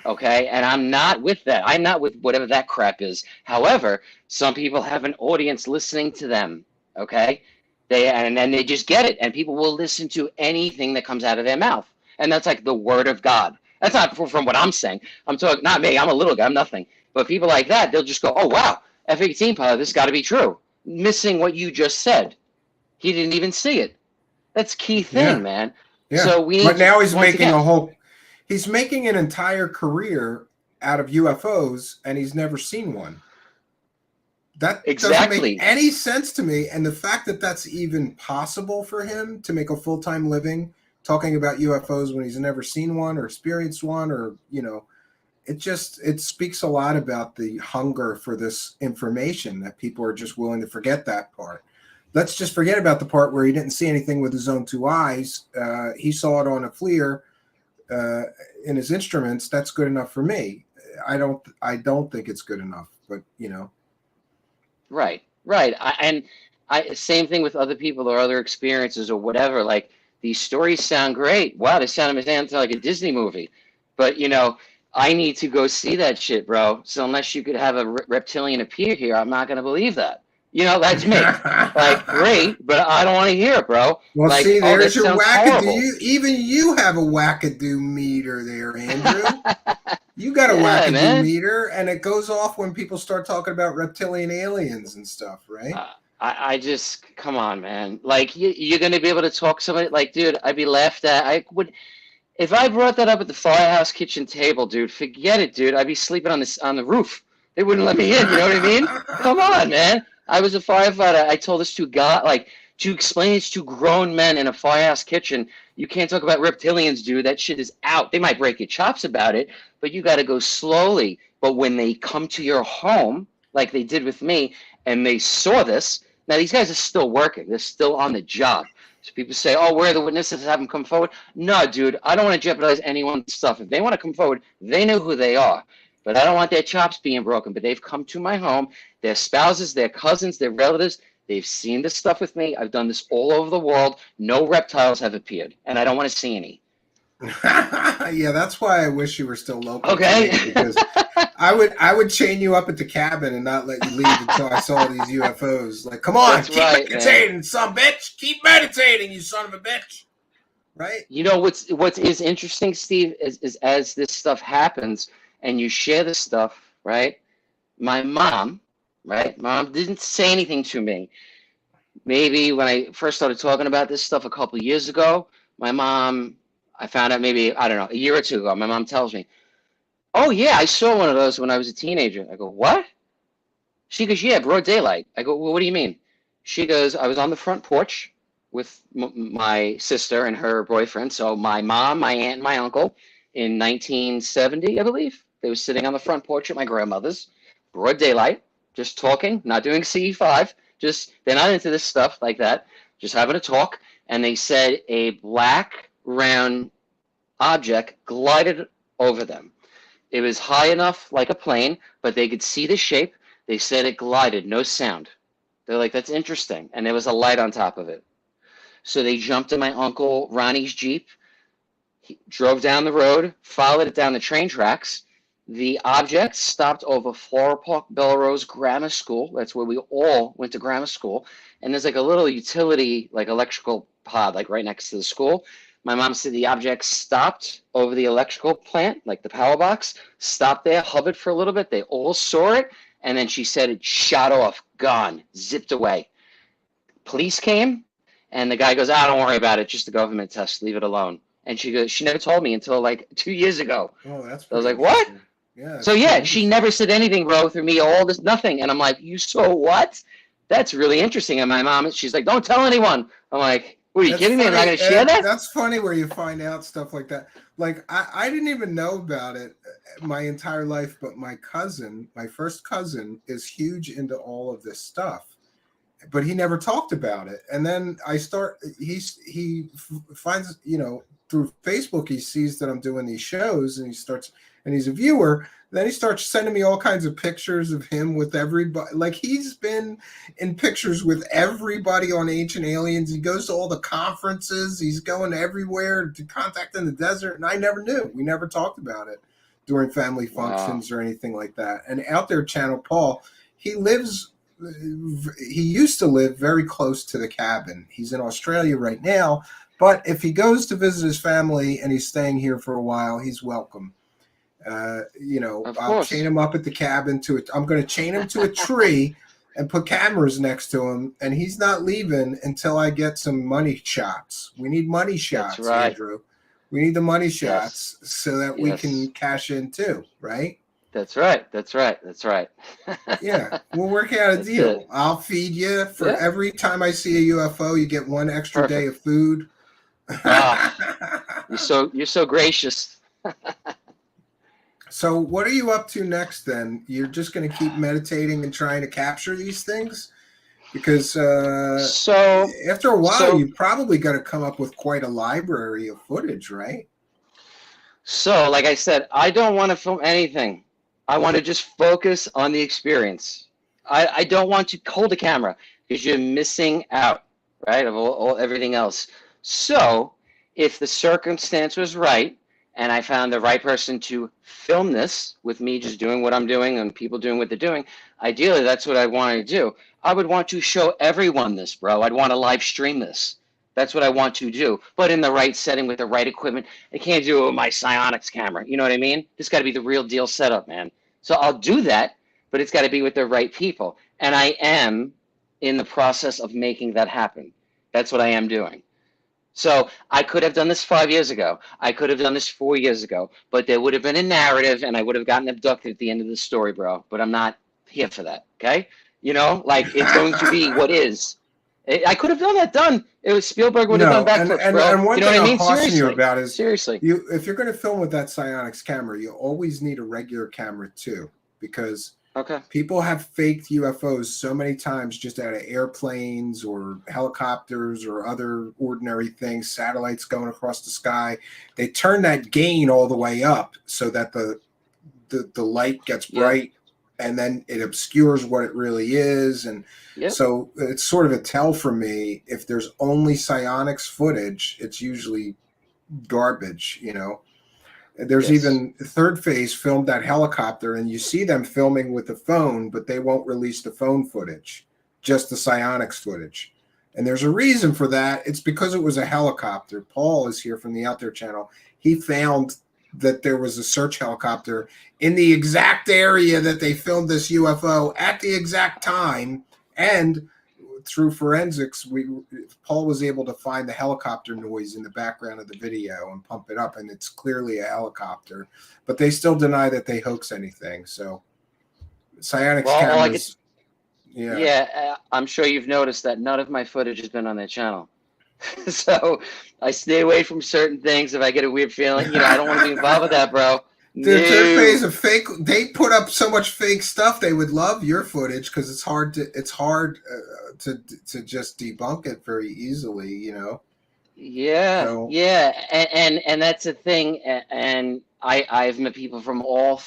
okay? And I'm not with that. I'm not with whatever that crap is. However, some people have an audience listening to them, okay? And they just get it. And people will listen to anything that comes out of their mouth. And that's like the word of God. That's not from what I'm saying. I'm talking, not me, I'm a little guy, I'm nothing. But people like that, they'll just go, oh, wow, F-18 pilot, this got to be true. Missing what you just said. He didn't even see it. That's key thing, man. Yeah. So we need but now he's making he's making an entire career out of UFOs, and he's never seen one. That doesn't make any sense to me. And the fact that that's even possible for him to make a full-time living talking about UFOs when he's never seen one or experienced one, or, you know, it speaks a lot about the hunger for this information, that people are just willing to forget that part. Let's just forget about the part where he didn't see anything with his own two eyes. He saw it on a FLIR in his instruments. That's good enough for me. I don't think it's good enough, but you know. Right. Same thing with other people or other experiences or whatever. Like, these stories sound great. Wow, they sound like a Disney movie. But, you know, I need to go see that shit, bro. So unless you could have a reptilian appear here, I'm not going to believe that. You know, that's me. Like, great, but I don't want to hear it, bro. Well, like, see, there's your wackadoo. Even you have a wackadoo meter there, Andrew. You got a wackadoo meter, and it goes off when people start talking about reptilian aliens and stuff, right? I just, come on, man. Like, you're going to be able to talk to somebody, like, dude, I'd be laughed at. If I brought that up at the firehouse kitchen table, dude, forget it, dude. I'd be sleeping on the roof. They wouldn't let me in, you know what I mean? Come on, man. I was a firefighter. I told this to explain this to grown men in a firehouse kitchen. You can't talk about reptilians, dude. That shit is out. They might break your chops about it, but you got to go slowly. But when they come to your home, like they did with me, and they saw this, now these guys are still working. They're still on the job. So people say, oh, where are the witnesses? Have them come forward. No, dude, I don't want to jeopardize anyone's stuff. If they want to come forward, they know who they are. But I don't want their chops being broken. But they've come to my home. Their spouses, their cousins, their relatives, they've seen this stuff with me. I've done this all over the world. No reptiles have appeared, and I don't want to see any. Yeah, that's why I wish you were still local. Okay. Because I would chain you up at the cabin and not let you leave until I saw these UFOs. Like, come on, That's keep right, meditating, man. son bitch. Keep meditating, you son of a bitch. Right? You know what is interesting, Steve, is as this stuff happens and you share this stuff, right? My mom didn't say anything to me. Maybe when I first started talking about this stuff a couple of years ago, my mom, I found out maybe, I don't know, a year or two ago, my mom tells me, oh yeah, I saw one of those when I was a teenager. I go, what? She goes, yeah, broad daylight. I go, well, what do you mean? She goes, I was on the front porch with my sister and her boyfriend. So my mom, my aunt, and my uncle in 1970, I believe. They were sitting on the front porch at my grandmother's, broad daylight, just talking, not doing CE5. Just, they're not into this stuff like that, just having a talk. And they said a black round object glided over them. It was high enough like a plane, but they could see the shape. They said it glided, no sound. They're like, that's interesting. And there was a light on top of it. So they jumped in my uncle Ronnie's Jeep. He drove down the road, followed it down the train tracks. The object stopped over Floral Park Belrose Grammar School. That's where we all went to grammar school. And there's like a little utility, like electrical pod, like right next to the school. My mom said the object stopped over the electrical plant, like the power box, stopped there, hovered for a little bit. They all saw it. And then she said it shot off, gone, zipped away. Police came, and the guy goes, don't worry about it. Just a government test. Leave it alone. And she goes, she never told me until like 2 years ago. Oh, that's I was like, what? Yeah. So yeah, she never said anything, bro, through me, all this, nothing. And I'm like, you saw what? That's really interesting. And my mom, she's like, don't tell anyone. I'm like, what, are you kidding me? I'm not going to share that? That's funny where you find out stuff like that. Like, I didn't even know about it my entire life, but my cousin, my first cousin, is huge into all of this stuff. But he never talked about it. And then he finds, through Facebook, he sees that I'm doing these shows, and he's a viewer. Then he starts sending me all kinds of pictures of him with everybody. Like, he's been in pictures with everybody on Ancient Aliens. He goes to all the conferences. He's going everywhere to Contact in the Desert. And I never knew. We never talked about it during family functions or anything like that. And out there, Channel Paul, he used to live very close to the cabin. He's in Australia right now. But if he goes to visit his family and he's staying here for a while, he's welcome. I'll chain him up at the cabin I'm going to chain him to a tree and put cameras next to him, and he's not leaving until I get some money shots. We need money shots, That's right. Andrew. We need the money shots so that we can cash in too, right? That's right. That's right. That's right. Yeah, we'll work out a deal. I'll feed you for every time I see a UFO. You get one extra day of food. You're so gracious. So what are you up to next then? You're just going to keep meditating and trying to capture these things? Because after a while, you're probably going to come up with quite a library of footage, right? So, like I said, I don't want to film anything. I want to just focus on the experience. I don't want to hold a camera because you're missing out, right, of everything else. So if the circumstance was right, and I found the right person to film this with me just doing what I'm doing and people doing what they're doing, ideally, that's what I want to do. I would want to show everyone this, bro. I'd want to live stream this. That's what I want to do, but in the right setting with the right equipment. I can't do it with my Psionics camera. You know what I mean? It's got to be the real deal setup, man. So I'll do that, but it's got to be with the right people. And I am in the process of making that happen. That's what I am doing. So I could have done this 5 years ago. I could have done this 4 years ago, but there would have been a narrative and I would have gotten abducted at the end of the story, bro. But I'm not here for that, okay? Like, it's going to be what is. I could have done that. Done. It was Spielberg would have done backflips, bro. And one You know thing what I I'll mean? caution you Seriously. about is Seriously. if you're going to film with that Psionics camera, you always need a regular camera too, because Okay. people have faked UFOs so many times just out of airplanes or helicopters or other ordinary things, satellites going across the sky. They turn that gain all the way up so that the light gets bright, and then it obscures what it really is. And so it's sort of a tell for me. If there's only psionics footage, it's usually garbage, you know. There's even Third Phase filmed that helicopter, and you see them filming with the phone, but they won't release the phone footage, just the psionics footage. And there's a reason for that. It's because it was a helicopter. Paul is here from the Out There channel. He found that there was a search helicopter in the exact area that they filmed this UFO at the exact time. And through forensics, Paul was able to find the helicopter noise in the background of the video and pump it up, and it's clearly a helicopter. But they still deny that they hoax anything. So psionics cameras. I'm sure you've noticed that none of my footage has been on that channel. So I stay away from certain things if I get a weird feeling. You know, I don't want to be involved with that, bro. Third Phase of fake. They put up so much fake stuff. They would love your footage because it's hard to just debunk it very easily. You know. Yeah, so. and that's the thing. And I've met people from all.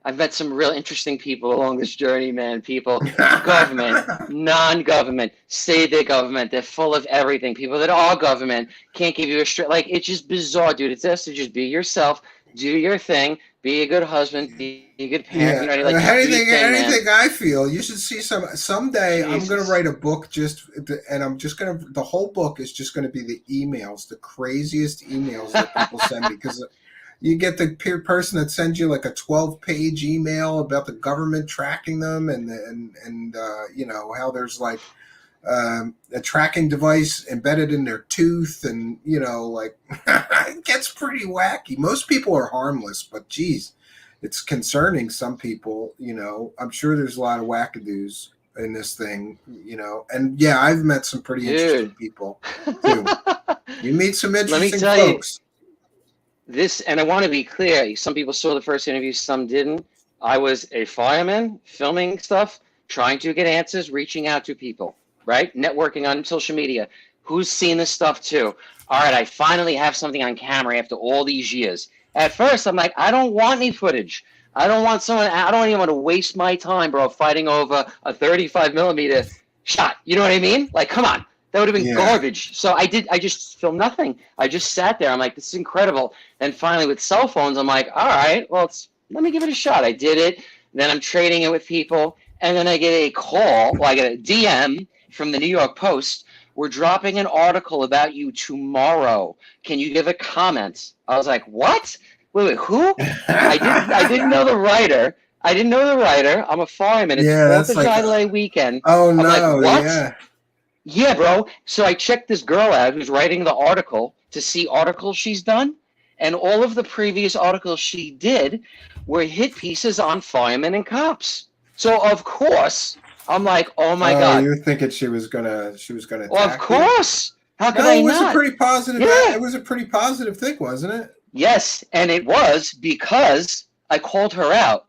I've met some real interesting people along this journey, man. People, government, non-government, say they're government. They're full of everything. People that are government can't give you a straight. Like, it's just bizarre, dude. It's just to just be yourself, do your thing, be a good husband, be a good parent. Yeah. You know, like anything I feel, you should see someday. Jesus. I'm going to write a book and I'm just going to. The whole book is just going to be the emails, the craziest emails that people send me because. You get the person that sends you like a 12-page email about the government tracking them, and you know how there's like a tracking device embedded in their tooth, and you know, like it gets pretty wacky. Most people are harmless, but geez, it's concerning. Some people, you know, I'm sure there's a lot of wackadoos in this thing, you know, and yeah, I've met some pretty interesting people too. You meet some interesting folks. This, and I want to be clear, some people saw the first interview, some didn't. I was a fireman filming stuff, trying to get answers, reaching out to people, right? Networking on social media. Who's seen this stuff too? All right, I finally have something on camera after all these years. At first, I'm like, I don't want any footage. I don't even want to waste my time, bro, fighting over a 35 millimeter shot. You know what I mean? Like, come on. That would have been garbage. So I just filmed nothing. I just sat there. I'm like, this is incredible. And finally with cell phones, I'm like, all right, well, let me give it a shot. I did it. Then I'm trading it with people. And then I get a call, I get a DM from the New York Post. We're dropping an article about you tomorrow. Can you give a comment? I was like, what? Wait, who? I didn't know the writer. I'm a fireman. It's 4th of July weekend. Oh, no. I'm like, what? Yeah. Yeah, bro. So I checked this girl out who's writing the article to see articles she's done. And all of the previous articles she did were hit pieces on firemen and cops. So, of course, I'm like, oh, my God. You're thinking she was gonna attack Well, of course. You? How could I not? A pretty positive. Yeah. It was a pretty positive thing, wasn't it? Yes, and it was because I called her out.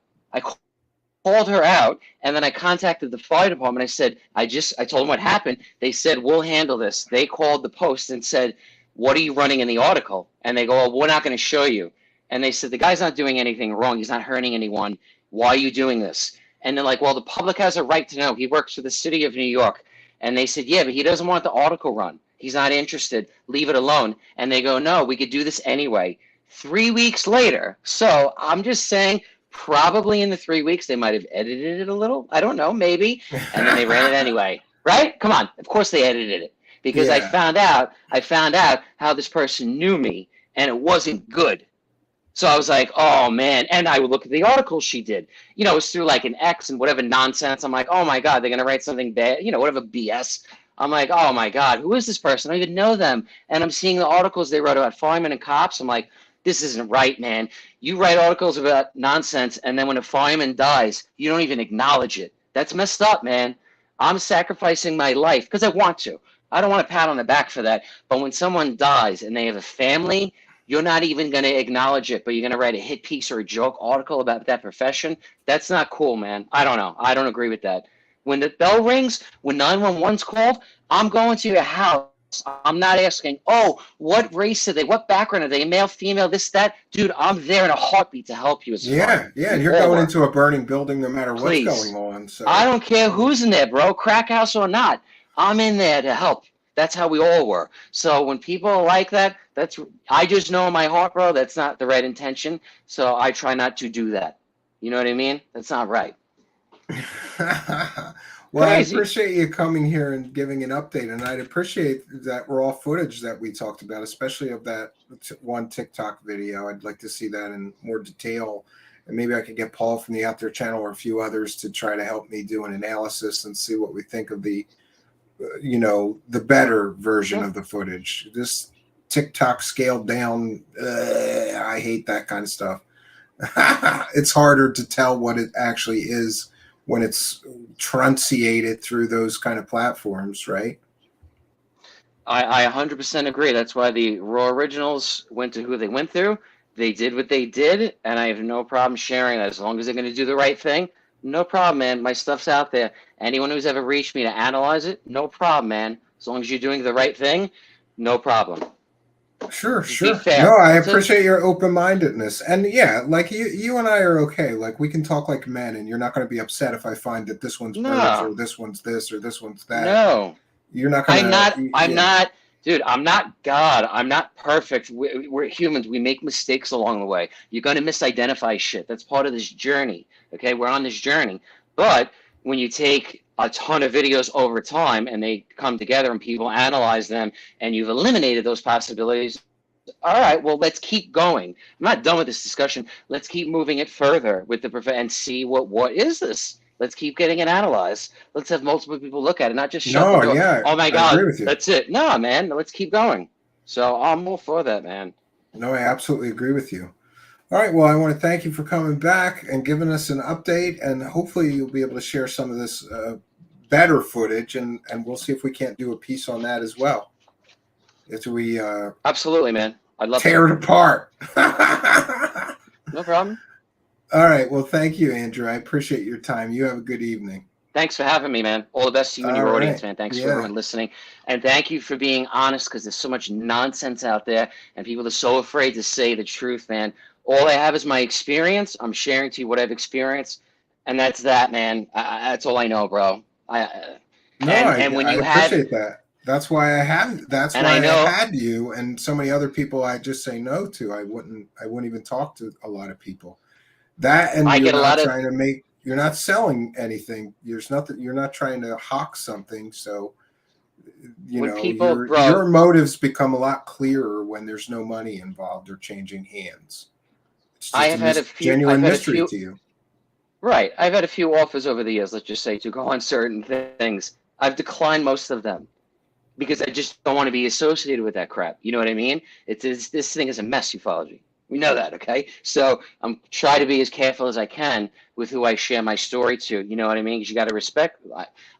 Called her out, and then I contacted the fire department. I said, I told them what happened. They said, we'll handle this. They called the Post and said, what are you running in the article? And they go, well, we're not going to show you. And they said, the guy's not doing anything wrong. He's not hurting anyone. Why are you doing this? And they're like, well, the public has a right to know. He works for the city of New York. And they said, yeah, but he doesn't want the article run. He's not interested. Leave it alone. And they go, no, we could do this anyway. 3 weeks later. So I'm just saying, probably in the 3 weeks, they might have edited it a little. I don't know, maybe. And then they ran it anyway. Right? Come on. Of course they edited it. Because I found out how this person knew me, and it wasn't good. So I was like, oh, man. And I would look at the article she did. You know, it was through like an X and whatever nonsense. I'm like, oh, my God, they're going to write something bad. You know, whatever BS. I'm like, oh, my God, who is this person? I don't even know them. And I'm seeing the articles they wrote about firemen and cops. I'm like, this isn't right, man. You write articles about nonsense, and then when a fireman dies, you don't even acknowledge it. That's messed up, man. I'm sacrificing my life because I want to. I don't want a pat on the back for that. But when someone dies and they have a family, you're not even going to acknowledge it, but you're going to write a hit piece or a joke article about that profession. That's not cool, man. I don't know. I don't agree with that. When the bell rings, when 911's called, I'm going to your house. I'm not asking, oh, what race are they? What background are they? Male, female, this, that. Dude, I'm there in a heartbeat to help you. It's Yeah, fun. yeah. We And you're all going are. into a burning building no matter what's Please. going on. So I don't care who's in there, bro, crack house or not. I'm in there to help. That's how we all were. So when people are like that, I just know in my heart, bro, that's not the right intention. So I try not to do that. You know what I mean? That's not right. well, I Crazy. appreciate you coming here and giving an update, and I'd appreciate that raw footage that we talked about, especially of that one TikTok video. I'd like to see that in more detail, and maybe I could get Paul from the Out There channel or a few others to try to help me do an analysis and see what we think of the, the better version of the footage. This TikTok scaled down, I hate that kind of stuff. It's harder to tell what it actually is when it's trunciated through those kind of platforms, right? I 100% agree. That's why the Raw Originals went to who they went through. They did what they did, and I have no problem sharing that as long as they're going to do the right thing. No problem, man. My stuff's out there. Anyone who's ever reached me to analyze it, no problem, man. As long as you're doing the right thing, no problem. Sure, Just sure. be fair. No, I That's it. appreciate your open-mindedness. And yeah, like you and I are okay. Like we can talk like men, and you're not going to be upset if I find that this one's birds No, or this one's this or this one's that. no. You're not going to. I'm not, dude, I'm not God. I'm not perfect. We're humans. We make mistakes along the way. You're going to misidentify shit. That's part of this journey. Okay. We're on this journey. But when you take a ton of videos over time and they come together and people analyze them and you've eliminated those possibilities, all right, well, let's keep going. I'm not done with this discussion. Let's keep moving it further with the and see what is this. Let's keep getting it analyzed. Let's have multiple people look at it, not just shut the No, door. yeah, Oh my I agree God, with you. that's it. No, man, let's keep going. So I'm all for that, man. No, I absolutely agree with you. All right, well, I want to thank you for coming back and giving us an update, and hopefully you'll be able to share some of this better footage, and we'll see if we can't do a piece on that as well. After we Absolutely, man. I'd love tear to. it apart. No problem. All right, well, thank you, Andrew. I appreciate your time. You have a good evening. Thanks for having me, man. All the best to you and your All audience, right. man. Thanks Yeah. for everyone listening. And thank you for being honest, because there's so much nonsense out there and people are so afraid to say the truth, man. All I have is my experience. I'm sharing to you what I've experienced. And that's that, man. That's all I know, bro. No, And when I you have, appreciate that. That's why I have. That's and why I I know, had you and so many other people. I just say no to. I wouldn't even talk to a lot of people. That and I you're get a not lot of, trying to make. You're not selling anything. There's nothing. You're not trying to hawk something. So when people, your bro, motives become a lot clearer when there's no money involved or changing hands. It's I just have had a a few, I've genuine had a mystery few, to you. right. I've had a few offers over the years, let's just say, to go on certain things. I've declined most of them, because I just don't want to be associated with that crap. You know what I mean? This thing is a mess, ufology. We know that, okay? So I'm trying to be as careful as I can with who I share my story to. You know what I mean? Because you got to respect.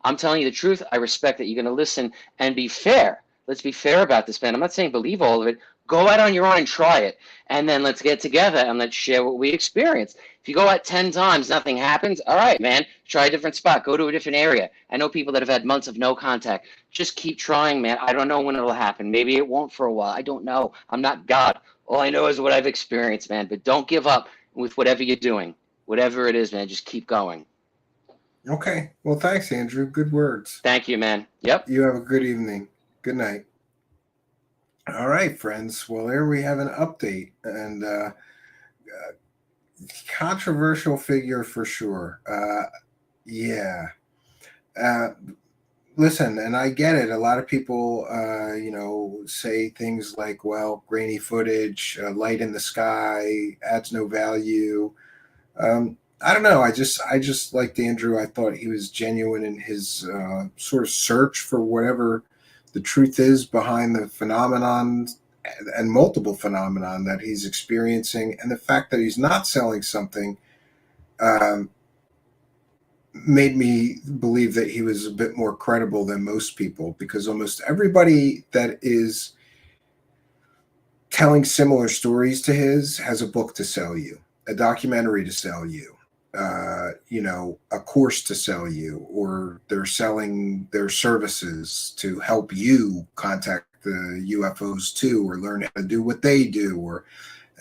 I'm telling you the truth. I respect that you're going to listen and be fair. Let's be fair about this, man. I'm not saying believe all of it. Go out on your own and try it. And then let's get together and let's share what we experienced. If you go out 10 times, nothing happens, all right, man, try a different spot. Go to a different area. I know people that have had months of no contact. Just keep trying, man. I don't know when it'll happen. Maybe it won't for a while. I don't know. I'm not God. All I know is what I've experienced, man. But don't give up with whatever you're doing. Whatever it is, man, just keep going. Okay. Well, thanks, Andrew. Good words. Thank you, man. Yep. You have a good evening. Good night. All right, friends. Well, there we have an update, and controversial figure for sure. Yeah. Listen, and I get it. A lot of people, say things like, well, grainy footage, light in the sky, adds no value. I don't know. I just liked Andrew. I thought he was genuine in his sort of search for whatever the truth is behind the phenomenon and multiple phenomenon that he's experiencing, and the fact that he's not selling something made me believe that he was a bit more credible than most people, because almost everybody that is telling similar stories to his has a book to sell you, a documentary to sell you, a course to sell you, or they're selling their services to help you contact the UFOs too, or learn how to do what they do.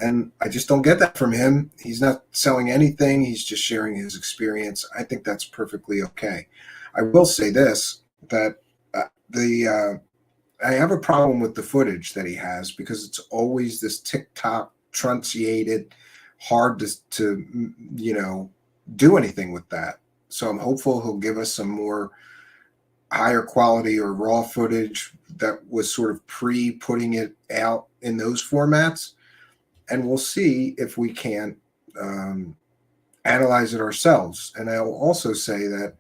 And I just don't get that from him. He's not selling anything. He's just sharing his experience. I think that's perfectly okay. I will say this, that I have a problem with the footage that he has, because it's always this TikTok trunciated, hard to do anything with that. So I'm hopeful he'll give us some more higher quality or raw footage that was sort of putting it out in those formats. And we'll see if we can analyze it ourselves. And I'll also say that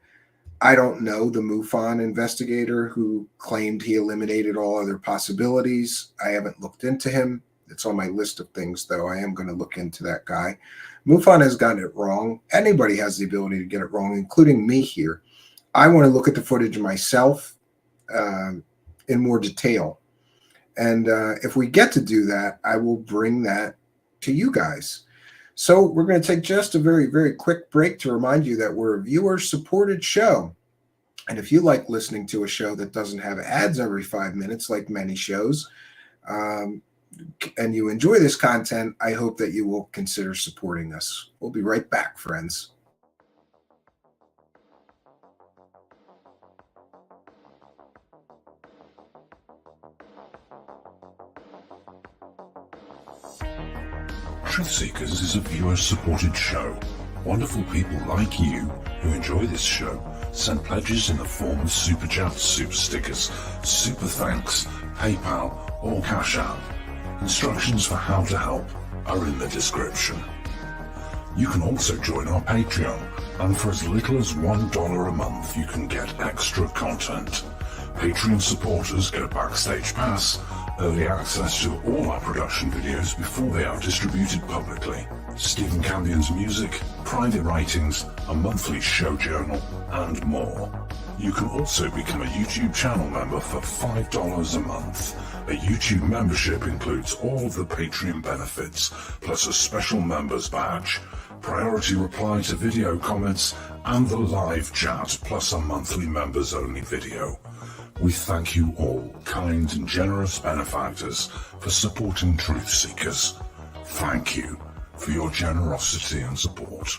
I don't know the MUFON investigator who claimed he eliminated all other possibilities. I haven't looked into him. It's on my list of things, though. I am going to look into that guy. MUFON has gotten it wrong. Anybody has the ability to get it wrong, including me here. I want to look at the footage myself in more detail. And if we get to do that, I will bring that to you guys. So we're going to take just a very, very quick break to remind you that we're a viewer-supported show. And if you like listening to a show that doesn't have ads every 5 minutes, like many shows, and you enjoy this content, I hope that you will consider supporting us. We'll be right back, friends. Truthseekers is a viewer-supported show. Wonderful people like you who enjoy this show send pledges in the form of super chats, super stickers, super thanks, PayPal, or Cash App. Instructions for how to help are in the description. You can also join our Patreon, and for as little as $1 a month you can get extra content. Patreon supporters get a backstage pass, early access to all our production videos before they are distributed publicly, Stephen Campion's music, private writings, a monthly show journal, and more. You can also become a YouTube channel member for $5 a month. A YouTube membership includes all of the Patreon benefits, plus a special members badge, priority reply to video comments, and the live chat, plus a monthly members only video. We thank you all, kind and generous benefactors, for supporting Truthseekers. Thank you for your generosity and support.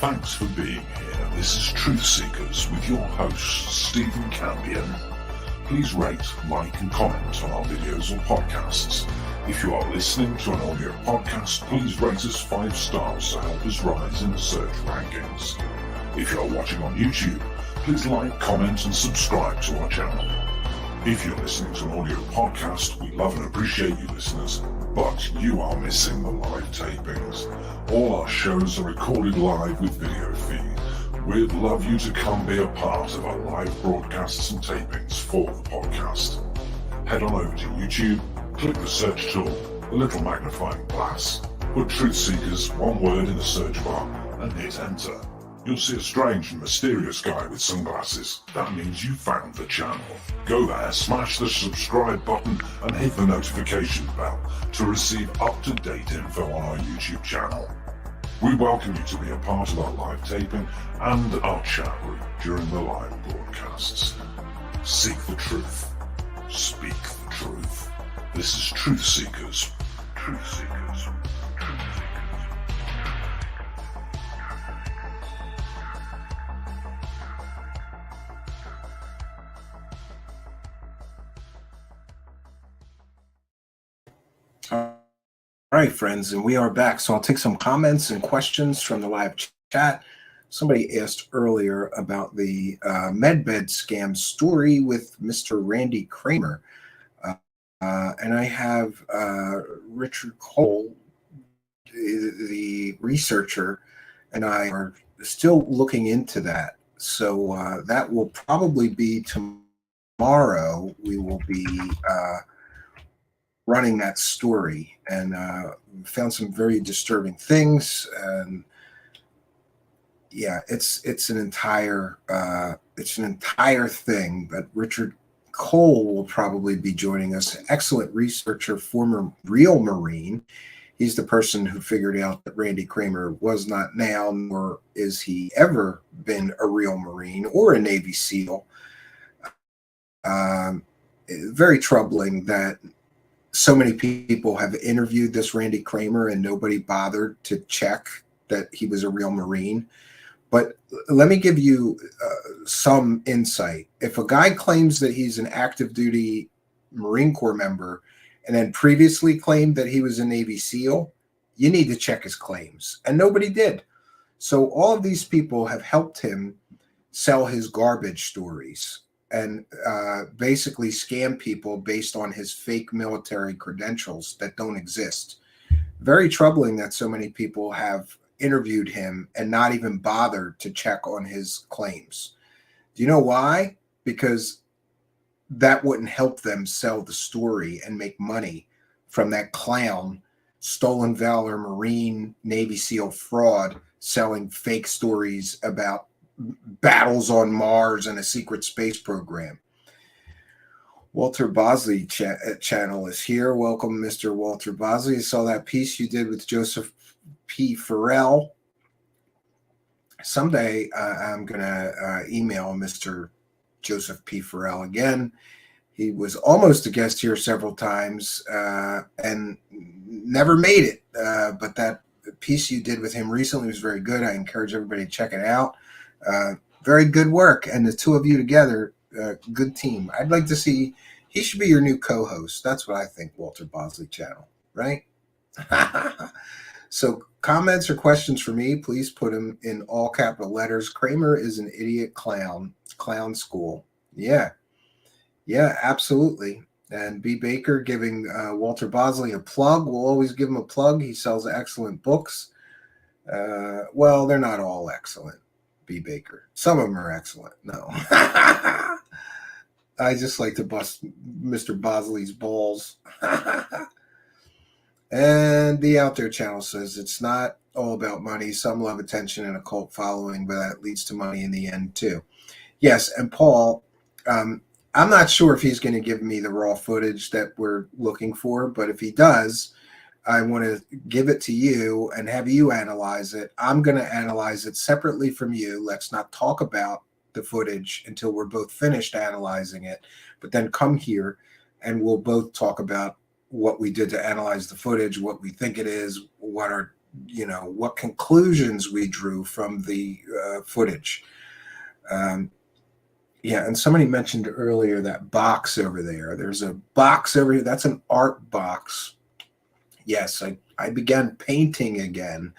Thanks for being here. This is Truthseekers with your host, Stephen Campion. Please rate, like, and comment on our videos or podcasts. If you are listening to an audio podcast, please rate us 5 stars to help us rise in the search rankings. If you are watching on YouTube, please like, comment, and subscribe to our channel. If you're listening to an audio podcast, we love and appreciate you listeners, but you are missing the live tapings. All our shows are recorded live with video feed. We'd love you to come be a part of our live broadcasts and tapings for the podcast. Head on over to YouTube, click the search tool, the little magnifying glass, put Truthseekers, one word in the search bar, and hit enter. You'll see a strange and mysterious guy with sunglasses. That means you found the channel. Go there, smash the subscribe button, and hit the notification bell to receive up-to-date info on our YouTube channel. We welcome you to be a part of our live taping and our chat room during the live broadcasts. Seek the truth. Speak the truth. This is Truthseekers. Truthseekers. Truthseekers. right, friends, and we are back. So I'll take some comments and questions from the live chat. Somebody asked earlier about the medbed scam story with Mr. Randy Kramer. And I have Richard Cole, the researcher, and I are still looking into that. So that will probably be tomorrow. We will be running that story, and found some very disturbing things. And yeah, it's an entire thing. But Richard Cole will probably be joining us. Excellent researcher, former real Marine. He's the person who figured out that Randy Kramer was not now, nor is he ever been a real Marine or a Navy SEAL. Very troubling that so many people have interviewed this Randy Kramer and nobody bothered to check that he was a real Marine. But let me give you some insight. If a guy claims that he's an active duty Marine Corps member and then previously claimed that he was a Navy SEAL, you need to check his claims. And nobody did. So all of these people have helped him sell his garbage stories and basically scam people based on his fake military credentials that don't exist. Very troubling that so many people have interviewed him and not even bothered to check on his claims. Do you know why? Because that wouldn't help them sell the story and make money from that clown, stolen valor, Marine, Navy SEAL fraud, selling fake stories about battles on Mars and a secret space program. Walter Bosley channel is here. Welcome, Mr. Walter Bosley. I saw that piece you did with Joseph P. Farrell. Someday I'm going to email Mr. Joseph P. Farrell again. He was almost a guest here several times and never made it. But that piece you did with him recently was very good. I encourage everybody to check it out. Very good work. And the two of you together, good team. I'd like to see, he should be your new co-host. That's what I think, Walter Bosley channel, right? So comments or questions for me, please put them in all capital letters. Kramer is an idiot clown. Clown school. Yeah, absolutely. And B. Baker giving Walter Bosley a plug. We'll always give him a plug. He sells excellent books. Well, they're not all excellent, B. Baker. Some of them are excellent. No. I just like to bust Mr. Bosley's balls. And the Out There channel says it's not all about money. Some love attention and a cult following, but that leads to money in the end too. Yes, and Paul, I'm not sure if he's going to give me the raw footage that we're looking for, but if he does, I want to give it to you and have you analyze it. I'm going to analyze it separately from you. Let's not talk about the footage until we're both finished analyzing it, but then come here and we'll both talk about what we did to analyze the footage, what we think it is, what are, what conclusions we drew from the footage. Yeah, and somebody mentioned earlier that box over there. There's a box over here. That's an art box. Yes, I began painting again,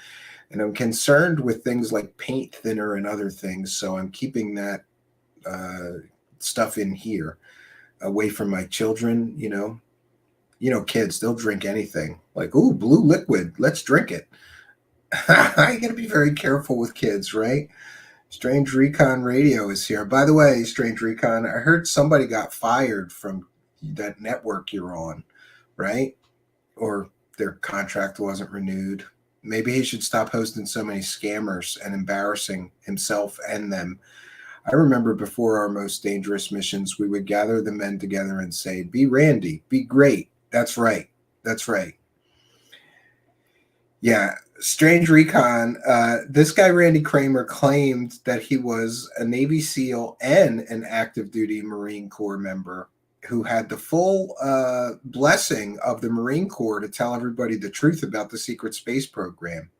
and I'm concerned with things like paint thinner and other things, so I'm keeping that stuff in here away from my children, kids, they'll drink anything. Like, ooh, blue liquid, let's drink it. I got to be very careful with kids, right? Strange Recon Radio is here. By the way, Strange Recon, I heard somebody got fired from that network you're on, right? Or their contract wasn't renewed. Maybe he should stop hosting so many scammers and embarrassing himself and them. I remember before our most dangerous missions, we would gather the men together and say, be Randy, be great. That's right. That's right. Yeah. Strange Recon. This guy, Randy Kramer, claimed that he was a Navy SEAL and an active duty Marine Corps member who had the full blessing of the Marine Corps to tell everybody the truth about the secret space program.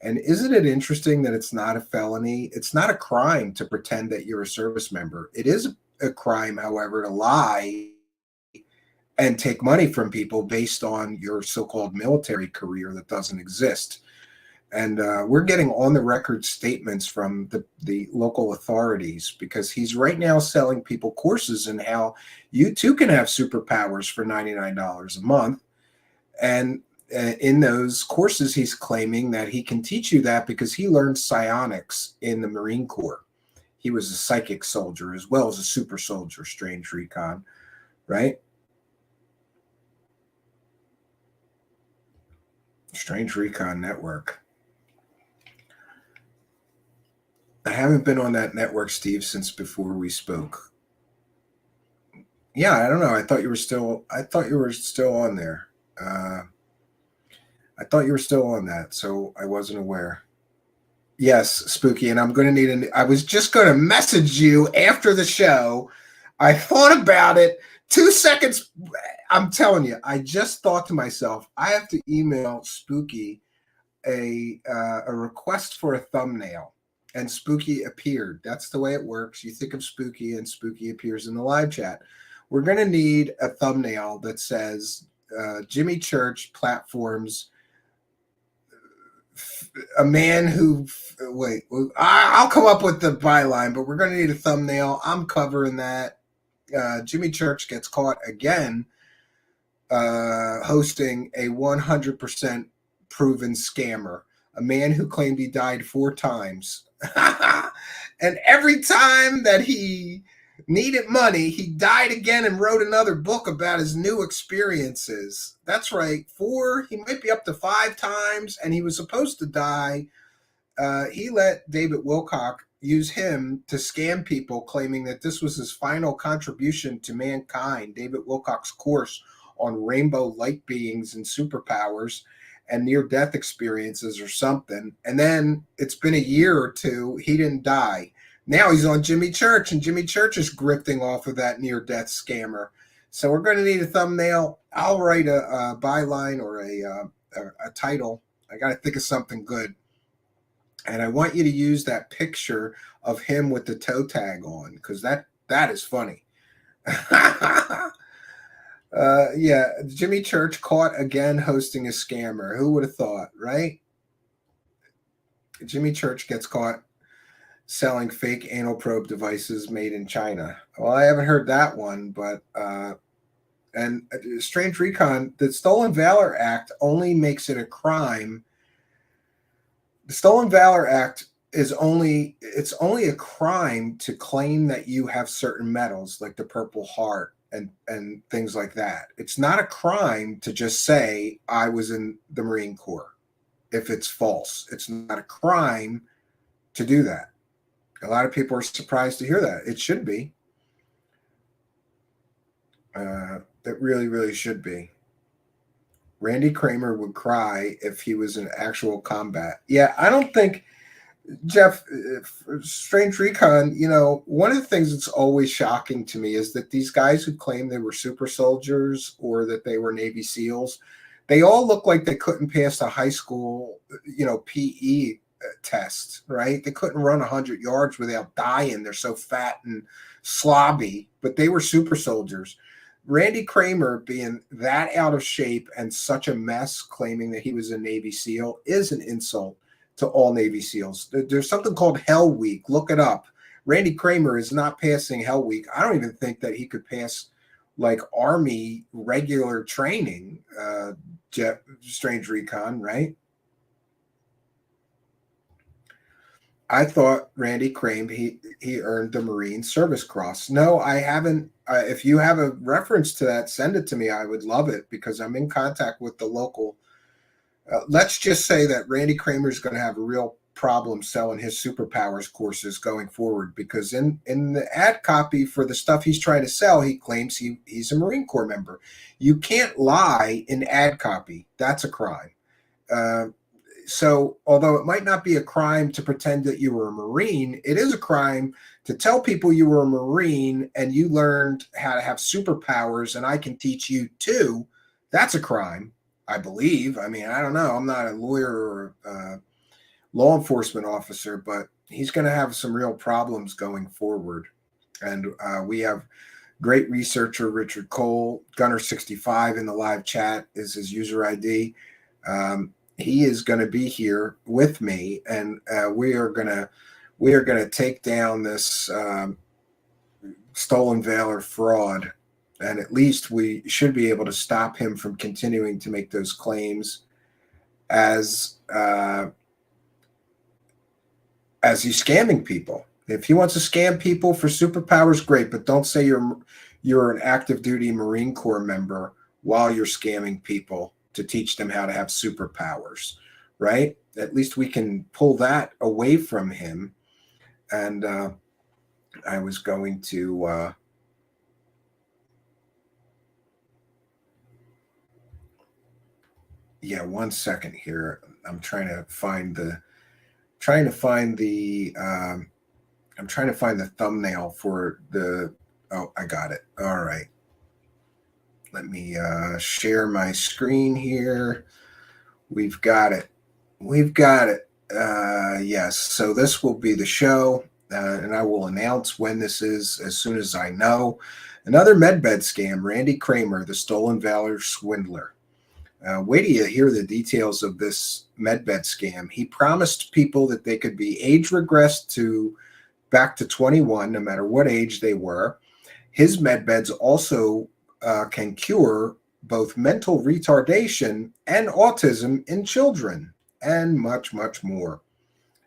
And isn't it interesting that it's not a felony? It's not a crime to pretend that you're a service member. It is a crime, however, to lie and take money from people based on your so-called military career that doesn't exist. And we're getting on the record statements from the local authorities, because he's right now selling people courses in how you too can have superpowers for $99 a month. And in those courses, he's claiming that he can teach you that because he learned psionics in the Marine Corps. He was a psychic soldier as well as a super soldier, Strange Recon, right? Strange Recon Network. I haven't been on that network, Steve, since before we spoke. Yeah, I don't know. I thought you were still on there. I thought you were still on that, so I wasn't aware. Yes, Spooky, and I'm going to need I was just going to message you after the show. I thought about it 2 seconds. I'm telling you, I just thought to myself, I have to email Spooky a request for a thumbnail. And Spooky appeared. That's the way it works. You think of Spooky and Spooky appears in the live chat. We're going to need a thumbnail that says Jimmy Church platforms a man who, wait, I'll come up with the byline, but we're going to need a thumbnail. I'm covering that. Jimmy Church gets caught again hosting a 100% proven scammer, a man who claimed he died 4 times. And every time that he needed money, he died again and wrote another book about his new experiences. That's right, 4, he might be up to 5 times, and he was supposed to die. He let David Wilcock use him to scam people, claiming that this was his final contribution to mankind. David Wilcock's course on rainbow light beings and superpowers and near-death experiences or something. And then it's been a year or 2. He didn't die. Now he's on Jimmy Church, and Jimmy Church is grifting off of that near-death scammer. So we're going to need a thumbnail. I'll write a byline or a title. I got to think of something good. And I want you to use that picture of him with the toe tag on, because that is funny. Yeah, Jimmy Church caught again hosting a scammer. Who would have thought, right? Jimmy Church gets caught selling fake anal probe devices made in China. Well, I haven't heard that one, but and Strange Recon, the Stolen Valor Act only makes it a crime. The Stolen Valor Act is only a crime to claim that you have certain medals, like the Purple Heart and things like that. It's not a crime to just say I was in the Marine Corps if it's false. It's not a crime to do that. A lot of people are surprised to hear that. It should be. It really, really should be. Randy Kramer would cry if he was in actual combat. Yeah, I don't think, Jeff, Strange Recon, you know, one of the things that's always shocking to me is that these guys who claim they were super soldiers or that they were Navy SEALs, they all look like they couldn't pass a high school, you know, PE test, right? They couldn't run 100 yards without dying. They're so fat and slobby, but they were super soldiers. Randy Kramer being that out of shape and such a mess, claiming that he was a Navy SEAL, is an insult to all Navy SEALs. There's something called Hell Week. Look it up. Randy Kramer is not passing Hell Week. I don't even think that he could pass like Army regular training, Strange Recon, right? I thought Randy Kramer, he earned the Marine Service Cross. No, I haven't. If you have a reference to that, send it to me. I would love it because I'm in contact with the local. Let's just say that Randy Kramer is going to have a real problem selling his superpowers courses going forward, because in the ad copy for the stuff he's trying to sell, he claims he's a Marine Corps member. You can't lie in ad copy. That's a crime. So although it might not be a crime to pretend that you were a Marine, it is a crime to tell people you were a Marine and you learned how to have superpowers and I can teach you too. That's a crime, I believe. I mean, I don't know. I'm not a lawyer or a law enforcement officer, but he's going to have some real problems going forward. And we have Great researcher Richard Cole. Gunner65 in the live chat is his user ID. He is going to be here with me, and we are going to take down this stolen valor fraud, and at least we should be able to stop him from continuing to make those claims as he's scamming people. If he wants to scam people for superpowers, great, but don't say you're an active duty Marine Corps member while you're scamming people to teach them how to have superpowers, right? At least we can pull that away from him. And I was going to one second here. I'm trying to find the thumbnail for the, oh, I got it. All right. Let me share my screen here. We've got it. Yes. So this will be the show, and I will announce when this is as soon as I know. Another medbed scam, Randy Kramer, the stolen valor swindler. Wait till you hear the details of this medbed scam. He promised people that they could be age regressed to back to 21, no matter what age they were. His medbeds also can cure both mental retardation and autism in children, and much, much more.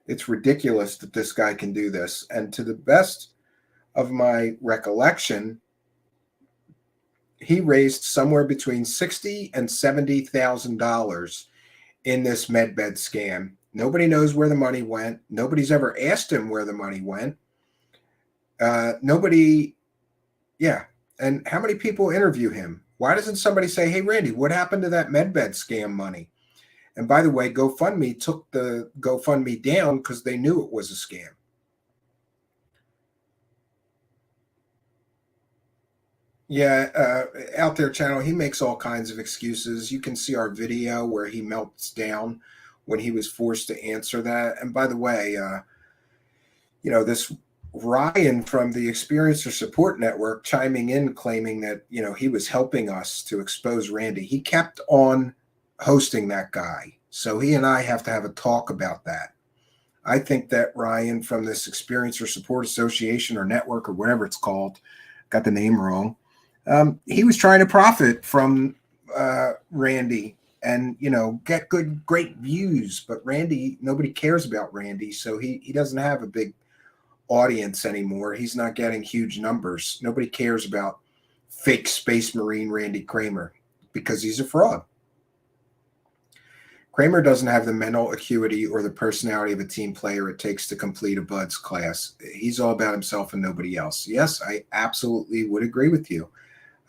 It's ridiculous that this guy can do this. And to the best of my recollection, he raised somewhere between $60,000 and $70,000 in this medbed scam. Nobody knows where the money went. Nobody's ever asked him where the money went. And how many people interview him? Why doesn't somebody say, hey, Randy, what happened to that medbed scam money? And by the way, GoFundMe took the GoFundMe down because they knew it was a scam. Yeah, Out There Channel, he makes all kinds of excuses. You can see our video where he melts down when he was forced to answer that. And by the way, this Ryan from the Experiencer Support Network chiming in, claiming that, he was helping us to expose Randy. He kept on hosting that guy. So he and I have to have a talk about that. I think that Ryan from this Experiencer Support Association or network or whatever it's called, got the name wrong. He was trying to profit from Randy and, get great views. But Randy, nobody cares about Randy. So he doesn't have a big audience anymore. He's not getting huge numbers. Nobody cares about fake Space Marine Randy Kramer because he's a fraud. Kramer doesn't have the mental acuity or the personality of a team player it takes to complete a Buds class. He's all about himself and nobody else. Yes, I absolutely would agree with you.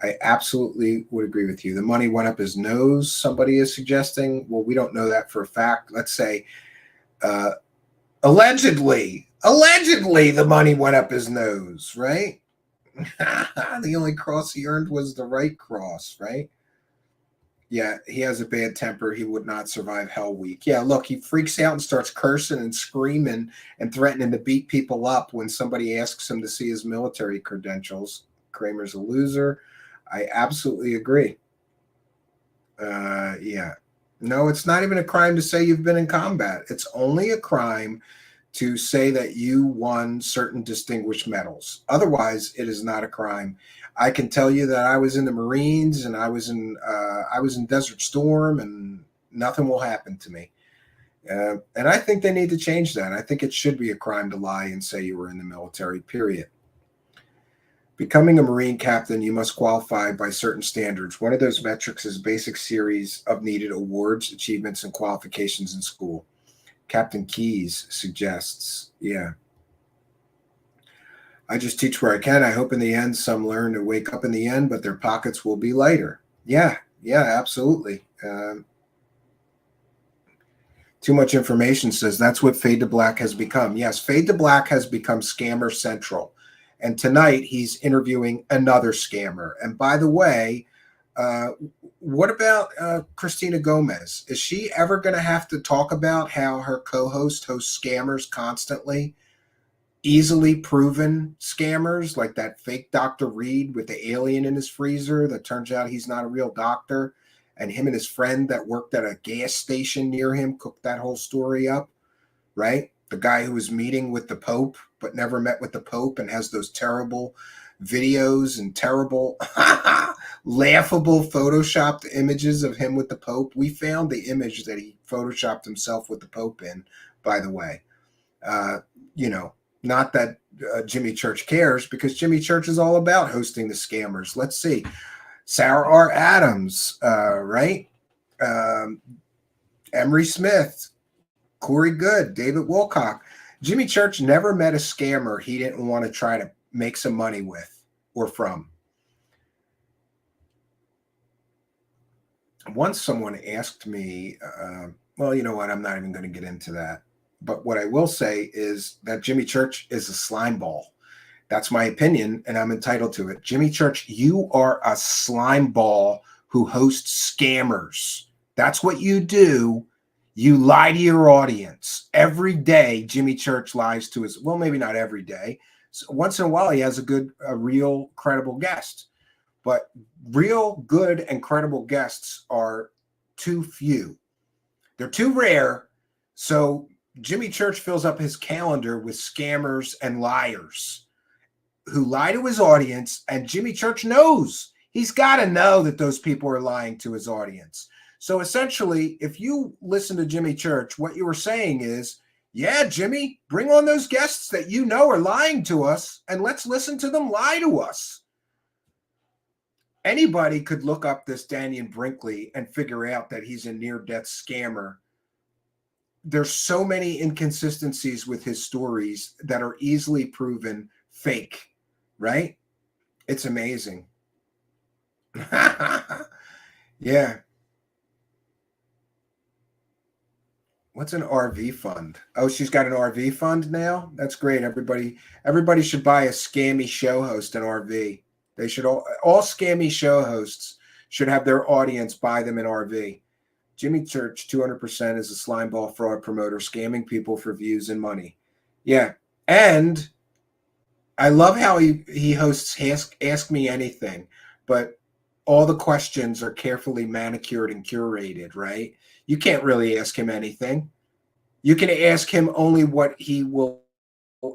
The money went up his nose, somebody is suggesting. Well, we don't know that for a fact. Let's say allegedly the money went up his nose, right? The only cross he earned was the right cross, right? Yeah, he has a bad temper. He would not survive Hell Week. Yeah, look, he freaks out and starts cursing and screaming and threatening to beat people up when somebody asks him to see his military credentials. Kramer's a loser. I absolutely agree. Yeah. No, it's not even a crime to say you've been in combat. It's only a crime to say that you won certain distinguished medals. Otherwise, it is not a crime. I can tell you that I was in the Marines and I was in Desert Storm and nothing will happen to me. And I think they need to change that. I think it should be a crime to lie and say you were in the military, period. Becoming a Marine captain, you must qualify by certain standards. One of those metrics is a basic series of needed awards, achievements, and qualifications in school. Captain Keys suggests, yeah. I just teach where I can. I hope in the end some learn to wake up in the end, but their pockets will be lighter. Yeah, absolutely. Too much information says that's what Fade to Black has become. Yes, Fade to Black has become Scammer Central. And tonight he's interviewing another scammer. And by the way, what about Christina Gomez? Is she ever going to have to talk about how her co-host hosts scammers constantly? easily proven scammers, like that fake Dr. Reed with the alien in his freezer that turns out he's not a real doctor, and him and his friend that worked at a gas station near him cooked that whole story up, right? The guy who was meeting with the Pope but never met with the Pope and has those terrible videos and terrible laughable photoshopped images of him with the Pope. We found the image that he photoshopped himself with the Pope in, by the way. Not that Jimmy Church cares, because Jimmy Church is all about hosting the scammers. Let's see. Sarah R. Adams, right? Emery Smith, Corey Good, David Wilcock. Jimmy Church never met a scammer he didn't want to try to make some money with or from. Once someone asked me, well, you know what? I'm not even going to get into that. But what I will say is that Jimmy Church is a slime ball. That's my opinion, and I'm entitled to it. Jimmy Church, you are a slime ball who hosts scammers. That's what you do. You lie to your audience. Every day, Jimmy Church lies to his, well, maybe not every day. So once in a while, he has a real credible guest. But real good and credible guests are too few. They're too rare. So Jimmy Church fills up his calendar with scammers and liars who lie to his audience, and Jimmy Church knows. He's got to know that those people are lying to his audience. So essentially, if you listen to Jimmy Church, what you were saying is, yeah, Jimmy, bring on those guests that you know are lying to us, and let's listen to them lie to us. Anybody could look up this Daniel Brinkley and figure out that he's a near-death scammer. There's so many inconsistencies with his stories that are easily proven fake, right? It's amazing. Yeah. What's an RV fund? Oh, she's got an RV fund now? That's great. Everybody should buy a scammy show host an RV. They should all scammy show hosts should have their audience buy them an RV. Jimmy Church, 200% is a slimeball fraud promoter scamming people for views and money. Yeah. And I love how he hosts Ask Me Anything, but all the questions are carefully manicured and curated, right? You can't really ask him anything. You can ask him only what he will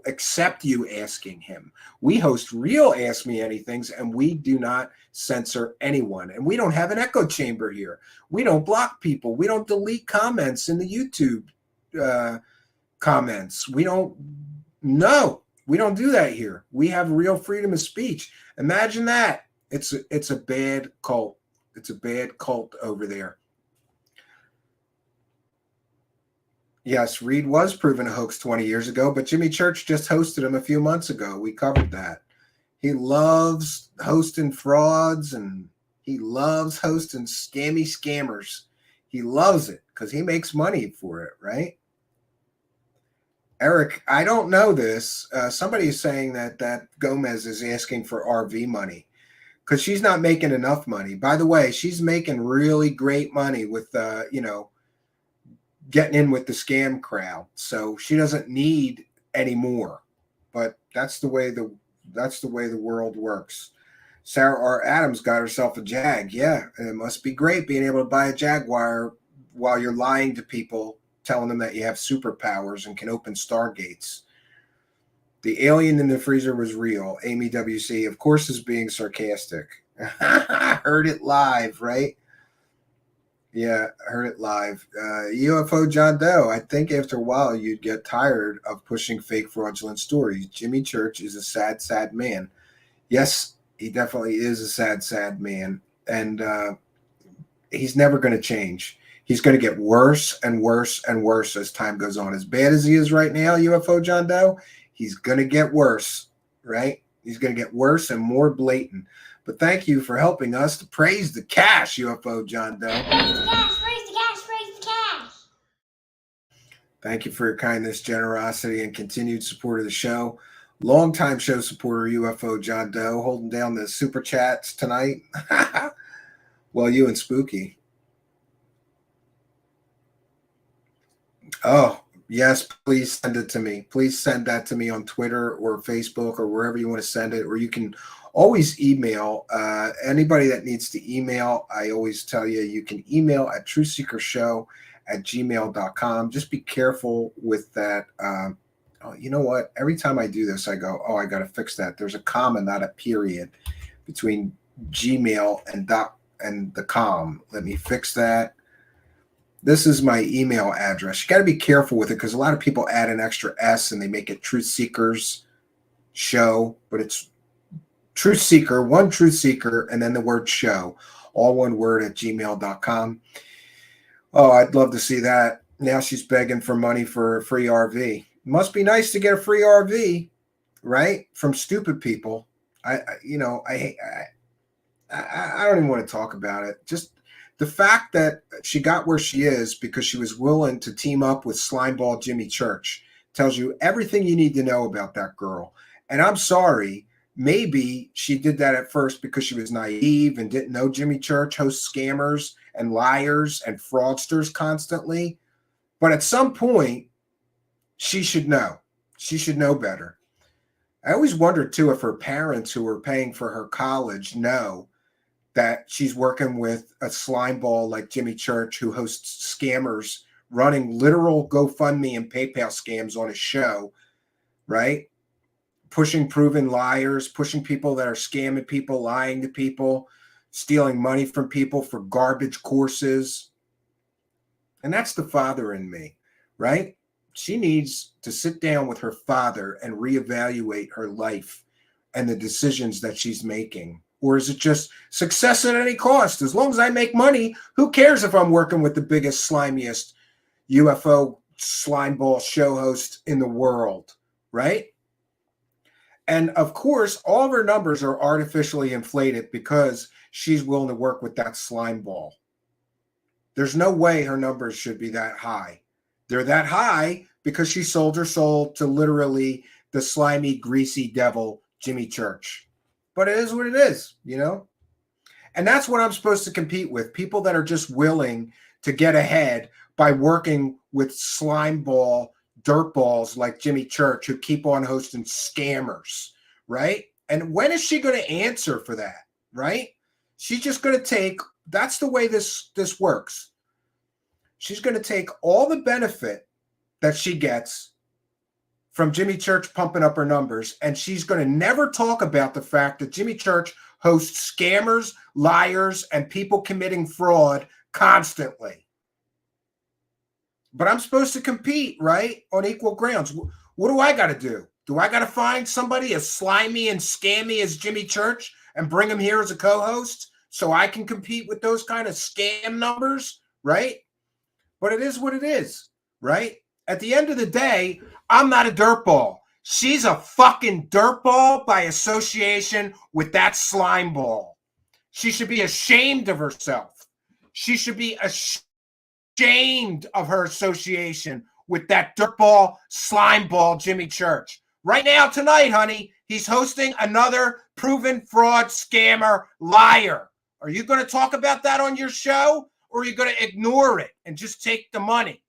accept you asking him. We host real Ask Me Anythings, and we do not censor anyone. And we don't have an echo chamber here. We don't block people. We don't delete comments in the YouTube comments. We don't do that here. We have real freedom of speech. Imagine that. It's a bad cult. It's a bad cult over there. Yes, Reed was proven a hoax 20 years ago, but Jimmy Church just hosted him a few months ago. We covered that. He loves hosting frauds, and he loves hosting scammy scammers. He loves it because he makes money for it, right? Eric, I don't know this. Somebody is saying that Gomez is asking for RV money because she's not making enough money. By the way, she's making really great money with, getting in with the scam crowd. So she doesn't need any more. But that's the way the world works. Sarah R. Adams got herself a Jag. Yeah, and it must be great being able to buy a Jaguar while you're lying to people, telling them that you have superpowers and can open stargates. The alien in the freezer was real. Amy WC, of course, is being sarcastic. Heard it live, right? Yeah, heard it live. UFO John Doe, I think after a while you'd get tired of pushing fake fraudulent stories. Jimmy Church is a sad, sad man. Yes, he definitely is a sad, sad man. And he's never going to change. He's going to get worse and worse and worse as time goes on. As bad as he is right now, UFO John Doe, he's going to get worse, right? He's going to get worse and more blatant. But thank you for helping us to praise the cash, UFO John Doe. Praise the cash, praise the cash, praise the cash. Thank you for your kindness, generosity, and continued support of the show. Longtime show supporter, UFO John Doe, holding down the super chats tonight. Well, you and Spooky. Oh, Yes, please send it to me. Please send that to me on Twitter or Facebook or wherever you want to send it. Or you can always email. Anybody that needs to email, I always tell you, you can email at truthseekershow@gmail.com. Just be careful with that. Oh, you know what? Every time I do this, I go, oh, I got to fix that. There's a comma, not a period, between Gmail and the com. Let me fix that. This is my email address. You got to be careful with it because a lot of people add an extra S and they make it Truthseekers Show, but it's Truth Seeker, one Truth Seeker, and then the word show, all one word at gmail.com. Oh, I'd love to see that. Now she's begging for money for a free RV. Must be nice to get a free RV, right? From stupid people. I don't even want to talk about it. Just the fact that she got where she is because she was willing to team up with Slimeball Jimmy Church tells you everything you need to know about that girl. And I'm sorry, maybe she did that at first because she was naive and didn't know Jimmy Church hosts scammers and liars and fraudsters constantly. But at some point, she should know. She should know better. I always wondered, too, if her parents who were paying for her college know that she's working with a slimeball like Jimmy Church who hosts scammers running literal GoFundMe and PayPal scams on his show, right? Pushing proven liars, pushing people that are scamming people, lying to people, stealing money from people for garbage courses. And that's the father in me, right? She needs to sit down with her father and reevaluate her life and the decisions that she's making. Or is it just success at any cost? As long as I make money, who cares if I'm working with the biggest, slimiest UFO slimeball show host in the world, right? And of course, all of her numbers are artificially inflated because she's willing to work with that slime ball. There's no way her numbers should be that high. They're that high because she sold her soul to literally the slimy, greasy devil, Jimmy Church. But it is what it is, you know? And that's what I'm supposed to compete with. People that are just willing to get ahead by working with slime ball, dirt balls like Jimmy Church who keep on hosting scammers, right? And when is she going to answer for that, right? She's just going to take, that's the way this works. She's going to take all the benefit that she gets from Jimmy Church pumping up her numbers, and she's going to never talk about the fact that Jimmy Church hosts scammers, liars, and people committing fraud constantly. But I'm supposed to compete, right, on equal grounds. What do I got to do? Do I got to find somebody as slimy and scammy as Jimmy Church and bring him here as a co-host so I can compete with those kind of scam numbers, right? But it is what it is, right? At the end of the day, I'm not a dirtball. She's a fucking dirtball by association with that slime ball. She should be ashamed of herself. She should be ashamed of her association with that dirtball, slime ball, Jimmy Church. Right now, tonight, honey, he's hosting another proven fraud, scammer, liar. Are you going to talk about that on your show, or are you going to ignore it and just take the money?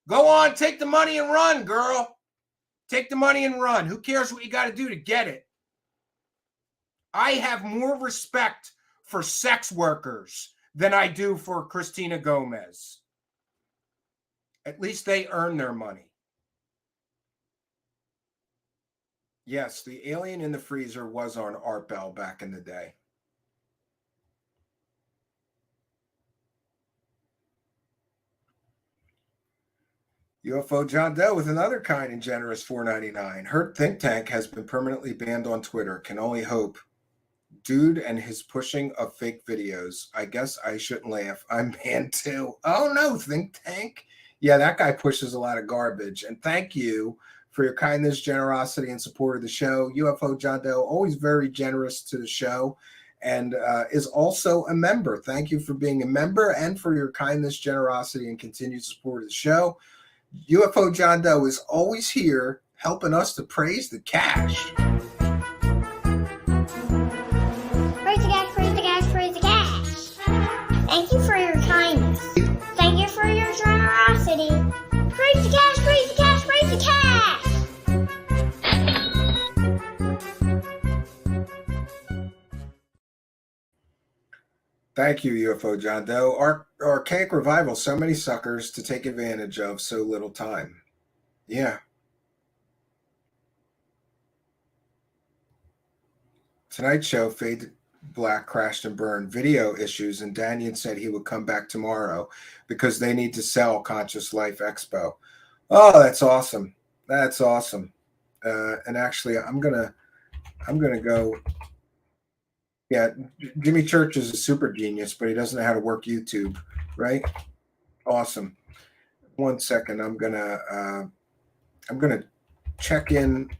Go on, take the money and run, girl. Take the money and run. Who cares what you got to do to get it? I have more respect for sex workers than I do for Christina Gomez. At least they earn their money. Yes, the alien in the freezer was on Art Bell back in the day. UFO John Doe with another kind and generous $4.99. Hurt Think Tank has been permanently banned on Twitter. Can only hope. Dude and his pushing of fake videos. I guess I shouldn't laugh. I'm banned too. Oh no, Think Tank. Yeah, that guy pushes a lot of garbage. And thank you for your kindness, generosity, and support of the show. UFO John Doe, always very generous to the show, and is also a member. Thank you for being a member and for your kindness, generosity, and continued support of the show. UFO John Doe is always here helping us to praise the cash. Praise the cash, praise the cash, praise the cash. Thank you for your kindness. Thank you for your generosity. Praise the cash, Thank you, UFO John Doe. Archaic revival, so many suckers to take advantage of so little time. Yeah. Tonight's show, Fade Black crashed and burned. Video issues, and Daniel said he would come back tomorrow because they need to sell Conscious Life Expo. Oh, that's awesome. That's awesome. And actually, I'm gonna go. Yeah, Jimmy Church is a super genius, but he doesn't know how to work YouTube, right? Awesome. 1 second. I'm gonna check in.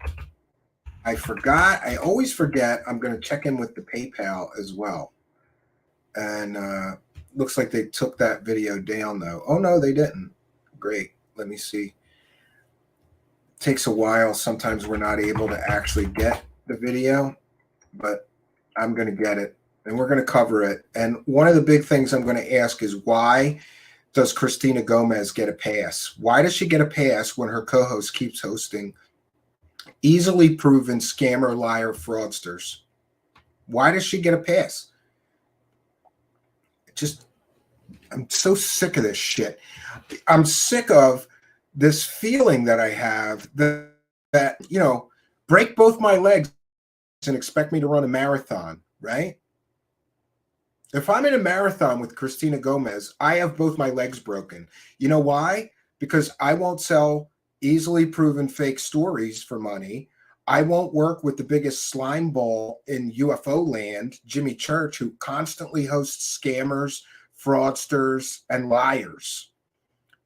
I always forget. I'm gonna check in with the PayPal as well. And looks like they took that video down though. Oh no, they didn't. Great. Let me see. It takes a while. Sometimes we're not able to actually get the video, but I'm going to get it and we're going to cover it. And one of the big things I'm going to ask is, why does Christina Gomez get a pass? Why does she get a pass when her co-host keeps hosting easily proven scammer, liar, fraudsters? Why does she get a pass? I'm so sick of this shit. I'm sick of this feeling that I have that break both my legs and expect me to run a marathon, right? If I'm in a marathon with Christina Gomez, I have both my legs broken. You know why? Because I won't sell easily proven fake stories for money. I won't work with the biggest slime ball in UFO land, Jimmy Church, who constantly hosts scammers, fraudsters, and liars.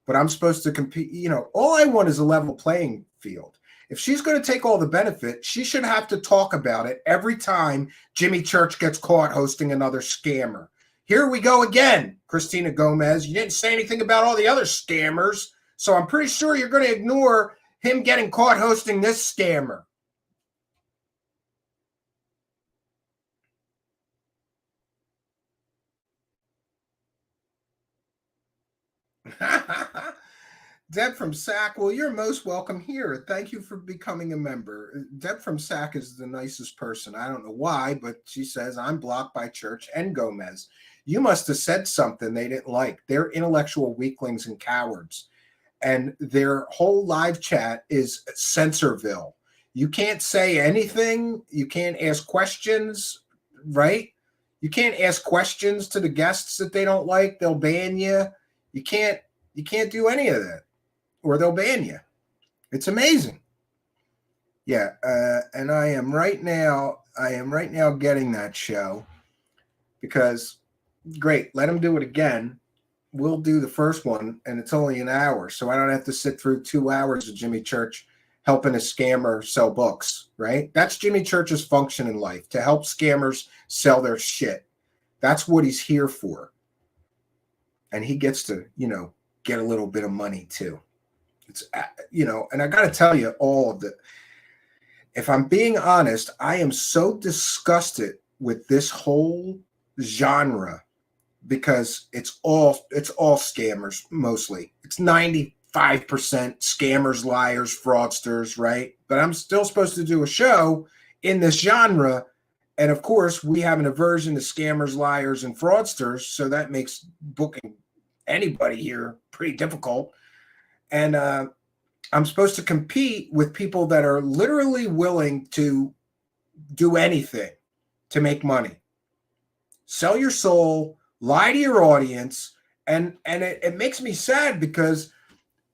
But I'm supposed to compete. All I want is a level playing field. If she's going to take all the benefit, she should have to talk about it every time Jimmy Church gets caught hosting another scammer. Here we go again, Christina Gomez. You didn't say anything about all the other scammers, so I'm pretty sure you're going to ignore him getting caught hosting this scammer. Deb from SAC, well, you're most welcome here. Thank you for becoming a member. Deb from SAC is the nicest person. I don't know why, but she says, I'm blocked by Church and Gomez. You must have said something they didn't like. They're intellectual weaklings and cowards. And their whole live chat is Censorville. You can't say anything. You can't ask questions, right? You can't ask questions to the guests that they don't like. They'll ban you. You can't do any of that, or they'll ban you. It's amazing. Yeah, and I am right now getting that show because, great, let them do it again. We'll do the first one, and it's only an hour, so I don't have to sit through 2 hours of Jimmy Church helping a scammer sell books, right? That's Jimmy Church's function in life, to help scammers sell their shit. That's what he's here for. And he gets to, get a little bit of money too. It's, and I got to tell you all of it. If I'm being honest, I am so disgusted with this whole genre because it's all scammers mostly. It's 95% scammers, liars, fraudsters, right? But I'm still supposed to do a show in this genre. And of course, we have an aversion to scammers, liars, and fraudsters. So that makes booking anybody here pretty difficult. And I'm supposed to compete with people that are literally willing to do anything to make money. Sell your soul, lie to your audience. And it makes me sad because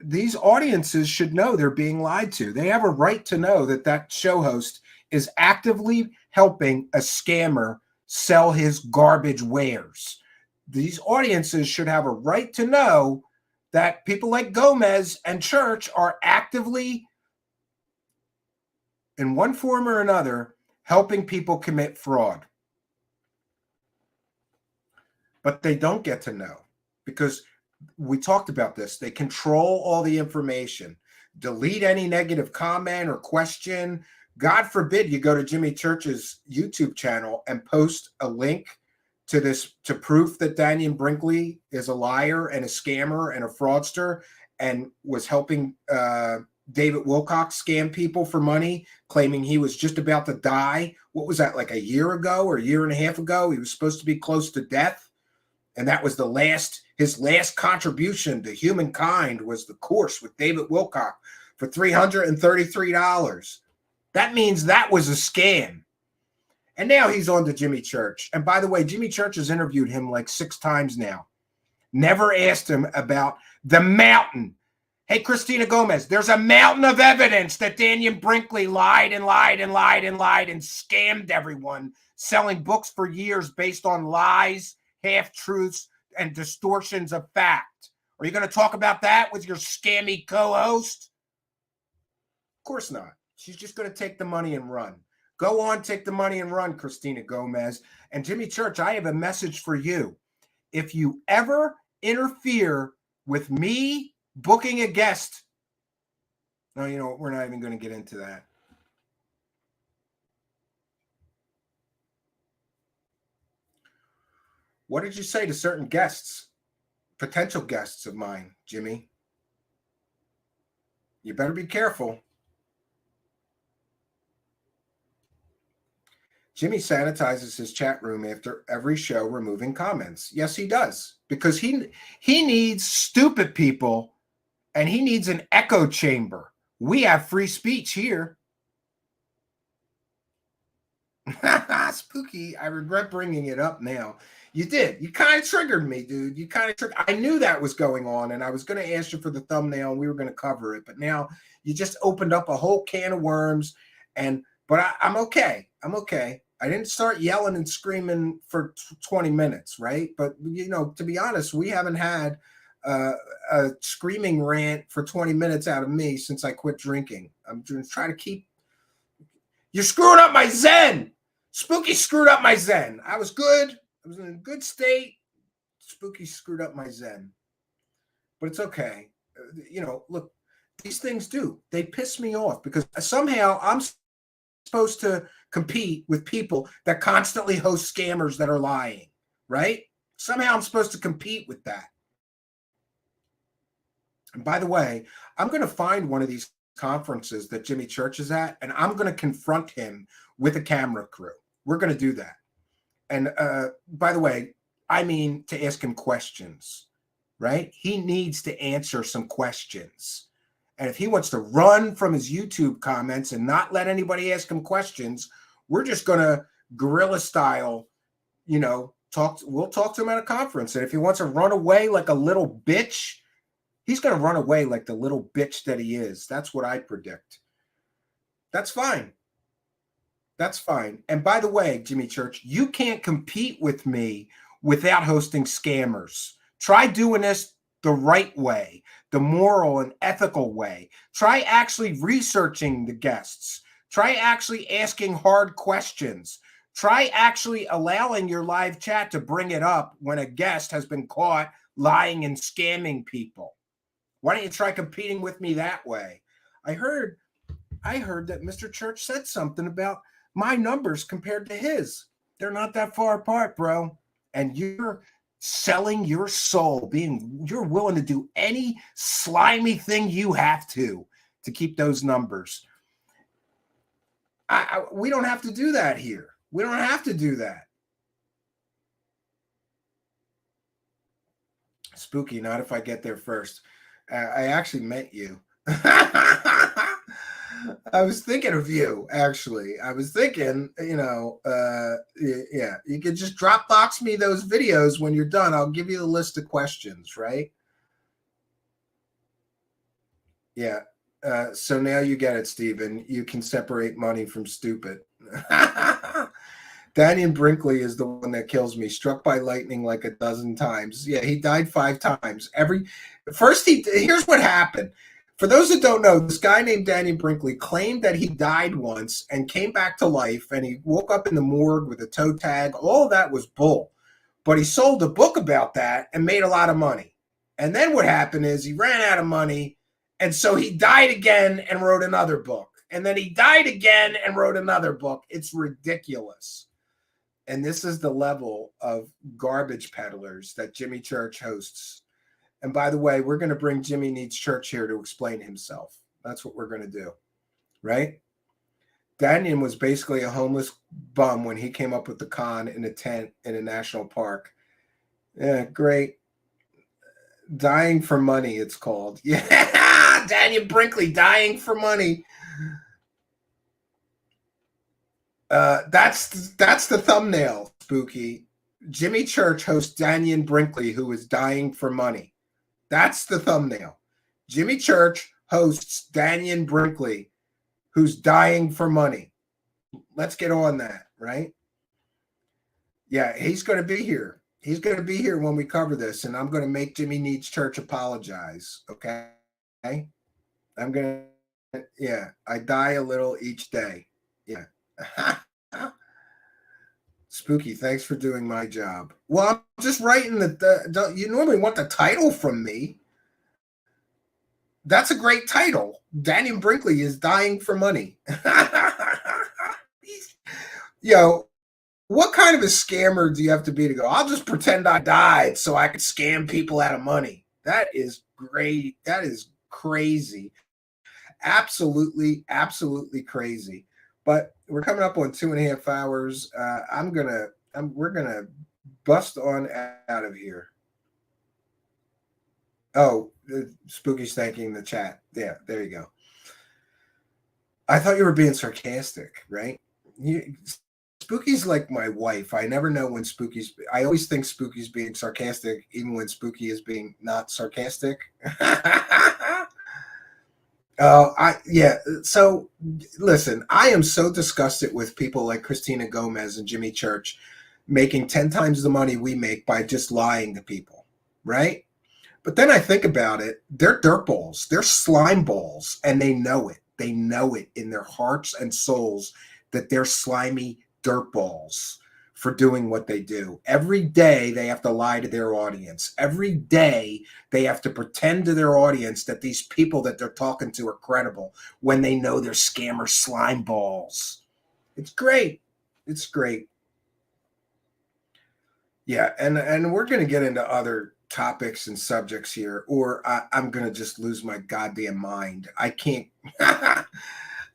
these audiences should know they're being lied to. They have a right to know that show host is actively helping a scammer sell his garbage wares. These audiences should have a right to know that people like Gomez and Church are actively, in one form or another, helping people commit fraud. But they don't get to know because we talked about this. They control all the information, delete any negative comment or question. God forbid you go to Jimmy Church's YouTube channel and post a link to proof that Daniel Brinkley is a liar and a scammer and a fraudster and was helping David Wilcox scam people for money, claiming he was just about to die. What was that, like a year ago or a year and a half ago? He was supposed to be close to death. And that was his last contribution to humankind was the course with David Wilcock for $333. That means that was a scam. And now he's on to Jimmy Church. And by the way, Jimmy Church has interviewed him like 6 times now. Never asked him about the mountain. Hey, Christina Gomez, there's a mountain of evidence that Daniel Brinkley lied and scammed everyone, selling books for years based on lies, half-truths, and distortions of fact. Are you going to talk about that with your scammy co-host? Of course not. She's just going to take the money and run. Go on, take the money and run, Christina Gomez. And Jimmy Church, I have a message for you. If you ever interfere with me booking a guest, no, you know what? We're not even going to get into that. What did you say to certain guests, potential guests of mine, Jimmy? You better be careful. Jimmy sanitizes his chat room after every show, removing comments. Yes, he does, because he needs stupid people, and he needs an echo chamber. We have free speech here. Spooky. I regret bringing it up now. You did. You kind of triggered me, dude. You kind of triggered. I knew that was going on, and I was going to ask you for the thumbnail, and we were going to cover it. But now you just opened up a whole can of worms. But I'm okay. I'm okay. I didn't start yelling and screaming for 20 minutes, right? But, you know, to be honest, we haven't had a screaming rant for 20 minutes out of me since I quit drinking. I'm just trying to keep... You're screwing up my Zen! Spooky screwed up my Zen. I was good. I was in a good state. Spooky screwed up my Zen. But it's okay. You know, look, these things do. They piss me off because somehow I'm supposed to compete with people that constantly host scammers that are lying, right? Somehow I'm supposed to compete with that. And by the way, I'm going to find one of these conferences that Jimmy Church is at, and I'm going to confront him with a camera crew. We're going to do that. And by the way, I mean to ask him questions, right? He needs to answer some questions. And if he wants to run from his YouTube comments and not let anybody ask him questions, we're just going to guerrilla style, you know, we'll talk to him at a conference. And if he wants to run away like a little bitch, he's going to run away like the little bitch that he is. That's what I predict. That's fine. That's fine. And by the way, Jimmy Church, you can't compete with me without hosting scammers. Try doing this the right way, the moral and ethical way. Try actually researching the guests. Try actually asking hard questions. Try actually allowing your live chat to bring it up when a guest has been caught lying and scamming people. Why don't you try competing with me that way? I heard that Mr. Church said something about my numbers compared to his. They're not that far apart, bro. And you're selling your soul, you're willing to do any slimy thing you have to keep those numbers. We don't have to do that here. We don't have to do that. Spooky, not if I get there first. I actually met you. I was thinking of you, actually. I was thinking, you know, yeah, you could just Dropbox me those videos when you're done. I'll give you the list of questions, right? Yeah. So now you get it, Stephen. You can separate money from stupid. Daniel Brinkley is the one that kills me. Struck by lightning like a dozen times. Yeah, he died 5 times. Here's what happened. For those that don't know, this guy named Daniel Brinkley claimed that he died once and came back to life, and he woke up in the morgue with a toe tag. All of that was bull. But he sold a book about that and made a lot of money. And then what happened is he ran out of money, and so he died again and wrote another book. And then he died again and wrote another book. It's ridiculous. And this is the level of garbage peddlers that Jimmy Church hosts. And by the way, we're going to bring Jimmy Needs Church here to explain himself. That's what we're going to do, right? Daniel was basically a homeless bum when he came up with the con in a tent in a national park. Yeah, great. Dying for money, it's called. Yeah, Daniel Brinkley, dying for money. That's the thumbnail, Spooky. Jimmy Church hosts Daniel Brinkley, who is dying for money. That's the thumbnail. Jimmy Church hosts Daniel Brinkley, who's dying for money. Let's get on that, right? Yeah, he's going to be here. He's going to be here when we cover this, and I'm going to make Jimmy Needs Church apologize, okay? I'm going to, yeah, I die a little each day. Yeah. Spooky, thanks for doing my job. Well, I'm just writing you normally want the title from me. That's a great title. Daniel Brinkley is dying for money. Yo, what kind of a scammer do you have to be to go, I'll just pretend I died so I can scam people out of money? That is great. That is crazy. Absolutely, absolutely crazy. But we're coming up on 2.5 hours. We're gonna bust on out of here. Oh, Spooky's thanking the chat. Yeah, there you go. I thought you were being sarcastic, right? Spooky's like my wife. I never know when I always think Spooky's being sarcastic, even when Spooky is being not sarcastic. So listen, I am so disgusted with people like Christina Gomez and Jimmy Church making 10 times the money we make by just lying to people, right? But then I think about it, they're dirtballs, they're slime balls, and they know it. They know it in their hearts and souls that they're slimy dirtballs for doing what they do. Every day they have to lie to their audience. Every day they have to pretend to their audience that these people that they're talking to are credible when they know they're scammer slime balls. It's great. It's great. Yeah, and we're going to get into other topics and subjects here, or I'm going to just lose my goddamn mind. I can't.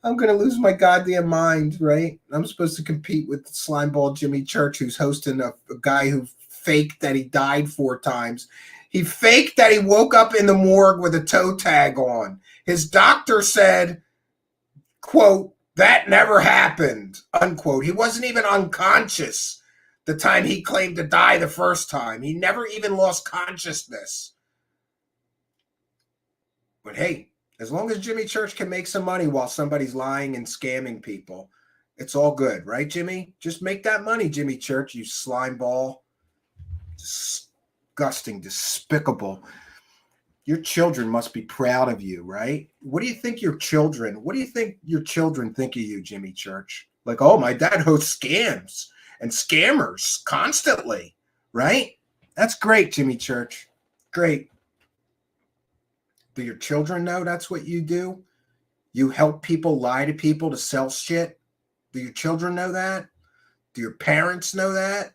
I'm going to lose my goddamn mind, right? I'm supposed to compete with Slimeball Jimmy Church, who's hosting a guy who faked that he died 4 times. He faked that he woke up in the morgue with a toe tag on. His doctor said, quote, that never happened, unquote. He wasn't even unconscious the time he claimed to die the first time. He never even lost consciousness. But hey, as long as Jimmy Church can make some money while somebody's lying and scamming people, it's all good, right, Jimmy? Just make that money, Jimmy Church, you slime ball. Disgusting, despicable. Your children must be proud of you, right? What do you think your children think of you, Jimmy Church? Like, oh, my dad hosts scams and scammers constantly, right? That's great, Jimmy Church. Great. Do your children know that's what you do? You help people lie to people to sell shit? Do your children know that? Do your parents know that?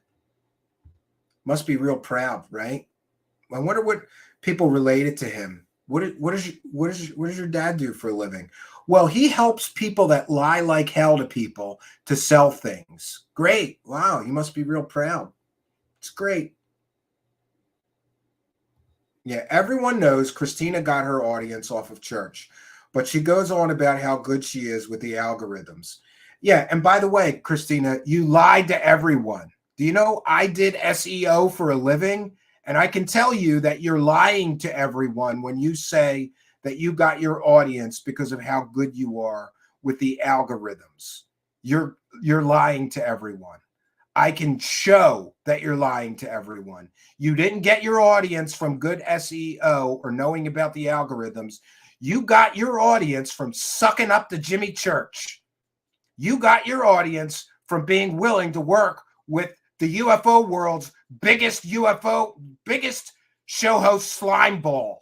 Must be real proud, right? I wonder what people related to him. What does your dad do for a living? Well, he helps people that lie like hell to people to sell things. Great. Wow, you must be real proud. It's great. Yeah, everyone knows Christina got her audience off of church, but she goes on about how good she is with the algorithms. Yeah, and by the way, Christina, you lied to everyone. Do you know I did SEO for a living? And I can tell you that you're lying to everyone when you say that you got your audience because of how good you are with the algorithms. You're lying to everyone. I can show that you're lying to everyone. You didn't get your audience from good SEO or knowing about the algorithms. You got your audience from sucking up to Jimmy Church. You got your audience from being willing to work with the UFO world's biggest show host slime ball.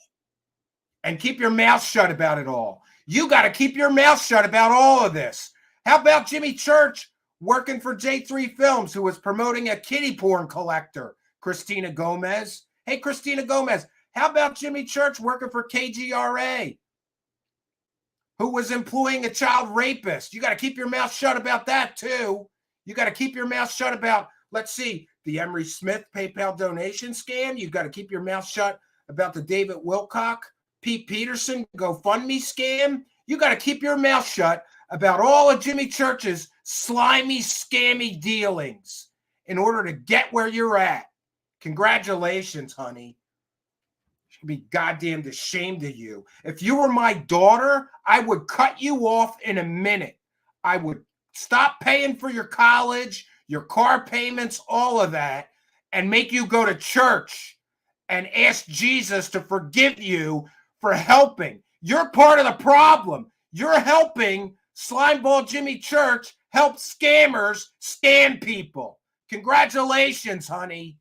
And keep your mouth shut about it all. You got to keep your mouth shut about all of this. How about Jimmy Church working for J3 Films, who was promoting a kiddie porn collector, Christina Gomez? Hey, Christina Gomez, how about Jimmy Church working for KGRA, who was employing a child rapist? You got to keep your mouth shut about that, too. You got to keep your mouth shut about, let's see, the Emery Smith PayPal donation scam. You've got to keep your mouth shut about the David Wilcock, Pete Peterson GoFundMe scam. You got to keep your mouth shut about all of Jimmy Church's slimy, scammy dealings in order to get where you're at. Congratulations, honey. You should be goddamn ashamed of you. If you were my daughter, I would cut you off in a minute. I would stop paying for your college, your car payments, all of that, and make you go to church and ask Jesus to forgive you for helping. You're part of the problem. You're helping Slimeball Jimmy Church help scammers scam people. Congratulations, honey.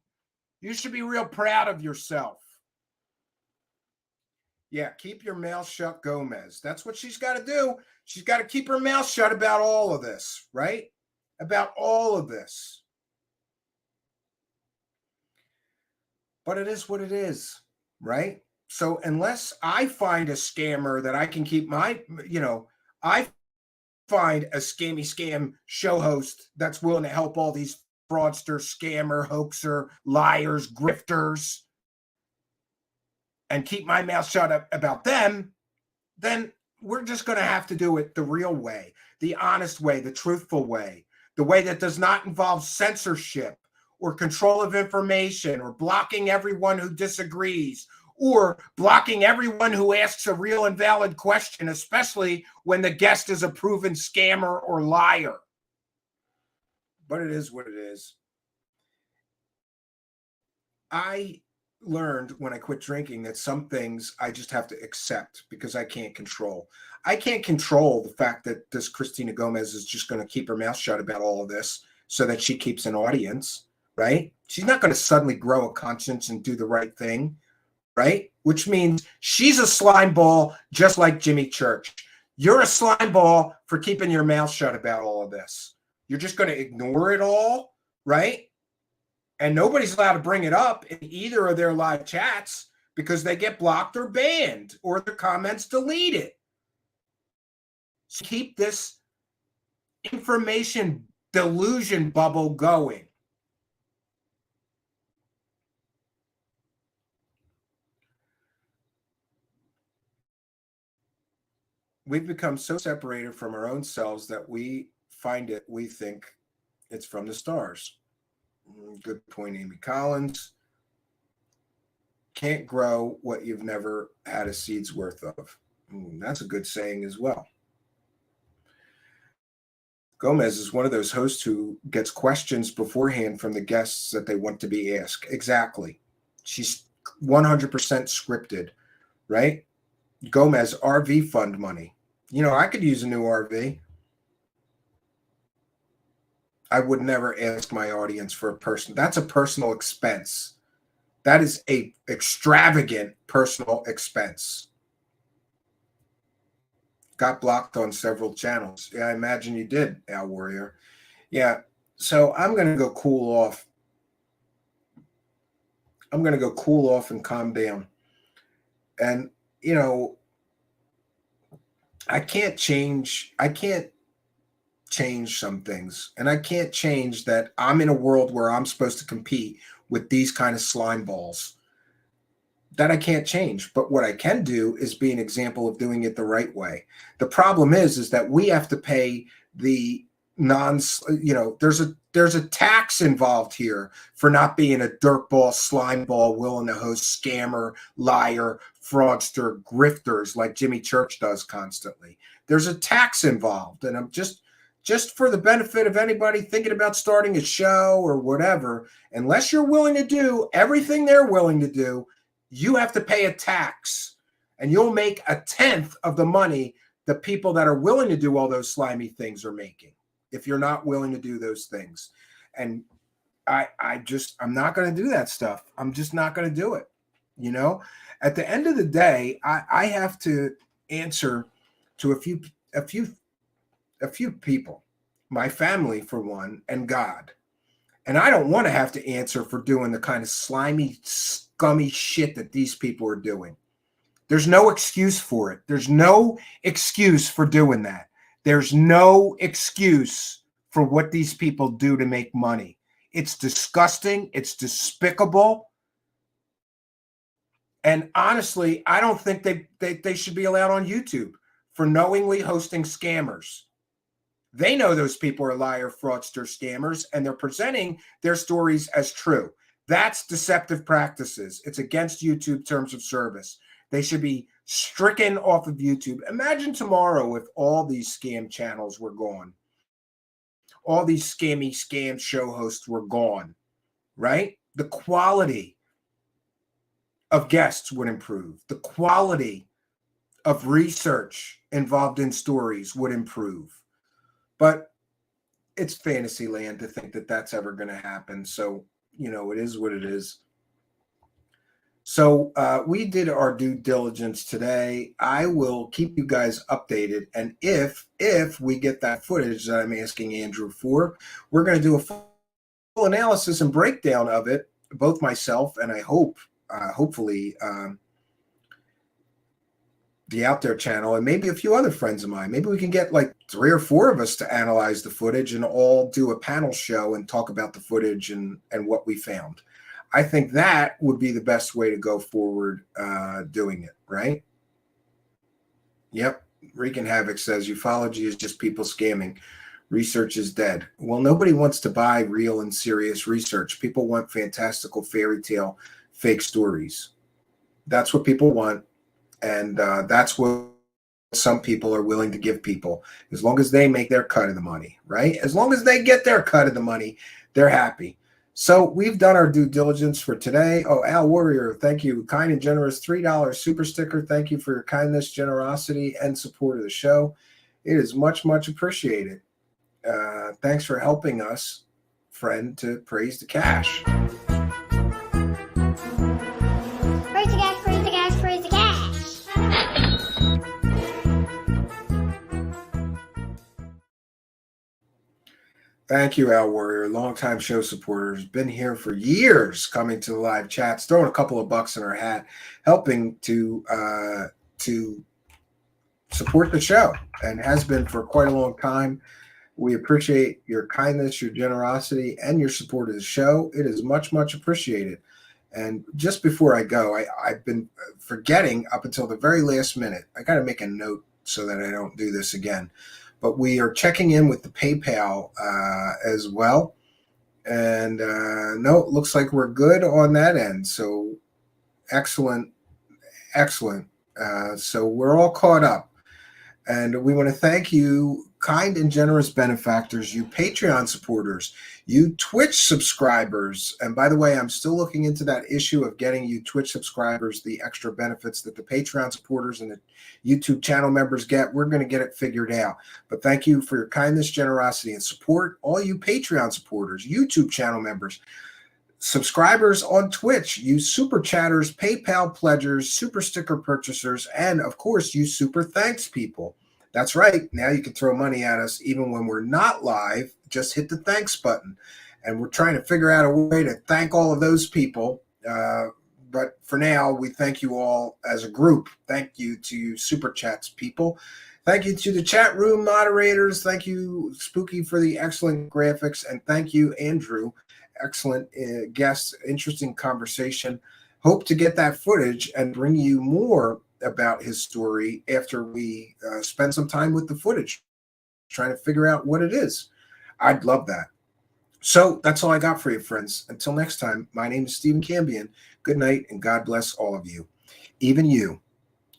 You should be real proud of yourself. Yeah, keep your mouth shut, Gomez. That's what she's got to do. She's got to keep her mouth shut about all of this, right? About all of this. But it is what it is, right? So unless I find a scammer that I can keep my, I find a scam show host that's willing to help all these fraudster, scammer, hoaxer, liars, grifters, and keep my mouth shut about them, then we're just going to have to do it the real way, the honest way, the truthful way, the way that does not involve censorship or control of information or blocking everyone who disagrees or blocking everyone who asks a real and valid question, especially when the guest is a proven scammer or liar. But it is what it is. I learned when I quit drinking that some things I just have to accept because I can't control. I can't control the fact that this Christina Gomez is just going to keep her mouth shut about all of this so that she keeps an audience, right? She's not going to suddenly grow a conscience and do the right thing, right? Which means she's a slime ball just like Jimmy Church. You're a slime ball for keeping your mouth shut about all of this. You're just going to ignore it all, right? And nobody's allowed to bring it up in either of their live chats because they get blocked or banned or their comments deleted. So keep this information delusion bubble going. We've become so separated from our own selves that we think it's from the stars. Good point, Amy Collins. Can't grow what you've never had a seed's worth of. That's a good saying as well. Gomez is one of those hosts who gets questions beforehand from the guests that they want to be asked. Exactly. She's 100% scripted, right? Gomez, RV fund money. I could use a new RV. I would never ask my audience for a person. That's a personal expense. That is a extravagant personal expense. Got blocked on several channels. Yeah, I imagine you did, Al Warrior. Yeah, so I'm going to go cool off. I'm going to go cool off and calm down. And, I can't change some things. And I can't change that I'm in a world where I'm supposed to compete with these kind of slime balls. That I can't change. But what I can do is be an example of doing it the right way. The problem is that we have to pay the there's a tax involved here for not being a dirtball, slime ball, willing to host scammer, liar, fraudster, grifters like Jimmy Church does constantly. There's a tax involved. And I'm just for the benefit of anybody thinking about starting a show or whatever, unless you're willing to do everything they're willing to do, you have to pay a tax. And you'll make 1/10 of the money the people that are willing to do all those slimy things are making, if you're not willing to do those things. And I'm not going to do that stuff. I'm just not going to do it. At the end of the day, I have to answer to a few people, my family for one, and God. And I don't want to have to answer for doing the kind of slimy, scummy shit that these people are doing. There's no excuse for it. There's no excuse for doing that. There's no excuse for what these people do to make money. It's disgusting. It's despicable. And honestly, I don't think they should be allowed on YouTube for knowingly hosting scammers. They know those people are liar, fraudster, scammers, and they're presenting their stories as true. That's deceptive practices. It's against YouTube terms of service. They should be stricken off of YouTube. Imagine tomorrow if all these scam channels were gone. All these scam show hosts were gone, right? The quality of guests would improve. The quality of research involved in stories would improve. But it's fantasy land to think that that's ever going to happen. So, it is what it is. So we did our due diligence today. I will keep you guys updated. And if we get that footage that I'm asking Andrew for, we're going to do a full analysis and breakdown of it, both myself and I hope, hopefully, the Out There channel, and maybe a few other friends of mine. Maybe we can get like 3 or 4 of us to analyze the footage and all do a panel show and talk about the footage and what we found. I think that would be the best way to go forward doing it, right? Yep. Regan Havoc says ufology is just people scamming. Research is dead. Well, nobody wants to buy real and serious research. People want fantastical fairy tale fake stories. That's what people want. And that's what some people are willing to give people, as long as they make their cut of the money, right? As long as they get their cut of the money, they're happy. So we've done our due diligence for today. Oh, Al Warrior, thank you. Kind and generous $3 super sticker. Thank you for your kindness, generosity, and support of the show. It is much, much appreciated. Thanks for helping us, friend, to praise the cash. Praise the cash, praise the cash, praise the cash. Thank you, Al Warrior, longtime show supporters, been here for years, coming to the live chats, throwing a couple of bucks in our hat, helping to support the show, and has been for quite a long time. We appreciate your kindness, your generosity, and your support of the show. It is much, much appreciated. And just before I go, I've been forgetting up until the very last minute. I got to make a note so that I don't do this again. But we are checking in with the PayPal as well. And no, it looks like we're good on that end. So excellent, excellent. So we're all caught up. And we want to thank you, kind and generous benefactors, you Patreon supporters, you Twitch subscribers. And by the way, I'm still looking into that issue of getting you Twitch subscribers the extra benefits that the Patreon supporters and the YouTube channel members get. We're going to get it figured out. But thank you for your kindness, generosity, and support. All you Patreon supporters, YouTube channel members, subscribers on Twitch, you super chatters, PayPal pledgers, super sticker purchasers, and of course, you super thanks people. That's right. Now you can throw money at us even when we're not live. Just hit the thanks button. And we're trying to figure out a way to thank all of those people. But for now, we thank you all as a group. Thank you to you super chats people. Thank you to the chat room moderators. Thank you, Spooky, for the excellent graphics. And thank you, Andrew. Excellent guest, interesting conversation. Hope to get that footage and bring you more about his story after we spend some time with the footage, trying to figure out what it is. I'd love that. So that's all I got for you, friends. Until next time, my name is Stephen Cambion. Good night, and God bless all of you. Even you,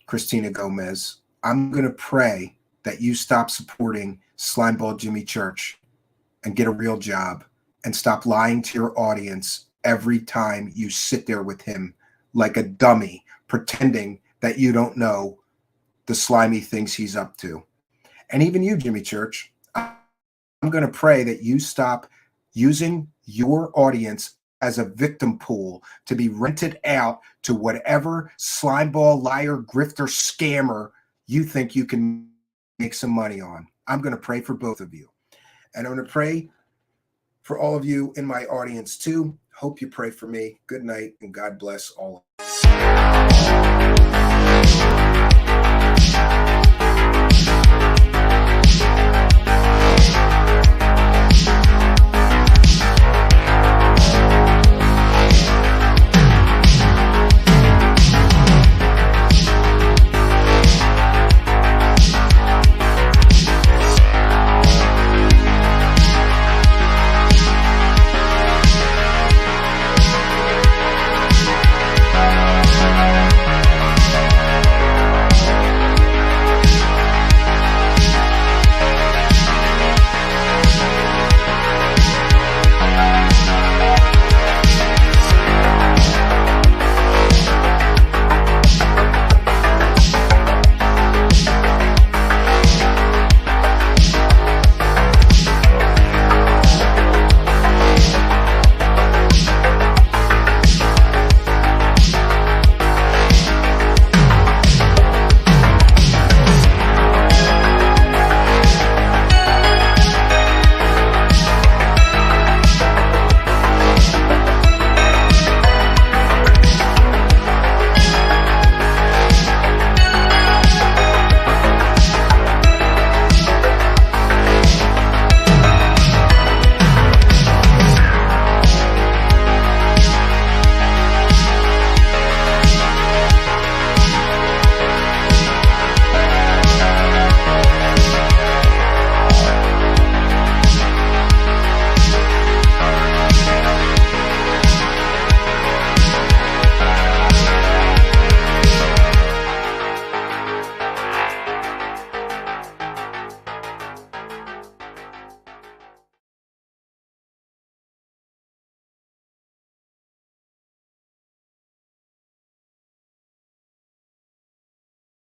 Christina Gomez. I'm going to pray that you stop supporting Slimeball Jimmy Church and get a real job and stop lying to your audience every time you sit there with him like a dummy, pretending that you don't know the slimy things he's up to. And even you, Jimmy Church, I'm going to pray that you stop using your audience as a victim pool to be rented out to whatever slimeball, liar, grifter, scammer you think you can make some money on. I'm going to pray for both of you. And I'm going to pray for all of you in my audience too. Hope you pray for me. Good night, and God bless all of you.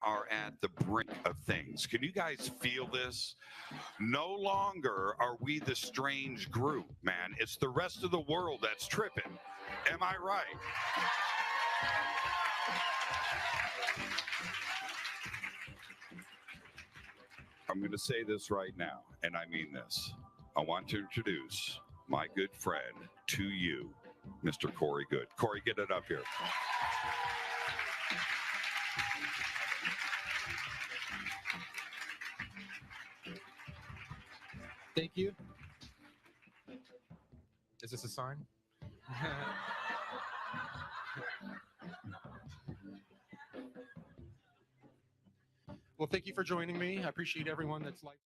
are at the brink of things. Can you guys feel this? No longer are we the strange group, man. It's the rest of the world that's tripping. Am I right? I'm going to say this right now, and I mean this. I want to introduce my good friend to you, Mr. Corey Good. Corey, get it up here. Thank you. Is this a sign? Well, thank you for joining me. I appreciate everyone that's like.